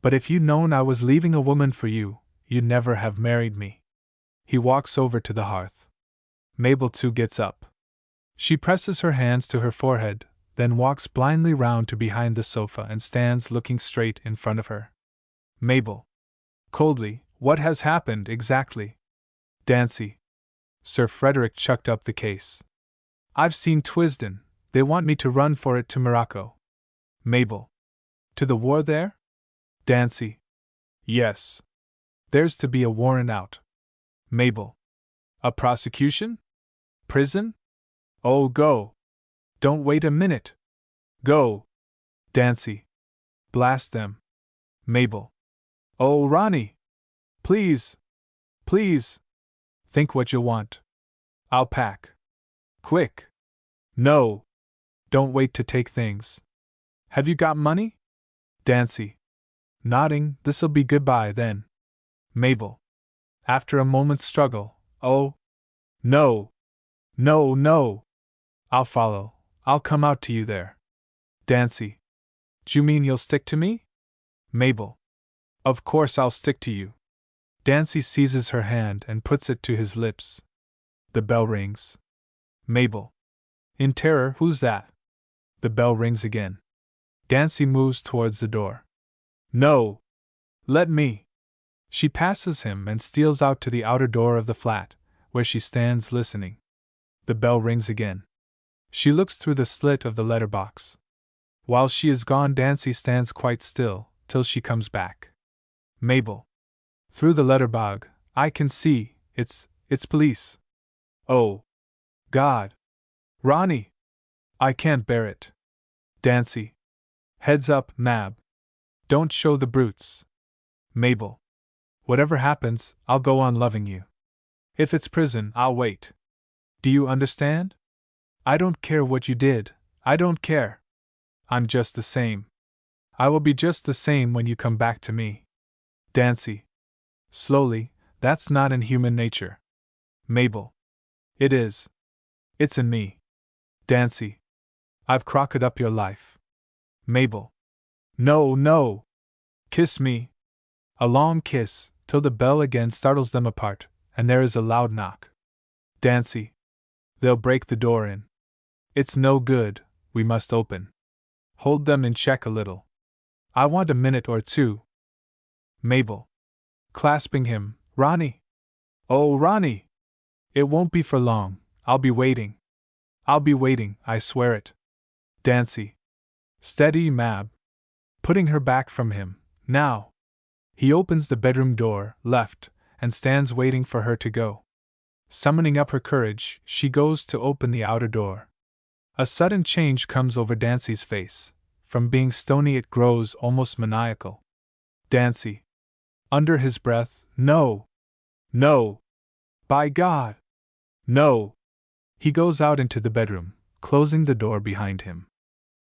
But if you'd known I was leaving a woman for you, you'd never have married me. He walks over to the hearth. Mabel too gets up. She presses her hands to her forehead, then walks blindly round to behind the sofa and stands looking straight in front of her. Mabel. Coldly, what has happened exactly? Dancy. Sir Frederick chucked up the case. I've seen Twisden. They want me to run for it to Morocco. Mabel. To the war there? Dancy. Yes. There's to be a warrant out. Mabel. A prosecution? Prison? Oh, go. Don't wait a minute. Go. Dancy. Blast them. Mabel. Oh, Ronnie. Please. Please. Think what you want. I'll pack. Quick. No. Don't wait to take things. Have you got money? Dancy. Nodding, this'll be goodbye then. Mabel. After a moment's struggle, oh. No. No, no. I'll follow. I'll come out to you there. Dancy. D'you mean you'll stick to me? Mabel. Of course I'll stick to you. Dancy seizes her hand and puts it to his lips. The bell rings. Mabel. In terror, who's that? The bell rings again. Dancy moves towards the door. No! Let me! She passes him and steals out to the outer door of the flat, where she stands listening. The bell rings again. She looks through the slit of the letterbox. While she is gone, Dancy stands quite still, till she comes back. Mabel. Through the letterbog, I can see, it's police. Oh. God. Ronnie. I can't bear it. Dancy. Heads up, Mab. Don't show the brutes. Mabel. Whatever happens, I'll go on loving you. If it's prison, I'll wait. Do you understand? I don't care what you did, I don't care. I'm just the same. I will be just the same when you come back to me. Dancy. Slowly, that's not in human nature. Mabel. It is. It's in me. Dancy. I've crocked up your life. Mabel. No, no. Kiss me. A long kiss, till the bell again startles them apart, and there is a loud knock. Dancy. They'll break the door in. It's no good, we must open. Hold them in check a little. I want a minute or two. Mabel. Clasping him, Ronnie. Oh, Ronnie. It won't be for long, I'll be waiting. I'll be waiting, I swear it. Dancy. Steady, Mab. Putting her back from him, now. He opens the bedroom door, left, and stands waiting for her to go. Summoning up her courage, she goes to open the outer door. A sudden change comes over Dancy's face. From being stony it grows almost maniacal. Dancy. Under his breath, no. No. By God. No. He goes out into the bedroom, closing the door behind him.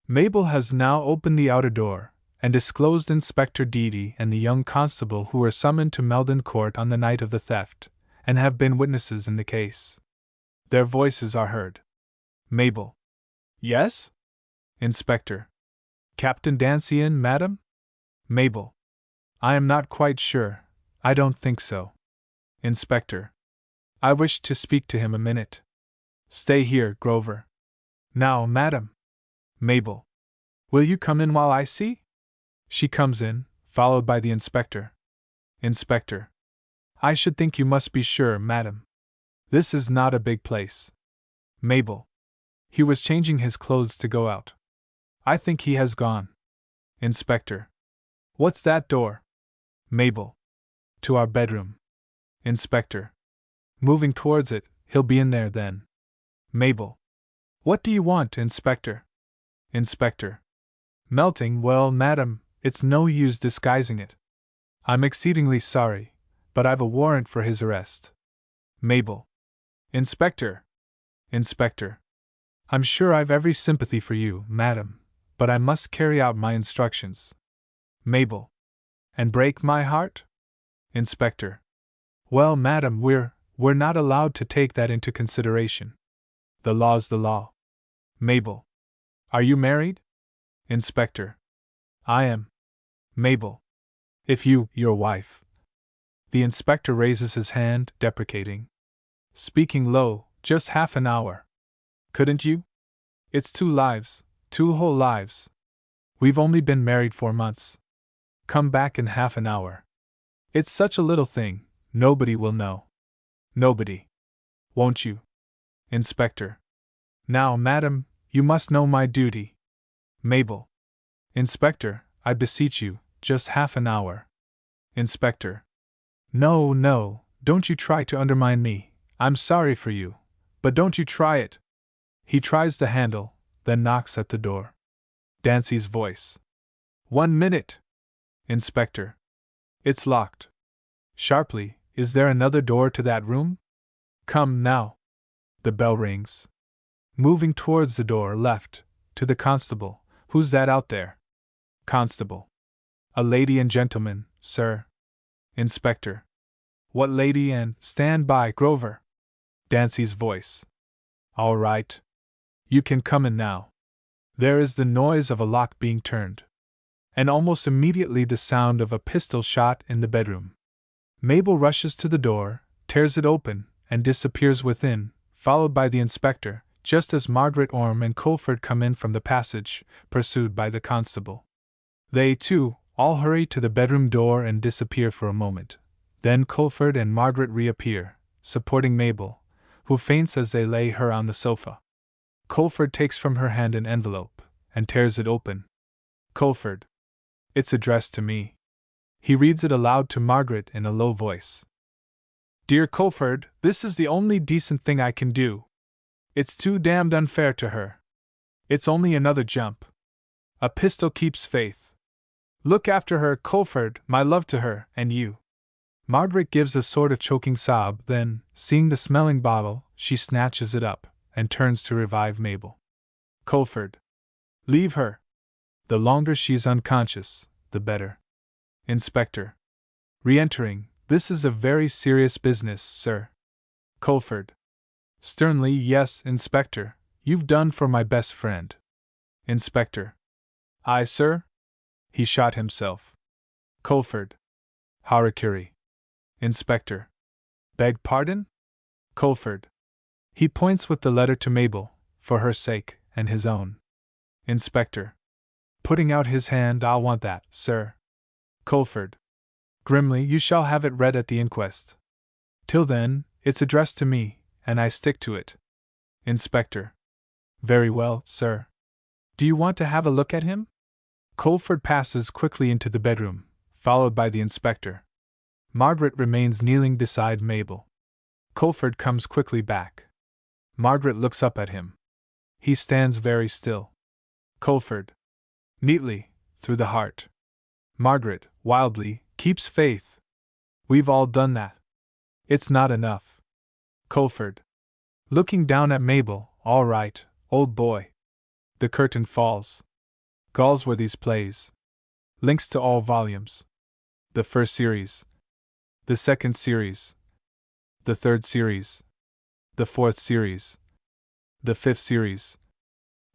Mabel has now opened the outer door, and disclosed Inspector Deedy and the young constable who were summoned to Meldon Court on the night of the theft, and have been witnesses in the case. Their voices are heard. Mabel. Yes? Inspector. Captain Dancy in, madam? Mabel. I am not quite sure. I don't think so. Inspector. I wish to speak to him a minute. Stay here, Grover. Now, madam. Mabel. Will you come in while I see? She comes in, followed by the inspector. Inspector. I should think you must be sure, madam. This is not a big place. Mabel. He was changing his clothes to go out. I think he has gone. Inspector. What's that door? Mabel. To our bedroom. Inspector. Moving towards it, he'll be in there then. Mabel. What do you want, Inspector? Inspector. Melting, well, madam, it's no use disguising it. I'm exceedingly sorry, but I've a warrant for his arrest. Mabel. Inspector. Inspector. I'm sure I've every sympathy for you, madam, but I must carry out my instructions. Mabel. And break my heart? Inspector. Well, madam, we're not allowed to take that into consideration. The law's the law. Mabel. Are you married? Inspector. I am. Mabel. If your wife. The inspector raises his hand, deprecating. Speaking low, just half an hour. Couldn't you? It's 2 lives, 2 whole lives. We've only been married 4 months. Come back in half an hour. It's such a little thing, nobody will know. Nobody. Won't you? Inspector. Now, madam, you must know my duty. Mabel. Inspector, I beseech you, just half an hour. Inspector. No, no, don't you try to undermine me. I'm sorry for you. But don't you try it. He tries the handle, then knocks at the door. Dancy's voice. 1 minute. Inspector. It's locked. Sharply, is there another door to that room? Come now. The bell rings. Moving towards the door left, to the constable. Who's that out there? Constable. A lady and gentleman, sir. Inspector. What lady and stand by, Grover? Dancy's voice. All right. You can come in now. There is the noise of a lock being turned. And almost immediately the sound of a pistol shot in the bedroom. Mabel rushes to the door, tears it open, and disappears within, followed by the inspector, just as Margaret Orme and Culford come in from the passage, pursued by the constable. They, too, all hurry to the bedroom door and disappear for a moment. Then Culford and Margaret reappear, supporting Mabel, who faints as they lay her on the sofa. Culford takes from her hand an envelope, and tears it open. Culford. It's addressed to me. He reads it aloud to Margaret in a low voice. Dear Culford, this is the only decent thing I can do. It's too damned unfair to her. It's only another jump. A pistol keeps faith. Look after her, Culford, my love to her, and you. Margaret gives a sort of choking sob, then, seeing the smelling bottle, she snatches it up, and turns to revive Mabel. Culford. Leave her. The longer she's unconscious, the better. Inspector. Re-entering, this is a very serious business, sir. Culford. Sternly, yes, Inspector, you've done for my best friend. Inspector. Aye, sir? He shot himself. Culford. Harakiri. Inspector. Beg pardon? Culford. He points with the letter to Mabel, for her sake, and his own. Inspector. Putting out his hand, I'll want that, sir. Culford. Grimly, you shall have it read at the inquest. Till then, it's addressed to me, and I stick to it. Inspector. Very well, sir. Do you want to have a look at him? Culford passes quickly into the bedroom, followed by the inspector. Margaret remains kneeling beside Mabel. Culford comes quickly back. Margaret looks up at him. He stands very still. Culford. Neatly, through the heart. Margaret, wildly, keeps faith. We've all done that. It's not enough. Culford. Looking down at Mabel, all right, old boy. The curtain falls. Galsworthy's plays. Links to all volumes. The first series. The second series. The third series. The fourth series. The fifth series.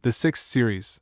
The sixth series.